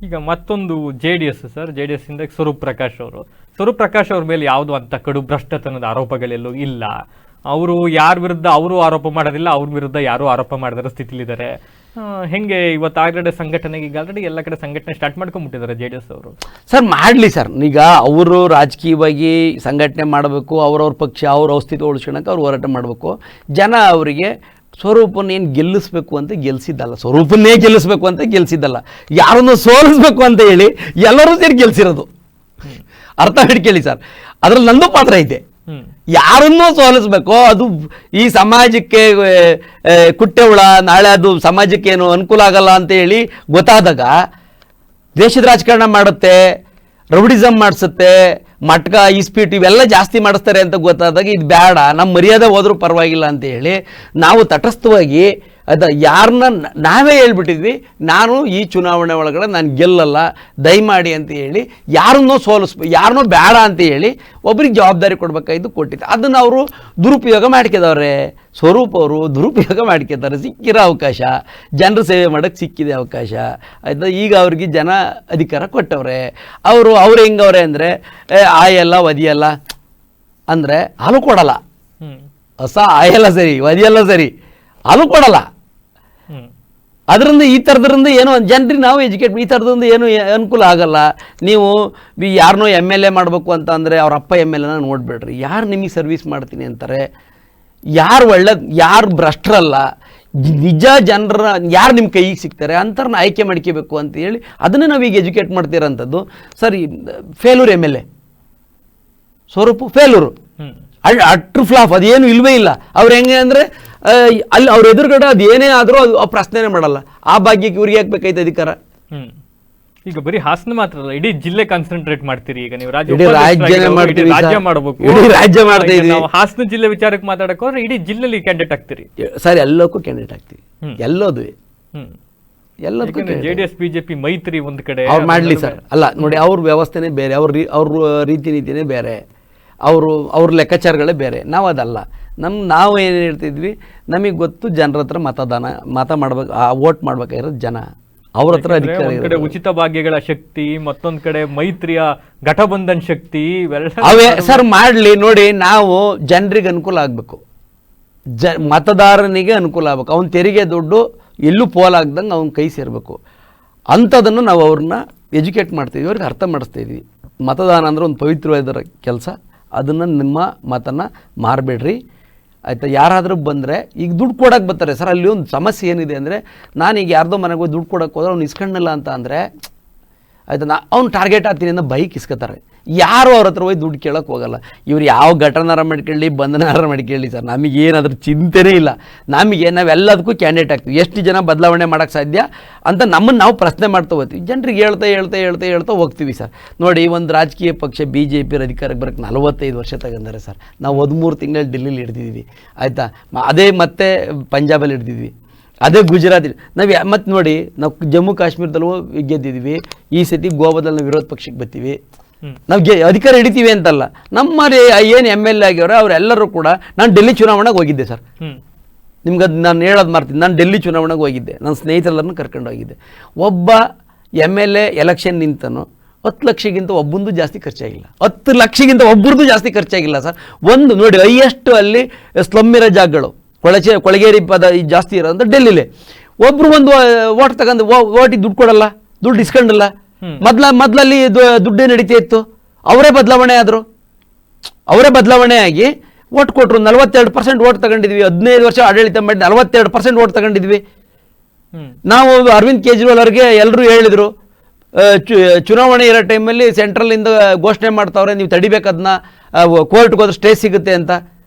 ಈಗ ಮತ್ತೊಂದು JDS ಸರ್, JDS ಇಂದ ಸ್ವರೂಪ್ ಪ್ರಕಾಶ್ ಅವ್ರ ಮೇಲೆ ಯಾವುದು ಅಂತ ಕಡು ಭ್ರಷ್ಟತನದ ಆರೋಪಗಳೆಲ್ಲೂ ಇಲ್ಲ. ಅವರು ಯಾರ ವಿರುದ್ಧ ಅವರು ಆರೋಪ ಮಾಡೋದಿಲ್ಲ, ಅವ್ರ ವಿರುದ್ಧ ಯಾರು ಆರೋಪ ಮಾಡಿದಾರ ಸ್ಥಿತಿಲಿದ್ದಾರೆ. ಹೆಂಗೆ ಇವತ್ತು ಆಲ್ರೆಡಿ ಸಂಘಟನೆಗೆ ಈಗ ಆಲ್ರೆಡಿ ಎಲ್ಲ ಕಡೆ ಸಂಘಟನೆ ಸ್ಟಾರ್ಟ್ ಮಾಡ್ಕೊಂಡ್ಬಿಟ್ಟಿದ್ದಾರೆ JDS ಅವರು.
ಸರ್ ಮಾಡಲಿ ಸರ್, ಈಗ ಅವರು ರಾಜಕೀಯವಾಗಿ ಸಂಘಟನೆ ಮಾಡಬೇಕು, ಅವ್ರವ್ರ ಪಕ್ಷ ಅವ್ರ ಅಸ್ತಿತ್ವ ಉಳಿಸ್ಕೊಳಕ್ಕೆ ಅವ್ರು ಹೋರಾಟ ಮಾಡಬೇಕು. ಜನ ಅವರಿಗೆ ಸ್ವರೂಪನ್ನೇನು ಗೆಲ್ಲಿಸ್ಬೇಕು ಅಂತ ಗೆಲ್ಸಿದ್ದಲ್ಲ, ಸ್ವರೂಪನ್ನೇ ಗೆಲ್ಲಿಸ್ಬೇಕು ಅಂತ ಗೆಲ್ಸಿದ್ದಲ್ಲ, ಯಾರನ್ನು ಸೋಲಿಸ್ಬೇಕು ಅಂತ ಹೇಳಿ ಎಲ್ಲರೂ ಸೇರಿ ಗೆಲ್ಸಿರೋದು. ಅರ್ಥ ಹಿಡ್ಕೇಳಿ ಸರ್, ಅದ್ರಲ್ಲಿ ನಂದು ಪಾತ್ರ ಐತೆ. ಯಾರನ್ನೂ ಸೋಲಿಸ್ಬೇಕು, ಅದು ಈ ಸಮಾಜಕ್ಕೆ ಕುಟ್ಟೆ ಹುಳ, ನಾಳೆ ಅದು ಸಮಾಜಕ್ಕೆ ಏನು ಅನುಕೂಲ ಆಗಲ್ಲ ಅಂತ ಹೇಳಿ ಗೊತ್ತಾದಾಗ ದೇಶದ ರಾಜಕಾರಣ ಮಾಡುತ್ತೆ, ರೌಡಿಸಮ್ ಮಾಡಿಸುತ್ತೆ, ಮಟ್ಕ ಇಸ್ಪೀಟ್ ಇವೆಲ್ಲ ಜಾಸ್ತಿ ಮಾಡಿಸ್ತಾರೆ ಅಂತ ಗೊತ್ತಾದಾಗ ಇದು ಬೇಡ, ನಮ್ಮ ಮರ್ಯಾದೆ ಹೋದ್ರೂ ಪರವಾಗಿಲ್ಲ ಅಂತ ಹೇಳಿ ನಾವು ತಟಸ್ಥವಾಗಿ ಯಾರನ್ನ ನಾವೇ ಹೇಳ್ಬಿಟ್ಟಿದ್ವಿ, ನಾನು ಈ ಚುನಾವಣೆ ಒಳಗಡೆ ನಾನು ಗೆಲ್ಲಲ್ಲ ದಯಮಾಡಿ ಅಂತ ಹೇಳಿ ಯಾರನ್ನೋ ಯಾರನ್ನೋ ಬೇಡ ಅಂತ ಹೇಳಿ ಒಬ್ರಿಗೆ ಜವಾಬ್ದಾರಿ ಕೊಡ್ಬೇಕಾಯ್ತು, ಕೊಟ್ಟಿದ್ದೆ. ಅದನ್ನು ಅವರು ದುರುಪಯೋಗ ಮಾಡ್ಕಿದವ್ರೆ. ಸ್ವರೂಪ್ ಅವರು ದುರುಪಯೋಗ ಮಾಡ್ಕೊತಾರೆ. ಸಿಕ್ಕಿರೋ ಅವಕಾಶ, ಜನರ ಸೇವೆ ಮಾಡೋಕ್ಕೆ ಸಿಕ್ಕಿದೆ ಅವಕಾಶ ಆಯಿತಾ. ಈಗ ಅವ್ರಿಗೆ ಜನ ಅಧಿಕಾರ ಕೊಟ್ಟವ್ರೆ. ಅವ್ರು ಹೆಂಗವ್ರೆ ಅಂದರೆ ಆಯಲ್ಲ ಒದಿಯಲ್ಲ ಅಂದರೆ ಹಾಲು ಕೊಡಲ್ಲ, ಹೊಸ ಆಯಲ್ಲ ಸರಿ ಒದಿಯಲ್ಲ ಸರಿ, ಹಾಲು ಕೊಡಲ್ಲ. ಅದರಿಂದ ಈ ಥರದ್ರಿಂದ ಏನೋ ಜನರಿಗೆ ನಾವು ಎಜುಕೇಟ್, ಈ ಥರದಿಂದ ಏನು ಅನುಕೂಲ ಆಗಲ್ಲ. ನೀವು ಯಾರನ್ನೋ MLA ಮಾಡಬೇಕು ಅಂತ ಅಂದರೆ ಅವ್ರ ಅಪ್ಪ MLAನ ನೋಡಬೇಡ್ರಿ, ಯಾರು ನಿಮಗೆ ಸರ್ವಿಸ್ ಮಾಡ್ತೀನಿ ಅಂತಾರೆ, ಯಾರು ಯಾರು ಭ್ರಷ್ಟರಲ್ಲ, ನಿಜ ಜನರ ಯಾರು ನಿಮ್ಮ ಕೈಗೆ ಸಿಗ್ತಾರೆ ಅಂಥವ್ರನ್ನ ಆಯ್ಕೆ ಮಾಡ್ಕೋಬೇಕು ಅಂತ ಹೇಳಿ ಅದನ್ನೇ ನಾವೀಗ ಎಜುಕೇಟ್ ಮಾಡ್ತಿರೋಂಥದ್ದು. ಸರಿ, ಫೇಲೂರ್ MLA ಸ್ವರೂಪು ಫೇಲೂರು, ಅಟ್ರು ಫ್ಲಾಪ್, ಅದೇನು ಇಲ್ವೇ ಇಲ್ಲ. ಅವ್ರು ಹೆಂಗೆ ಅಂದರೆ ಅಲ್ಲಿ ಅವ್ರ ಎದುರುಗಡೆ ಅದು ಏನೇ ಆದರೂ ಅದು ಆ ಪ್ರಶ್ನೆನೇ ಮಾಡಲ್ಲ. ಆ ಭಾಗ್ಯಕ್ಕೆ ಇವ್ರಿಗೆ ಹಾಕ್ಬೇಕಾಯ್ತು ಅಧಿಕಾರ.
ಈಗ ಬರೀ ಹಾಸನ ಮಾತ್ರ ಅಲ್ಲ, ಇಡೀ ಜಿಲ್ಲೆ ಕಾನ್ಸಂಟ್ರೇಟ್ ಮಾಡ್ತೀರಿ. ಈಗ ನೀವು
ರಾಜ್ಯ
ಮಾಡಬೇಕು,
ರಾಜ್ಯ ಮಾಡ್ತಾ ಇದ್ದೀವಿ.
ಹಾಸನ ಜಿಲ್ಲೆ ವಿಚಾರಕ್ಕೆ ಮಾತಾಡಕ್ಕೆ ಹೋದ್ರೆ ಇಡೀ ಜಿಲ್ಲೆಲಿ ಕ್ಯಾಂಡಿಡೇಟ್ ಆಗ್ತೀರಿ.
ಸರ್, ಎಲ್ಲಕ್ಕೂ ಕ್ಯಾಂಡಿಡೇಟ್ ಆಗ್ತೀವಿ, ಎಲ್ಲೋದು ಎಲ್ಲದಕ್ಕೂ.
JDS BJP ಮೈತ್ರಿ ಒಂದು ಕಡೆ
ಅವ್ರು ಮಾಡಲಿ ಸರ್. ಅಲ್ಲ ನೋಡಿ, ಅವ್ರ ವ್ಯವಸ್ಥೆನೇ ಬೇರೆ, ಅವ್ರ ರೀತಿ ನೀತಿನೇ ಬೇರೆ, ಅವ್ರ ಲೆಕ್ಕಾಚಾರಗಳೇ ಬೇರೆ. ನಾವು ಅದಲ್ಲ. ನಾವು ಏನು ಹೇಳ್ತಿದ್ವಿ, ನಮಗೆ ಗೊತ್ತು ಜನರ ಹತ್ರ ಮತ ಮಾಡ್ಬೇಕು, ವೋಟ್ ಮಾಡ್ಬೇಕಾಗಿರೋದು ಜನ, ಅವ್ರ ಹತ್ರ ಅಧಿಕಾರ.
ಒಂದ್ ಕಡೆ ಉಚಿತ ಭಾಗ್ಯಗಳ ಶಕ್ತಿ, ಮತ್ತೊಂದ್ ಕಡೆ ಮೈತ್ರಿಯ ಘಟಬಂಧನ್ ಶಕ್ತಿ,
ಅವೇ ಸರ್ ಮಾಡಲಿ. ನೋಡಿ, ನಾವು ಜನರಿಗೆ ಅನುಕೂಲ ಆಗಬೇಕು, ಮತದಾರನಿಗೆ ಅನುಕೂಲ ಆಗ್ಬೇಕು, ಅವನ ತೆರಿಗೆ ದುಡ್ಡು ಎಲ್ಲೂ ಪೋಲಾಗ್ದಂಗೆ ಅವ್ನ ಕೈ ಸೇರಬೇಕು. ಅಂಥದನ್ನು ನಾವು ಅವ್ರನ್ನ ಎಜುಕೇಟ್ ಮಾಡ್ತೀವಿ, ಅವ್ರಿಗೆ ಅರ್ಥ ಮಾಡಿಸ್ತಾಯಿದ್ವಿ. ಮತದಾನ ಅಂದರೆ ಒಂದು ಪವಿತ್ರವಾದ ಕೆಲಸ, ಅದನ್ನು ನಿಮ್ಮ ಮತನ ಮಾರಬೇಡ್ರಿ ಆಯಿತಾ. ಯಾರಾದರೂ ಬಂದರೆ ಈಗ ದುಡ್ಡು ಕೊಡೋಕೆ ಬರ್ತಾರೆ ಸರ್, ಅಲ್ಲಿ ಒಂದು ಸಮಸ್ಯೆ ಏನಿದೆ ಅಂದರೆ, ನಾನೀಗ ಯಾರ್ದೋ ಮನೆಗೆ ಹೋಗಿ ದುಡ್ಡು ಕೊಡೋಕೆ ಹೋದ್ರೆ ಅವ್ನು ಇಸ್ಕೊಂಡಿಲ್ಲ ಅಂತ ಅಂದರೆ ಆಯಿತಾ, ಅವ್ನು ಟಾರ್ಗೆಟ್ ಆಗ್ತೀನಿ ಅಂತ ಬೈಕ್ ಇಸ್ಕೊತಾರೆ. ಯಾರು ಅವ್ರ ಹತ್ರ ಹೋಗಿ ದುಡ್ಡು ಕೇಳೋಕೆ ಹೋಗಲ್ಲ. ಇವ್ರು ಯಾವ ಘಟನಾರ ಮಾಡ್ಕೊಳ್ಳಿ, ಬಂಧನಾರ ಮಾಡ್ಕೊಳ್ಳಿ ಸರ್, ನಮಗೇನಾದ್ರೂ ಚಿಂತೆನೇ ಇಲ್ಲ. ನಾವೆಲ್ಲದಕ್ಕೂ ಕ್ಯಾಂಡಿಡೇಟ್ ಆಗ್ತೀವಿ. ಎಷ್ಟು ಜನ ಬದಲಾವಣೆ ಮಾಡೋಕ್ಕೆ ಸಾಧ್ಯ ಅಂತ ನಮ್ಮನ್ನು ನಾವು ಪ್ರಶ್ನೆ ಮಾಡ್ತಾ ಹೋಗ್ತೀವಿ. ಜನರಿಗೆ ಹೇಳ್ತಾ ಹೋಗ್ತೀವಿ ಸರ್. ನೋಡಿ, ಒಂದು ರಾಜಕೀಯ ಪಕ್ಷ BJP ಅಧಿಕಾರಕ್ಕೆ ಬರೋಕ್ಕೆ 45 ವರ್ಷ ತಗೊಂಡಾರೆ ಸರ್. ನಾವು 13 ತಿಂಗಳಲ್ಲಿ ಡೆಲ್ಲಿಲಿ ಹಿಡ್ದಿದ್ವಿ ಆಯಿತಾ. ಅದೇ ಮತ್ತೆ ಪಂಜಾಬಲ್ಲಿ ಹಿಡ್ದಿದ್ವಿ, ಅದೇ ಗುಜರಾತ್. ಮತ್ತು ನೋಡಿ, ನಾವು ಜಮ್ಮು ಕಾಶ್ಮೀರದಲ್ಲೂ ಗೆದ್ದಿದ್ವಿ. ಈ ಸತಿ ಗೋವಾದಲ್ಲಿ ನಾವು ವಿರೋಧ ಪಕ್ಷಕ್ಕೆ ಬರ್ತೀವಿ. ನಾವು ಅಧಿಕಾರ ಹಿಡಿತೀವಿ ಅಂತಲ್ಲ, ನಮ್ಮ ಏನು MLA ಆಗ್ಯವ್ರೆ ಅವರೆಲ್ಲರೂ ಕೂಡ. ನಾನು ಡೆಲ್ಲಿ ಚುನಾವಣೆಗೆ ಹೋಗಿದ್ದೆ ಸರ್, ನಿಮ್ಗೆ ಅದು ನಾನು ಹೇಳೋದು ಮಾಡ್ತೀನಿ. ನಾನು ಡೆಲ್ಲಿ ಚುನಾವಣೆಗೆ ಹೋಗಿದ್ದೆ, ನನ್ನ ಸ್ನೇಹಿತರೆಲ್ಲರನ್ನು ಕರ್ಕೊಂಡು ಹೋಗಿದ್ದೆ. ಒಬ್ಬ MLA ಎಲೆಕ್ಷನ್ ನಿಂತನು 10 ಲಕ್ಷಕ್ಕಿಂತ ಒಬ್ಬಂದು ಜಾಸ್ತಿ ಖರ್ಚಾಗಿಲ್ಲ, 10 ಲಕ್ಷಕ್ಕಿಂತ ಒಬ್ಬರದು ಜಾಸ್ತಿ ಖರ್ಚಾಗಿಲ್ಲ ಸರ್. ಒಂದು ನೋಡಿ, ಹೈಯೆಸ್ಟ್ ಅಲ್ಲಿ ಸ್ಲಮ್ ಇರೋ ಜಾಗಗಳು, ಕೊಳಗೇರಿ ಪದ ಜಾಸ್ತಿ ಇರೋಂಥ ಡೆಲ್ಲಿಲಿ. ಒಬ್ಬರು ಒಂದು ಓಟ್ ತಗೊಂಡು ಓಟಿಗೆ ದುಡ್ಡು ಕೊಡಲ್ಲ, ದುಡ್ಡು ಇಸ್ಕೊಂಡಿಲ್ಲ. ಮೊದಲಲ್ಲಿ ದುಡ್ಡೇ ನಡೀತಾ ಇತ್ತು, ಅವರೇ ಬದಲಾವಣೆ ಆದರು. ಅವರೇ ಬದಲಾವಣೆ ಆಗಿ ಓಟ್ ಕೊಟ್ಟರು. 42% ಓಟ್ ತಗೊಂಡಿದ್ವಿ. 15 ವರ್ಷ ಆಡಳಿತ ಮಾಡಿ 42% ಓಟ್ ತಗೊಂಡಿದ್ವಿ. ನಾವು ಅರವಿಂದ್ ಕೇಜ್ರಿವಾಲ್ ಅವ್ರಿಗೆ ಎಲ್ಲರೂ ಹೇಳಿದರು, ಚುನಾವಣೆ ಇರೋ ಟೈಮಲ್ಲಿ ಸೆಂಟ್ರಲಿಂದ ಘೋಷಣೆ ಮಾಡ್ತಾವ್ರೆ, ನೀವು ತಡಿಬೇಕದನ್ನ, ಕೋರ್ಟ್ಗೆ ಹೋದ್ರೆ ಸ್ಟೇ ಸಿಗುತ್ತೆ ಅಂತ.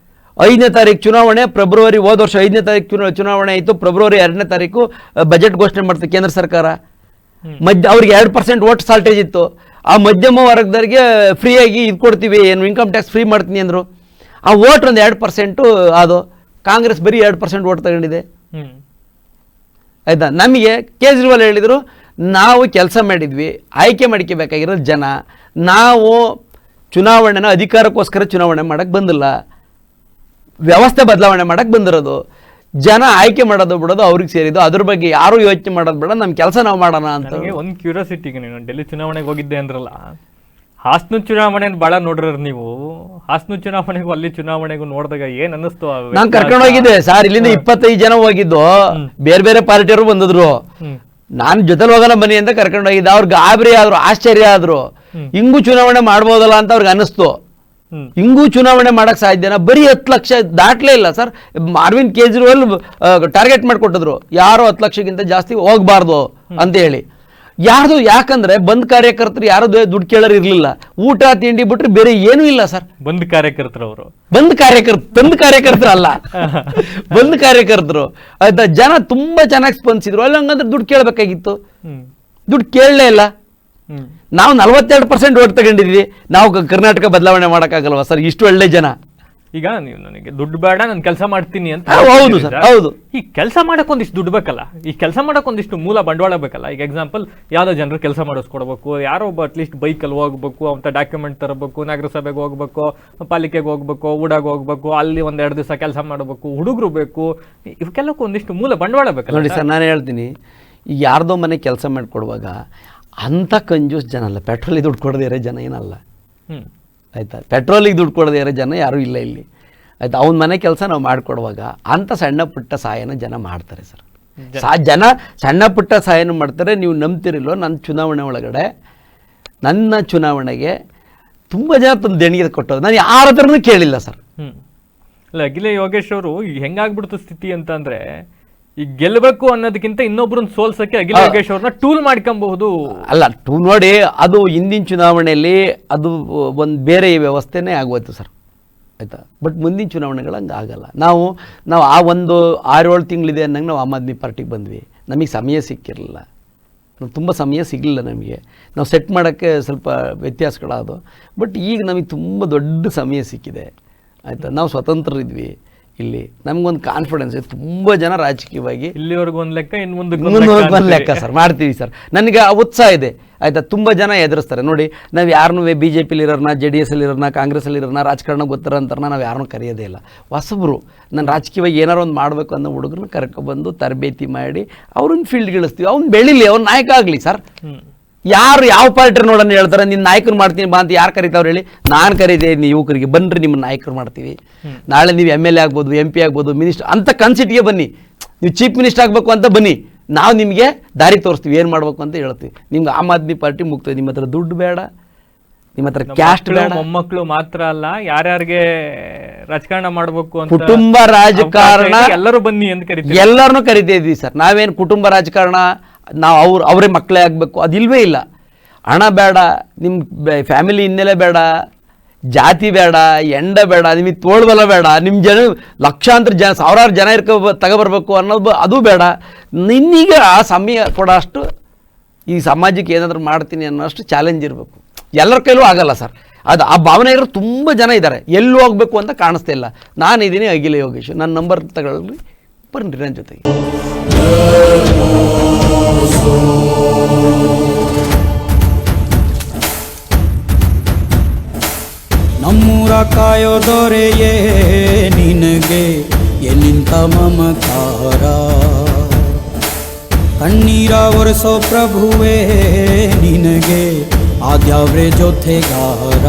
5ನೇ ತಾರೀಕು ಚುನಾವಣೆ, ಫೆಬ್ರವರಿ ಹೋದ ವರ್ಷ 5ನೇ ತಾರೀಕು ಚುನಾವಣೆ ಆಯಿತು. ಫೆಬ್ರವರಿ 2ನೇ ತಾರೀಕು ಬಜೆಟ್ ಘೋಷಣೆ ಮಾಡ್ತಾರೆ ಕೇಂದ್ರ ಸರ್ಕಾರ. ಅವ್ರಿಗೆ 2% ಓಟ್ ಸಾಲ್ಟೇಜ್ ಇತ್ತು. ಆ ಮಧ್ಯಮ ವರ್ಗದವರಿಗೆ ಫ್ರೀಯಾಗಿ ಇದು ಕೊಡ್ತೀವಿ, ಏನು ಇನ್ಕಮ್ ಟ್ಯಾಕ್ಸ್ ಫ್ರೀ ಮಾಡ್ತೀನಿ ಅಂದರು. ಆ ಓಟ್ ಒಂದು 2% ಅದು. ಕಾಂಗ್ರೆಸ್ ಬರೀ 2% ಓಟ್ ತಗೊಂಡಿದೆ ಆಯಿತಾ. ನಮಗೆ ಕೇಜ್ರಿವಾಲ್ ಹೇಳಿದರು, ನಾವು ಕೆಲಸ ಮಾಡಿದ್ವಿ, ಆಯ್ಕೆ ಮಾಡ್ಕೋಬೇಕಾಗಿರೋದು ಜನ, ನಾವು ಚುನಾವಣೆನ ಅಧಿಕಾರಕ್ಕೋಸ್ಕರ ಚುನಾವಣೆ ಮಾಡೋಕ್ಕೆ ಬಂದಿಲ್ಲ, ವ್ಯವಸ್ಥೆ ಬದಲಾವಣೆ ಮಾಡೋಕ್ಕೆ ಬಂದಿರೋದು. ಜನ ಆಯ್ಕೆ ಮಾಡೋದು ಬಿಡೋದು ಅವ್ರಿಗೆ ಸೇರಿದ್ದು, ಅದ್ರ ಬಗ್ಗೆ ಯಾರು ಯೋಚನೆ ಮಾಡೋದು ಬೇಡ, ನಮ್ಮ ಕೆಲಸ ನಾವು ಮಾಡೋಣ ಅಂತ.
ನನಗೆ ಒಂದು ಕ್ಯೂರಿಯಾಸಿಟಿಗೆ, ನೀನು ಡೆಲ್ಲಿ ಚುನಾವಣೆಗೆ ಹೋಗಿದ್ದೆ ಅಂದ್ರಲ್ಲ, ಹಾಸನ ಚುನಾವಣೆ ಭಾಳ ನೋಡ್ರ ನೀವು. ಹಾಸನ ಚುನಾವಣೆಗೂ ಅಲ್ಲಿ ಚುನಾವಣೆಗೂ ನೋಡಿದಾಗ ಏನ್ ಅನ್ನಿಸ್ತು?
ನಾನು ಕರ್ಕೊಂಡು ಹೋಗಿದ್ದೆ ಸರ್, ಇಲ್ಲಿಂದ 25 ಜನ ಹೋಗಿದ್ದು, ಬೇರೆ ಬೇರೆ ಪಾರ್ಟಿಯವರು ಬಂದಿದ್ರು. ನಾನು ಜೊತೆಲಿ ಹೋಗೋಣ ಬನ್ನಿ ಅಂತ ಕರ್ಕೊಂಡು ಹೋಗಿದ್ದೆ. ಅವ್ರು ಗಾಬರಿ ಆದ್ರು, ಆಶ್ಚರ್ಯ ಆದ್ರು. ಹಿಂಗೂ ಚುನಾವಣೆ ಮಾಡ್ಬೋದಲ್ಲ ಅಂತ ಅವ್ರಿಗೆ ಅನಿಸ್ತು. ಹಿಂಗೂ ಚುನಾವಣೆ ಮಾಡಕ್ ಸಾಧ್ಯನಾ? ಬರೀ 10 ಲಕ್ಷ ದಾಟ್ಲೇ ಇಲ್ಲ ಸರ್. ಅರವಿಂದ್ ಕೇಜ್ರಿವಾಲ್ ಟಾರ್ಗೆಟ್ ಮಾಡಿಕೊಟ್ಟಿದ್ರು, ಯಾರು 10 ಲಕ್ಷಕ್ಕಿಂತ ಜಾಸ್ತಿ ಹೋಗ್ಬಾರ್ದು ಅಂತ ಹೇಳಿ. ಯಾರ್ದು, ಯಾಕಂದ್ರೆ ಬಂದ್ ಕಾರ್ಯಕರ್ತರು ಯಾರು ದುಡ್ಡು ಕೇಳೋರು ಇರ್ಲಿಲ್ಲ. ಊಟ ತಿಂಡಿ ಬಿಟ್ರೆ ಬೇರೆ ಏನೂ ಇಲ್ಲ ಸರ್.
ಬಂದ್ ಕಾರ್ಯಕರ್ತರು ಅವರು,
ಬಂದ್ ಕಾರ್ಯಕರ್ತರು ಅಲ್ಲ, ಬಂದ್ ಕಾರ್ಯಕರ್ತರು. ಆಯ್ತಾ, ಜನ ತುಂಬಾ ಚೆನ್ನಾಗಿ ಸ್ಪಂದಿಸಿದ್ರು. ಅಲ್ಲಿ ಹಂಗಂದ್ರೆ ದುಡ್ಡು ಕೇಳಬೇಕಾಗಿತ್ತು, ದುಡ್ಡು ಕೇಳಲೇ ಇಲ್ಲ. ನಾವು 42% ಓಟ್ ತಗೊಂಡಿದ್ವಿ. ನಾವು ಕರ್ನಾಟಕ ಬದಲಾವಣೆ ಮಾಡೋಕ್ಕಾಗಲ್ವಾ ಸರ್? ಇಷ್ಟು ಒಳ್ಳೆ ಜನ.
ಈಗ ನೀವು ನನಗೆ ದುಡ್ಡು ಬೇಡ, ನಾನು ಕೆಲಸ ಮಾಡ್ತೀನಿ ಅಂತ.
ಹೌದು ಸರ್, ಹೌದು.
ಈ ಕೆಲಸ ಮಾಡಕ್ ಒಂದಿಷ್ಟು ದುಡ್ಡು ಬೇಕಲ್ಲ, ಈ ಕೆಲಸ ಮಾಡಕ್ ಒಂದಿಷ್ಟು ಮೂಲ ಬಂಡವಾಳ ಬೇಕಲ್ಲ. ಈಗ ಎಕ್ಸಾಂಪಲ್, ಯಾವ್ದೋ ಜನರು ಕೆಲಸ ಮಾಡಿಸ್ಕೊಡ್ಬೇಕು, ಯಾರೋ ಒಬ್ಬ ಅಟ್ಲೀಸ್ಟ್ ಬೈಕಲ್ಲಿ ಹೋಗ್ಬೇಕು, ಅಂತ ಡಾಕ್ಯುಮೆಂಟ್ ತರಬೇಕು, ನಗರಸಭೆಗೆ ಹೋಗ್ಬೇಕು, ಪಾಲಿಕೆಗೆ ಹೋಗ್ಬೇಕು, ಊಡಾಗ ಹೋಗ್ಬೇಕು, ಅಲ್ಲಿ 1-2 ದಿವಸ ಕೆಲಸ ಮಾಡಬೇಕು, ಹುಡುಗರು ಬೇಕು, ಇವಕ್ಕೆಲ್ಲಕ್ಕೂ ಒಂದಿಷ್ಟು ಮೂಲ ಬಂಡವಾಳ ಬೇಕಲ್ಲ.
ನೋಡಿ ಸರ್, ನಾನು ಹೇಳ್ತೀನಿ, ಈಗ ಯಾರ್ದೋ ಮನೆ ಕೆಲಸ ಮಾಡಿಕೊಡುವಾಗ ಅಂಥ ಕಂಜೂಸ್ ಜನ ಅಲ್ಲ, ಪೆಟ್ರೋಲಿಗೆ ದುಡ್ಡು ಕೊಡದೇ ಇರೋ ಜನ ಏನಲ್ಲ. ಆಯ್ತಾ, ಪೆಟ್ರೋಲಿಗೆ ದುಡ್ಡು ಕೊಡದೇ ಇರೋ ಜನ ಯಾರೂ ಇಲ್ಲ ಇಲ್ಲಿ. ಆಯ್ತಾ, ಅವ್ನ ಮನೆ ಕೆಲಸ ನಾವು ಮಾಡಿಕೊಡುವಾಗ ಅಂಥ ಸಣ್ಣ ಪುಟ್ಟ ಸಹಾಯನ ಜನ ಮಾಡ್ತಾರೆ ಸರ್. ಜನ ಸಣ್ಣ ಪುಟ್ಟ ಸಹಾಯನ ಮಾಡ್ತಾರೆ. ನೀವು ನಂಬ್ತಿರಿಲ್ಲೋ, ನನ್ನ ಚುನಾವಣೆ ಒಳಗಡೆ, ನನ್ನ ಚುನಾವಣೆಗೆ ತುಂಬ ಜನ ತಂದು ದೇಣಿಗೆ ಕೊಟ್ಟೋದು ನಾನು ಯಾರ ಹತ್ರನೂ ಕೇಳಿಲ್ಲ ಸರ್.
ಅಲ್ಲ, ಅಖಿಲ ಯೋಗೇಶ್ ಅವರು ಹೆಂಗಾಗ್ಬಿಡ್ತು ಸ್ಥಿತಿ ಅಂತ ಅಂದ್ರೆ, ಈಗ ಗೆಲ್ಲಬೇಕು ಅನ್ನೋದಕ್ಕಿಂತ ಇನ್ನೊಬ್ರನ್ನ ಸೋಲ್ಸಕ್ಕೆ ಅಖಿಲ ಯೋಗೇಶ್ ಅವ್ರನ್ನ ಟೂಲ್ ಮಾಡ್ಕೊಬಹುದು. ಅಲ್ಲ,
ಟೂಲ್ ನೋಡಿ, ಅದು ಹಿಂದಿನ ಚುನಾವಣೆಯಲ್ಲಿ ಅದು ಒಂದು ಬೇರೆ ವ್ಯವಸ್ಥೆನೇ ಆಗೋಯ್ತು ಸರ್. ಆಯಿತಾ, ಬಟ್ ಮುಂದಿನ ಚುನಾವಣೆಗಳು ಹಂಗೆ ಆಗಲ್ಲ. ನಾವು ಆ ಒಂದು 6-7 ತಿಂಗಳಿದೆ ಅನ್ನಂಗೆ ನಾವು ಆಮ್ ಆದ್ಮಿ ಪಾರ್ಟಿಗೆ ಬಂದ್ವಿ. ನಮಗೆ ಸಮಯ ಸಿಕ್ಕಿರಲಿಲ್ಲ, ತುಂಬ ಸಮಯ ಸಿಗಲಿಲ್ಲ ನಮಗೆ. ನಾವು ಸೆಟ್ ಮಾಡೋಕ್ಕೆ ಸ್ವಲ್ಪ ವ್ಯತ್ಯಾಸಗಳಾದವು. ಬಟ್ ಈಗ ನಮಗೆ ತುಂಬ ದೊಡ್ಡ ಸಮಯ ಸಿಕ್ಕಿದೆ. ಆಯಿತಾ, ನಾವು ಸ್ವತಂತ್ರರಿದ್ವಿ. ಇಲ್ಲಿ ನಮಗೊಂದು ಕಾನ್ಫಿಡೆನ್ಸ್ ಇದೆ. ತುಂಬ ಜನ ರಾಜಕೀಯವಾಗಿ
ಇಲ್ಲಿವರೆಗೂ ಒಂದು ಲೆಕ್ಕ, ಇನ್ನು ಮುಂದೆ
ಒಂದು ಲೆಕ್ಕ ಸರ್ ಮಾಡ್ತೀವಿ ಸರ್. ನನಗೆ ಆ ಉತ್ಸಾಹ ಇದೆ. ಆಯಿತಾ, ತುಂಬ ಜನ ಎದುರಿಸ್ತಾರೆ. ನೋಡಿ, ನಾವು ಯಾರನ್ನೂ BJPಲಿ ಇರೋರನ್ನ, JDS ಅಲ್ಲಿ ಇರೋರನ್ನ, ಕಾಂಗ್ರೆಸ್ಸಲ್ಲಿ ಇರೋರನ್ನ, ರಾಜಕಾರಣ ಗೊತ್ತಿರೋಂಥವ್ರನ್ನ ನಾವು ಯಾರನ್ನೂ ಕರೆಯೋದೇ ಇಲ್ಲ. ಹೊಸಬ್ರು, ನಾನು ರಾಜಕೀಯವಾಗಿ ಏನಾರು ಒಂದು ಮಾಡಬೇಕು ಅನ್ನೋ ಹುಡುಗರನ್ನ ಕರ್ಕೊಬಂದು ತರಬೇತಿ ಮಾಡಿ ಅವ್ರನ್ನ ಫೀಲ್ಡ್ಗೆ ಇಳಿಸ್ತೀವಿ. ಅವ್ನು ಬೆಳೀಲಿ, ಅವ್ನು ನಾಯಕ ಆಗಲಿ ಸರ್. ಯಾರು ಯಾವ ಪಾರ್ಟಿ ನೋಡೋಣ ಹೇಳ್ತಾರೆ, ನಿನ್ನ ನಾಯಕರು ಮಾಡ್ತೀನಿ ಬಾ ಅಂತ ಯಾರು ಕರೀತಾವ್ರು ಹೇಳಿ? ನಾನು ಕರೀತೀನಿ ಯುವಕರಿಗೆ, ಬನ್ನಿರಿ ನಿಮ್ಮ ನಾಯಕರು ಮಾಡ್ತೀವಿ. ನಾಳೆ ನೀವು MLA ಆಗ್ಬೋದು, MP ಆಗ್ಬೋದು, ಮಿನಿಸ್ಟರ್ ಅಂತ ಕನ್ಸಿಟ್ಗೆ ಬನ್ನಿ. ನೀವು ಚೀಫ್ ಮಿನಿಸ್ಟರ್ ಆಗಬೇಕು ಅಂತ ಬನ್ನಿ, ನಾವು ನಿಮಗೆ ದಾರಿ ತೋರಿಸ್ತೀವಿ, ಏನು ಮಾಡಬೇಕು ಅಂತ ಹೇಳ್ತೀವಿ. ನಿಮ್ಗೆ ಆಮ್ ಆದ್ಮಿ ಪಾರ್ಟಿ ಮುಗ್ತದೆ. ನಿಮ್ಮ ಹತ್ರ ದುಡ್ಡು ಬೇಡ, ನಿಮ್ಮ ಹತ್ರ ಕ್ಯಾಸ್ಟ್ ಬೇಡ.
ಮೊಮ್ಮಕ್ಕಳು ಮಾತ್ರ ಅಲ್ಲ, ಯಾರ್ಯಾರಿಗೆ ರಾಜಕಾರಣ ಮಾಡಬೇಕು ಅಂತ
ಕುಟುಂಬ ರಾಜಕಾರಣ
ಎಲ್ಲರೂ ಬನ್ನಿ ಅಂತ ಕರಿತೀವಿ.
ಎಲ್ಲರನ್ನೂ ಕರಿತಾ ಇದ್ವಿ ಸರ್. ನಾವೇನು ಕುಟುಂಬ ರಾಜಕಾರಣ ನಾವು ಅವರೇ ಮಕ್ಕಳೇ ಆಗಬೇಕು ಅದಿಲ್ವೇ ಇಲ್ಲ. ಹಣ ಬೇಡ, ನಿಮ್ಮ ಫ್ಯಾಮಿಲಿ ಹಿನ್ನೆಲೆ ಬೇಡ, ಜಾತಿ ಬೇಡ, ಎಂಡ ಬೇಡ, ನಿಮಗೆ ತೋಳ್ಬಲ ಬೇಡ, ನಿಮ್ಮ ಜನ ಲಕ್ಷಾಂತರ ಜನ, ಸಾವಿರಾರು ಜನ ತಗೊಬರ್ಬೇಕು ಅನ್ನೋದು ಅದು ಬೇಡ. ನಿನ್ನೀಗ ಆ ಸಮಯ ಕೊಡೋಷ್ಟು ಈ ಸಮಾಜಕ್ಕೆ ಏನಾದರೂ ಮಾಡ್ತೀನಿ ಅನ್ನೋಷ್ಟು ಚಾಲೆಂಜ್ ಇರಬೇಕು. ಎಲ್ಲರ ಕೈಲೂ ಆಗಲ್ಲ ಸರ್. ಅದು ಆ ಭಾವನೆ ಇರೋ ತುಂಬ ಜನ ಇದ್ದಾರೆ. ಎಲ್ಲಿ ಹೋಗಬೇಕು ಅಂತ ಕಾಣಿಸ್ತಾ ಇಲ್ಲ. ನಾನಿದ್ದೀನಿ ಅಖಿಲ ಯೋಗೇಶ್. ನನ್ನ ನಂಬರ್ ತಗೊಳ್ರಿ, ಬನ್ನಿರಿ ನನ್ನ ಜೊತೆಗೆ.
ನಮ್ಮೂರ ಕಾಯೋ ದೊರೆಯೇ ನಿನಗೆ ಎಲ್ಲಿಂತ ಮಮಕಾರ, ಕಣ್ಣೀರ ಒರೆಸೋ ಪ್ರಭುವೇ ನಿನಗೆ ಆದ್ಯಾವ್ರೆ ಜೊತೆಗಾರ.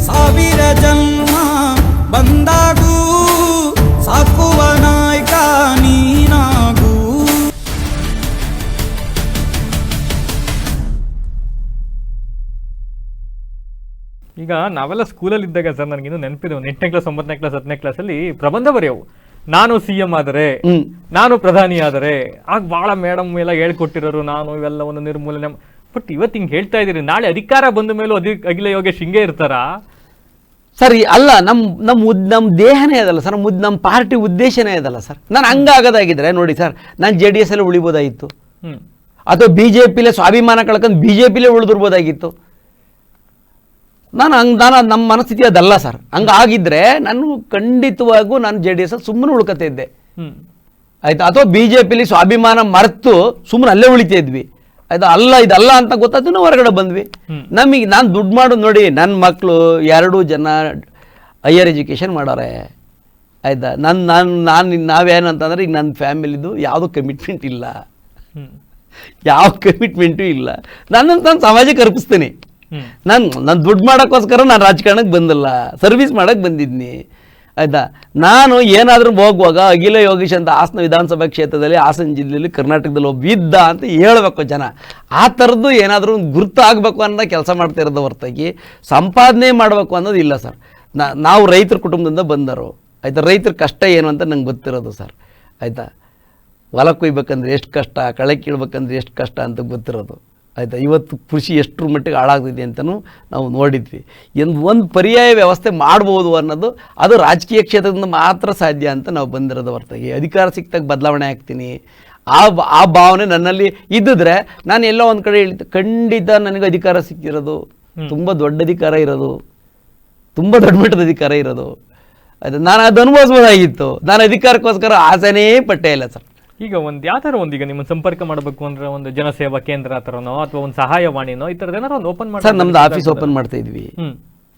ಸಾವಿರ ಜನ್ಮ ಬಂದಾಗೂ ಸಾಕುವ ನಾಯಕ ನೀನಾಗೂ.
ಈಗ ನಾವೆಲ್ಲ ಸ್ಕೂಲಲ್ಲಿ ಇದ್ದಾಗ ಸರ್, ನನಗಿನ್ನೂ ನೆನಪಿದೆ, 8ನೇ ಕ್ಲಾಸ್ 9ನೇ ಕ್ಲಾಸ್ 10ನೇ ಕ್ಲಾಸಲ್ಲಿ ಪ್ರಬಂಧ ಬರೆಯವು. ನಾನು CM ಆದರೆ, ನಾನು ಪ್ರಧಾನಿ ಆದರೆ, ಆಗ ಭಾಳ ಮೇಡಮ್ ಎಲ್ಲ ಹೇಳ್ಕೊಟ್ಟಿರೋರು, ನಾನು ಇವೆಲ್ಲವನ್ನು ನಿರ್ಮೂಲನೆ. ಬಟ್ ಇವತ್ತು ಹಿಂಗೆ ಹೇಳ್ತಾ ಇದ್ದೀರಿ, ನಾಳೆ ಅಧಿಕಾರ ಬಂದ ಮೇಲೂ ಅಖಿಲ ಯೋಗೇಶ್ ಹಿಂಗೆ ಇರ್ತಾರಾ
ಸರ್? ಅಲ್ಲ, ನಮ್ಮ ದೇಹನೇ ಅದಲ್ಲ ಸರ್, ನಮ್ಮ ಪಾರ್ಟಿ ಉದ್ದೇಶನೇ ಅದಲ್ಲ ಸರ್. ನಾನು ಹಂಗಾಗೋದಾಗಿದ್ರೆ ನೋಡಿ ಸರ್, ನಾನು JDS ಅಲ್ಲೇ ಉಳಿಬೋದಾಗಿತ್ತು, ಅಥವಾ BJPಲೇ ಸ್ವಾಭಿಮಾನ ಕಳ್ಕೊಂಡು BJPಲೇ ಉಳಿದಿರ್ಬೋದಾಗಿತ್ತು. ನಾನು ನಮ್ಮ ಮನಸ್ಥಿತಿ ಅದಲ್ಲ ಸರ್. ಹಂಗಾಗಿದ್ರೆ ನಾನು ಖಂಡಿತವಾಗೂ ನಾನು JDS ಅಲ್ಲಿ ಸುಮ್ಮನೆ ಉಳ್ಕೊತಾ ಇದ್ದೆ. ಆಯ್ತಾ, ಅಥವಾ BJPಲಿ ಸ್ವಾಭಿಮಾನ ಮರೆತು ಸುಮ್ಮನೆ ಅಲ್ಲೇ ಉಳಿತಾ ಇದ್ವಿ. ಆಯ್ತಾ, ಇದಲ್ಲ ಅಂತ ಗೊತ್ತಾಯ್ತು, ನಾವು ಹೊರಗಡೆ ಬಂದ್ವಿ. ನಮಗೆ ನಾನು ದುಡ್ಡು ಮಾಡೋದು ನೋಡಿ, ನನ್ನ ಮಕ್ಕಳು 2 ಜನ ಹೈಯರ್ ಎಜುಕೇಷನ್ ಮಾಡೋರೆ. ಆಯಿತಾ. ನಾವೇನಂತಂದರೆ ಈಗ ನನ್ನ ಫ್ಯಾಮಿಲಿದು ಯಾವುದೂ ಕಮಿಟ್ಮೆಂಟ್ ಇಲ್ಲ, ಯಾವ ಕಮಿಟ್ಮೆಂಟು ಇಲ್ಲ. ನಾನು ಸಮಾಜಕ್ಕೆ ಅರ್ಪಿಸ್ತೀನಿ. ನಾನು ದುಡ್ಡು ಮಾಡೋಕ್ಕೋಸ್ಕರ ನಾನು ರಾಜಕಾರಣಕ್ಕೆ ಬಂದಿಲ್ಲ, ಸರ್ವಿಸ್ ಮಾಡೋಕ್ಕೆ ಬಂದಿದ್ನಿ ಆಯಿತಾ. ನಾನು ಏನಾದರೂ ಹೋಗುವಾಗ ಅಖಿಲ ಯೋಗೀಶ್ ಅಂತ ಹಾಸನ ವಿಧಾನಸಭಾ ಕ್ಷೇತ್ರದಲ್ಲಿ, ಹಾಸನ ಜಿಲ್ಲೆಯಲ್ಲಿ, ಕರ್ನಾಟಕದಲ್ಲಿ ಒಬ್ಬ ಇದ್ದ ಅಂತ ಹೇಳಬೇಕು ಜನ. ಆ ಥರದ್ದು ಏನಾದರೂ ಒಂದು ಗುರುತು ಆಗಬೇಕು ಅನ್ನೋ ಕೆಲಸ ಮಾಡ್ತಾ ಇರೋದು ಹೊರತಾಗಿ ಸಂಪಾದನೆ ಮಾಡಬೇಕು ಅನ್ನೋದು ಇಲ್ಲ ಸರ್. ನಾವು ರೈತರ ಕುಟುಂಬದಿಂದ ಬಂದರು ಆಯಿತಾ. ರೈತರ ಕಷ್ಟ ಏನು ಅಂತ ನಂಗೆ ಗೊತ್ತಿರೋದು ಸರ್ ಆಯಿತಾ. ಹೊಲ ಕೊಯ್ಬೇಕಂದ್ರೆ ಎಷ್ಟು ಕಷ್ಟ, ಕಳೆ ಕೀಳ್ಬೇಕಂದ್ರೆ ಎಷ್ಟು ಕಷ್ಟ ಅಂತ ಗೊತ್ತಿರೋದು ಆಯಿತಾ. ಇವತ್ತು ಕೃಷಿ ಎಷ್ಟರ ಮಟ್ಟಿಗೆ ಹಾಳಾಗ್ತಿದೆ ಅಂತಲೂ ನಾವು ನೋಡಿದ್ವಿ. ಒಂದು ಪರ್ಯಾಯ ವ್ಯವಸ್ಥೆ ಮಾಡ್ಬೋದು ಅನ್ನೋದು ಅದು ರಾಜಕೀಯ ಕ್ಷೇತ್ರದಿಂದ ಮಾತ್ರ ಸಾಧ್ಯ ಅಂತ ನಾವು ಬಂದಿರೋದು ಹೊರತಾಗಿ ಅಧಿಕಾರ ಸಿಕ್ತಾಗ ಬದಲಾವಣೆ ಆಗ್ತೀನಿ ಆ ಭಾವನೆ ನನ್ನಲ್ಲಿ ಇದ್ದಿದ್ರೆ ನಾನು ಎಲ್ಲೋ ಒಂದು ಕಡೆ ಹೇಳ್ತೀನಿ, ಖಂಡಿತ ನನಗೆ ಅಧಿಕಾರ ಸಿಕ್ಕಿರೋದು ತುಂಬ ದೊಡ್ಡ ಅಧಿಕಾರ ಇರೋದು, ತುಂಬ ದೊಡ್ಡ ಮಟ್ಟದ ಅಧಿಕಾರ ಇರೋದು ಆಯಿತಾ. ನಾನು ಅದು ಅನುಭವಿಸ್ಬೋದಾಗಿತ್ತು. ನಾನು ಅಧಿಕಾರಕ್ಕೋಸ್ಕರ ಆಸೆನೇ ಪಟ್ಟೇ ಇಲ್ಲ ಸರ್.
ಈಗ ಯಾವ್ದಾರ ಈಗ ನಿಮ್ಮನ್ನು ಸಂಪರ್ಕ ಮಾಡಬೇಕು ಅಂದ್ರೆ ಒಂದು ಜನಸೇವಾ ಕೇಂದ್ರ ಥರನೋ ಅಥವಾ ಒಂದು ಸಹಾಯವಾಣಿನೋ ಈ ಥರದ್ದು ಏನಾರು ಒಂದು ಓಪನ್ ಮಾಡಿ
ಸರ್, ನಮ್ದು ಆಫೀಸ್ ಓಪನ್ ಮಾಡ್ತಾ ಇದ್ವಿ.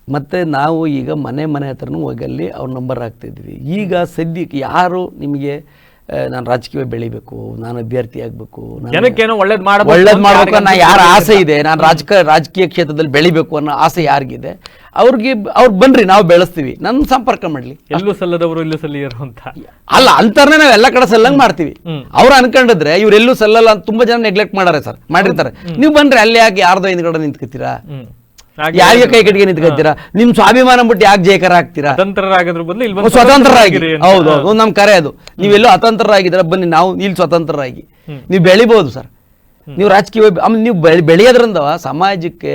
ಮತ್ತು ನಾವು ಈಗ ಮನೆ ಹತ್ರನೂ ಹೋಗಿ ಅಲ್ಲಿ ಅವ್ರ ನಂಬರ್ ಹಾಕ್ತಿದ್ವಿ. ಈಗ ಸದ್ಯಕ್ಕೆ ಯಾರು ನಿಮಗೆ ನಾನು ರಾಜಕೀಯ ಬೆಳಿಬೇಕು, ನಾನು ಅಭ್ಯರ್ಥಿ ಆಗಬೇಕು,
ಜನಕ್ಕೇನೋ ಒಳ್ಳೇದು
ಮಾಡಬೇಕು ಅನ್ನೋ ಯಾರ ಆಸೆ ಇದೆ, ನಾನು ರಾಜಕೀಯ ಕ್ಷೇತ್ರದಲ್ಲಿ ಬೆಳಿಬೇಕು ಅನ್ನೋ ಆಸೆ ಯಾರಿಗಿದೆ ಅವ್ರು ಬನ್ರಿ, ನಾವು ಬೆಳೆಸ್ತೀವಿ, ನನ್ನ ಸಂಪರ್ಕ ಮಾಡಲಿ.
ಎಲ್ಲೂ ಸಲ್ಲದವರು ಇಲ್ಲೂ ಸಲ್ಲಿಯರು ಅಂತ
ಅಲ್ಲ ಅಂತಾರನೇ ನಾವು ಎಲ್ಲ ಕಡೆ ಸಲ್ಲಂಗೆ ಮಾಡ್ತೀವಿ. ಅವ್ರು ಅನ್ಕೊಂಡಿದ್ರೆ ಇವ್ರೆಲ್ಲೂ ಸಲ್ಲಲ್ಲ ಅಂತ ತುಂಬ ಜನ ನೆಗ್ಲೆಕ್ಟ್ ಮಾಡಾರೆ ಸರ್, ಮಾಡಿರ್ತಾರೆ. ನೀವು ಬನ್ರಿ, ಅಲ್ಲಿ ಯಾಕೆ ಯಾರ್ದೋ ಹಿಂದ್ಗಡೆ ನಿಂತ್ಕೊತೀರಾ, ಯಾರಿಗೆ ಕೈ ಕಟ್ಟಿಗೆ ನಿಂತ್ಕೊತೀರಾ, ನಿಮ್ ಸ್ವಾಭಿಮಾನ ಬಿಟ್ಟು ಯಾಕೆ ಜಯಕರ ಆಗ್ತೀರಾ?
ಸ್ವತಂತ್ರರಾಗೋದ್ರ ಬದಲು ಇಲ್ಲಿ
ಸ್ವತಂತ್ರರಾಗಿ, ಹೌದು ನಮ್ ಕರೆ ಅದು. ನೀವೆಲ್ಲೋ ಅತಂತ್ರರಾಗಿದ್ದೀರಾ, ಬನ್ನಿ ನಾವು ಇಲ್ಲಿ ಸ್ವತಂತ್ರರಾಗಿ ನೀವು ಬೆಳಿಬಹುದು ಸರ್. ನೀವು ರಾಜಕೀಯ ನೀವು ಬೆಳೆಯೋದ್ರಿಂದ ಸಮಾಜಕ್ಕೆ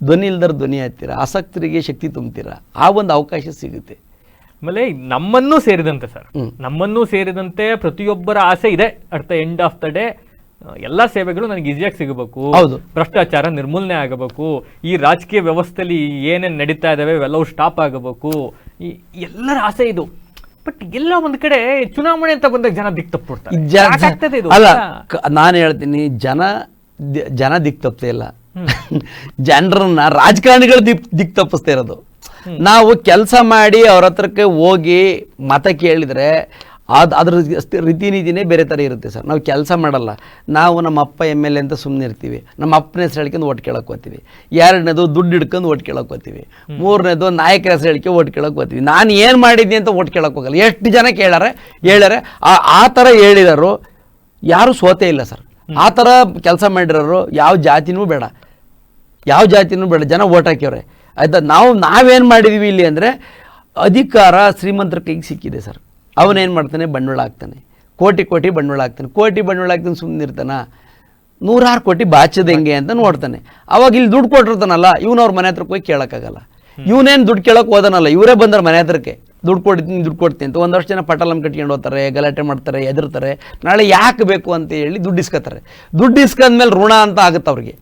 ಧ್ವನಿ ಇಲ್ದರ ಧ್ವನಿ ಆಗ್ತೀರಾ, ಆಸಕ್ತರಿಗೆ ಶಕ್ತಿ ತುಂಬ್ತೀರಾ, ಆ ಒಂದು ಅವಕಾಶ ಸಿಗುತ್ತೆ.
ಆಮೇಲೆ ನಮ್ಮನ್ನೂ ಸೇರಿದಂತೆ ಸರ್, ನಮ್ಮನ್ನೂ ಸೇರಿದಂತೆ ಪ್ರತಿಯೊಬ್ಬರ ಆಸೆ ಇದೆ at the end of the day ಎಲ್ಲ ಸೇವೆಗಳು ನನಗೆ ಈಸಿಯಾಗಿ ಸಿಗಬೇಕು, ಭ್ರಷ್ಟಾಚಾರ ನಿರ್ಮೂಲನೆ ಆಗಬೇಕು, ಈ ರಾಜಕೀಯ ವ್ಯವಸ್ಥೆಯಲ್ಲಿ ಏನೇನು ನಡೀತಾ ಇದಾವೆ ಇವೆಲ್ಲವೂ ಸ್ಟಾಪ್ ಆಗಬೇಕು, ಎಲ್ಲರ ಆಸೆ ಇದು. ಬಟ್ ಎಲ್ಲ ಒಂದ್ ಕಡೆ ಚುನಾವಣೆ ಅಂತ ಬಂದಾಗ ಜನ ದಿಕ್ ತಪ್ಪಿಡ್ತಾರೆ.
ಅಲ್ಲ, ನಾನು ಹೇಳ್ತೀನಿ, ಜನ ದಿಕ್ ತಪ್ಪೇ ಇಲ್ಲ, ಜನರನ್ನ ರಾಜಕಾರಣಿಗಳು ದಿಕ್ ತಪ್ಪಿಸ್ತಾ ಇರೋದು. ನಾವು ಕೆಲಸ ಮಾಡಿ ಅವ್ರ ಹತ್ರಕ್ಕೆ ಹೋಗಿ ಮತ ಕೇಳಿದ್ರೆ ಅದ್ರ ರೀತಿ ನೀತಿನೇ ಬೇರೆ ಥರ ಇರುತ್ತೆ ಸರ್. ನಾವು ಕೆಲಸ ಮಾಡಲ್ಲ, ನಾವು ನಮ್ಮ ಅಪ್ಪ MLA ಅಂತ ಸುಮ್ಮನೆ ಇರ್ತೀವಿ, ನಮ್ಮ ಅಪ್ಪನ ಹೆಸರು ಹೇಳ್ಕೊಂಡು ಓಟ್ ಕೇಳಕ್ಕೆ ಹೋಗ್ತೀವಿ. ಎರಡನೇದು ದುಡ್ಡು ಹಿಡ್ಕೊಂಡು ಓಟ್ ಕೇಳಕ್ಕೆ ಹೋಗ್ತೀವಿ. ಮೂರನೇದು ನಾಯಕರ ಹೆಸರು ಹೇಳಿಕೆ ಓಟ್ ಕೇಳಕ್ಕೆ ಹೋಗ್ತೀವಿ. ನಾನು ಏನು ಮಾಡಿದ್ದೀನಿ ಅಂತ ಓಟ್ ಕೇಳಕ್ಕೆ ಹೋಗಲ್ಲ. ಎಷ್ಟು ಜನ ಹೇಳ್ಯಾರೆ ಆ ಥರ ಹೇಳಿರೋರು ಯಾರೂ ಸೋತೇ ಇಲ್ಲ ಸರ್. ಆ ಥರ ಕೆಲಸ ಮಾಡಿರೋರು ಯಾವ ಜಾತಿನೂ ಬೇಡ, ಜನ ಓಟ್ ಹಾಕ್ಯವ್ರೆ ಆಯಿತಾ. ನಾವೇನು ಮಾಡಿದ್ದೀವಿ ಇಲ್ಲಿ ಅಂದರೆ, ಅಧಿಕಾರ ಶ್ರೀಮಂತರ ಕೈಗೆ ಸಿಕ್ಕಿದೆ ಸರ್. ಅವನೇನು ಮಾಡ್ತಾನೆ, ಬಂಡವಾಳ ಹಾಕ್ತಾನೆ, ಕೋಟಿ ಬಂಡವಾಳ ಹಾಕ್ತಾನೆ, ಸುಮ್ಮನೆ ಇರ್ತಾನ, 100 ಕೋಟಿ ಬಾಚೋದು ಹೆಂಗೆ ಅಂತ ನೋಡ್ತಾನೆ. ಅವಾಗ ಇಲ್ಲಿ ದುಡ್ಡು ಕೊಟ್ಟಿರ್ತಾನಲ್ಲ, ಅವ್ರ ಮನೆ ಹತ್ರಕ್ಕೆ ಹೋಗಿ ಕೇಳೋಕ್ಕಾಗಲ್ಲ. ಇವನೇನು ದುಡ್ಡು ಕೇಳೋಕೆ ಹೋದನಲ್ಲ, ಇವರೇ ಬಂದ್ರೆ ಮನೆ ಹತ್ರಕ್ಕೆ ದುಡ್ಡು ಕೊಡ್ತೀನಿ ಅಂತ ಒಂದು ವರ್ಷ ಜನ ಪಟಾಲಂ ಕಟ್ಕೊಂಡು ಹೋಗ್ತಾರೆ, ಗಲಾಟೆ ಮಾಡ್ತಾರೆ, ಎದುರ್ತಾರೆ. ನಾಳೆ ಯಾಕೆ ಬೇಕು ಅಂತ ಹೇಳಿ ದುಡ್ಡು ಇಸ್ಕೊತಾರೆ. ದುಡ್ಡು ಇಸ್ಕೊಂಡ್ಮೇಲೆ ಋಣ ಅಂತ ಆಗುತ್ತೆ ಅವ್ರಿಗೆ.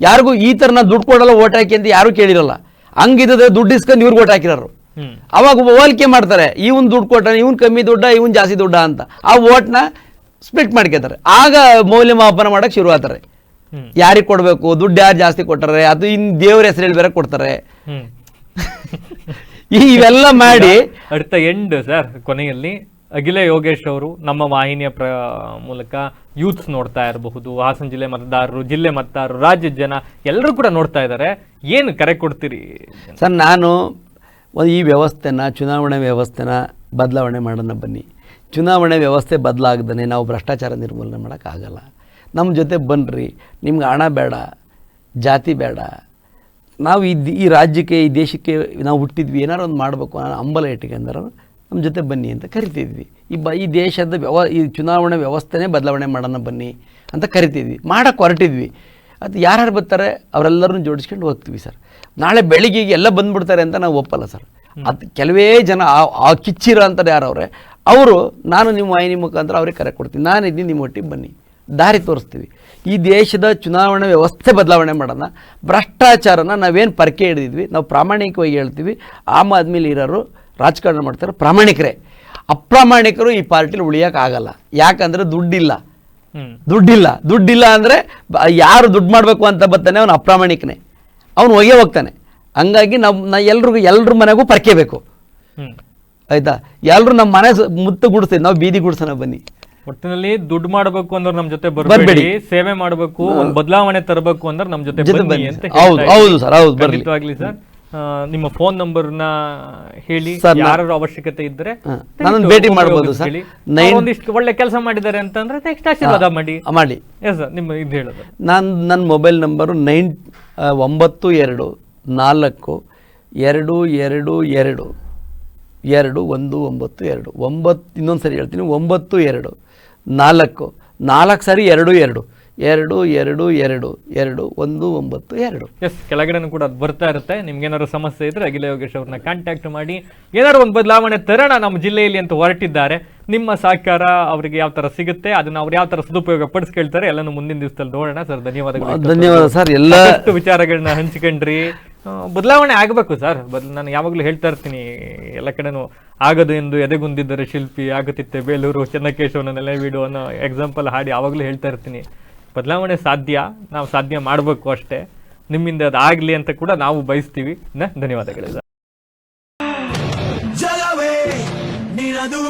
ಯಾರಿಗೂ ಈ ಥರ ನಾ ದುಡ್ಡು ಕೊಡಲ್ಲ ಓಟ್ ಹಾಕಿ ಅಂತ ಯಾರೂ ಕೇಳಿರಲ್ಲ. ಹಂಗಿದ್ರೆ ದುಡ್ಡು ಇಸ್ಕೊಂಡು ಇವ್ರಿಗೆ ಓಟ್ ಹಾಕಿರೋರು. ಅವಾಗ ಹೋಲಿಕೆ ಮಾಡ್ತಾರೆ, ಇವನ್ ದುಡ್ಡು ಕೊಟ್ಟಾನೆ, ಇವನ್ ಕಮ್ಮಿ ದುಡ್ಡ, ಇವನ್ ಜಾಸ್ತಿ ದುಡ್ಡ ಅಂತ. ಆ ಓಟ್ನ ಸ್ಪ್ಲಿಟ್ ಮಾಡ್ಕೊತಾರೆ. ಆಗ ಮೌಲ್ಯಮಾಪನ ಮಾಡಕ್ಕೆ ಶುರು ಆಗ್ತಾರೆ. ಯಾರಿಗೆ ಕೊಡಬೇಕು, ದುಡ್ಡು ಯಾರು ಜಾಸ್ತಿ ಕೊಟ್ಟಾರೆ, ಅದು ಇನ್ನು ದೇವ್ರ ಹೆಸರು ಹೇಳಿ ಬೇರೆ ಕೊಡ್ತಾರೆ. ಇವೆಲ್ಲ ಮಾಡಿ
ಅಟ್ ದ ಎಂಡ್ ಸರ್, ಕೊನೆಯಲ್ಲಿ ಅಖಿಲ ಯೋಗೇಶ್ ಅವರು ನಮ್ಮ ವಾಹಿನಿಯ ಮೂಲಕ ಯೂತ್ಸ್ ನೋಡ್ತಾ ಇರಬಹುದು, ಹಾಸನ ಜಿಲ್ಲೆ ಮತದಾರರು, ಜಿಲ್ಲೆ ಮತದಾರರು, ರಾಜ್ಯದ ಜನ ಎಲ್ಲರೂ ಕೂಡ ನೋಡ್ತಾ ಇದ್ದಾರೆ, ಏನು ಕರೆ ಕೊಡ್ತೀರಿ
ಸರ್? ನಾನು ಈ ವ್ಯವಸ್ಥೆನ, ಚುನಾವಣೆ ವ್ಯವಸ್ಥೆನ ಬದಲಾವಣೆ ಮಾಡೋಣ ಬನ್ನಿ. ಚುನಾವಣೆ ವ್ಯವಸ್ಥೆ ಬದಲಾಗದೇ ನಾವು ಭ್ರಷ್ಟಾಚಾರ ನಿರ್ಮೂಲನೆ ಮಾಡೋಕ್ಕಾಗಲ್ಲ. ನಮ್ಮ ಜೊತೆ ಬನ್ನಿರಿ, ನಿಮ್ಗೆ ಹಣ ಬೇಡ, ಜಾತಿ ಬೇಡ, ನಾವು ಈ ರಾಜ್ಯಕ್ಕೆ, ಈ ದೇಶಕ್ಕೆ ನಾವು ಹುಟ್ಟಿದ್ವಿ, ಏನಾರು ಒಂದು ಮಾಡಬೇಕು ಅನ್ನೋ ಹಂಬಲ ಇಟ್ಕೊಂಡ್ರೆ ನಮ್ಮ ಜೊತೆ ಬನ್ನಿ ಅಂತ ಕರಿತಿದ್ವಿ. ಈ ದೇಶದ ಈ ಚುನಾವಣೆ ವ್ಯವಸ್ಥೆನೇ ಬದಲಾವಣೆ ಮಾಡೋಣ ಬನ್ನಿ ಅಂತ ಕರಿತಿದ್ವಿ, ಮಾಡೋಕ್ಕೆ ಹೊರಟಿದ್ವಿ. ಅದು ಯಾರ್ಯಾರು ಬರ್ತಾರೆ ಅವರೆಲ್ಲರೂ ಜೋಡಿಸ್ಕೊಂಡು ಹೋಗ್ತೀವಿ ಸರ್. ನಾಳೆ ಬೆಳಿಗ್ಗೆ ಎಲ್ಲ ಬಂದುಬಿಡ್ತಾರೆ ಅಂತ ನಾವು ಒಪ್ಪಲ್ಲ ಸರ್. ಅದು ಕೆಲವೇ ಜನ ಆ ಕಿಚ್ಚಿರೋ ಅಂತಾರೆ ಯಾರವ್ರೆ, ಅವರು ನಾನು ನಿಮ್ಮ ವಾಹಿನಿ ಮುಖಾಂತರ ಅವ್ರಿಗೆ ಕರೆ ಕೊಡ್ತೀನಿ, ನಾನಿದ್ದೀನಿ, ನಿಮ್ಮ ಒಟ್ಟಿಗೆ ಬನ್ನಿ, ದಾರಿ ತೋರಿಸ್ತೀವಿ. ಈ ದೇಶದ ಚುನಾವಣೆ ವ್ಯವಸ್ಥೆ ಬದಲಾವಣೆ ಮಾಡೋಣ. ಭ್ರಷ್ಟಾಚಾರನ ನಾವೇನು ಪರಕೆ ಹಿಡಿದಿದ್ವಿ, ನಾವು ಪ್ರಾಮಾಣಿಕವಾಗಿ ಹೇಳ್ತೀವಿ. ಆಮ್ ಆದ್ಮೇಲೆ ಇರೋರು ರಾಜಕಾರಣ ಮಾಡ್ತಾರೆ, ಪ್ರಾಮಾಣಿಕರೇ. ಅಪ್ರಾಮಾಣಿಕರು ಈ ಪಾರ್ಟಿಲಿ ಉಳಿಯೋಕ್ಕಾಗಲ್ಲ. ಯಾಕಂದರೆ ದುಡ್ಡಿಲ್ಲ ಅಂದರೆ ಯಾರು ದುಡ್ಡು ಮಾಡಬೇಕು ಅಂತ ಬರ್ತಾನೆ ಅವನು ಅಪ್ರಾಮಾಣಿಕನೇ, ಅವನು ಹೋಗೇ ಹೋಗ್ತಾನೆ. ಹಂಗಾಗಿ ನಾವು ಎಲ್ರ ಮನೆಗೂ ಪರ್ಕೆಬೇಕು. ಆಯಿತಾ. ಎಲ್ಲರೂ ನಮ್ಮ ಮನೆ ಮುತ್ತು ಗುಡಿಸ್ತೀವಿ, ನಾವು ಬೀದಿ ಗುಡ್ಸೋಣ ಬನ್ನಿ.
ಒಟ್ಟಿನಲ್ಲಿ ದುಡ್ಡು ಮಾಡಬೇಕು ಅಂದ್ರೆ ನಮ್ ಜೊತೆ
ಬರ್ಬೇಡಿ.
ಬರಬೇಡಿ, ಸೇವೆ ಮಾಡಬೇಕು, ಒಂದು ಬದಲಾವಣೆ ತರಬೇಕು ಅಂದ್ರೆ ನಮ್ ಜೊತೆ ಬನ್ನಿ
ಬನ್ನಿ.
ಅಂತ
ಹೌದು,
ಹೇಳ್ತಾ
ಹೌದು
ಇದ್ದೀನಿ.
ಸರ್, ಹೌದು, ಬರ್ಲಿ.
ಖಂಡಿತವಾಗ್ಲಿ ಸರ್. ನಿಮ್ಮ ಫೋನ್ ನಂಬರ್ನ ಹೇಳಿ,
ಸರ್,
ಯಾರು ಅವಶ್ಯಕತೆ ಇದ್ರೆ
ನನ್ನನ್ನು ಭೇಟಿ ಮಾಡ್ಬೋದು ಸರ್.
ಒಂದಿಷ್ಟು ಒಳ್ಳೆ ಕೆಲಸ ಮಾಡಿದ್ದಾರೆ ಅಂತಂದ್ರೆ ನೆಕ್ಸ್ಟ್ ಆಶೀರ್ವಾದ ಮಾಡಿ. ಎಸ್ ಸರ್, ನಿಮ್ಮ ಇದು ಹೇಳೋದು.
ನನ್ನ ಮೊಬೈಲ್ ನಂಬರು 9242 ಇನ್ನೊಂದು ಸರಿ ಹೇಳ್ತೀನಿ, 9242
ಎಸ್, ಕೆಳಗಡೆನೂ ಕೂಡ ಅದು ಬರ್ತಾ ಇರುತ್ತೆ. ನಿಮ್ಗೆ ಏನಾದ್ರು ಸಮಸ್ಯೆ ಇದ್ರೆ ಅಖಿಲ ಯೋಗೇಶ್ ಅವ್ರನ್ನ ಕಾಂಟ್ಯಾಕ್ಟ್ ಮಾಡಿ. ಏನಾದ್ರು ಒಂದು ಬದಲಾವಣೆ ತರೋಣ ನಮ್ಮ ಜಿಲ್ಲೆಯಲ್ಲಿ ಅಂತ ಹೊರಟಿದ್ದಾರೆ. ನಿಮ್ಮ ಸಹಕಾರ ಅವರಿಗೆ ಯಾವ ತರ ಸಿಗುತ್ತೆ, ಅದನ್ನ ಅವ್ರು ಯಾವ ತರ ಸದುಪಯೋಗ ಪಡಿಸ್ಕೊಳ್ತಾರೆ, ಎಲ್ಲನೂ ಮುಂದಿನ ದಿವಸದಲ್ಲಿ ನೋಡೋಣ. ಸರ್, ಧನ್ಯವಾದಗಳು.
ಧನ್ಯವಾದ ಸರ್. ಎಲ್ಲ
ವಿಚಾರಗಳನ್ನ ಹಂಚಿಕೊಂಡ್ರಿ. ಬದಲಾವಣೆ ಆಗಬೇಕು ಸರ್. ನಾನು ಯಾವಾಗಲೂ ಹೇಳ್ತಾ ಇರ್ತೀನಿ, ಎಲ್ಲ ಕಡೆನೂ ಆಗದು ಎಂದು ಎದೆಗುಂದಿದ್ದರೆ ಶಿಲ್ಪಿ, ಆಗುತ್ತಿತ್ತೆ ಬೇಲೂರು, ಚೆನ್ನಕೇಶವನ ನೆಲೆವೀಡು ಅನ್ನೋ ಎಕ್ಸಾಂಪಲ್ ಹಾಡಿ ಯಾವಾಗಲೂ ಹೇಳ್ತಾ ಇರ್ತೀನಿ. ಬದಲಾವಣೆ ಸಾಧ್ಯ, ನಾವು ಸಾಧ್ಯ ಮಾಡಬೇಕು ಅಷ್ಟೇ. ನಿಮ್ಮಿಂದ ಅದಾಗಲಿ ಅಂತ ಕೂಡ ನಾವು ಬಯಸ್ತೀವಿ. ಧನ್ಯವಾದಗಳು ಸರ್.
ಜಲವೇ ನಿನದು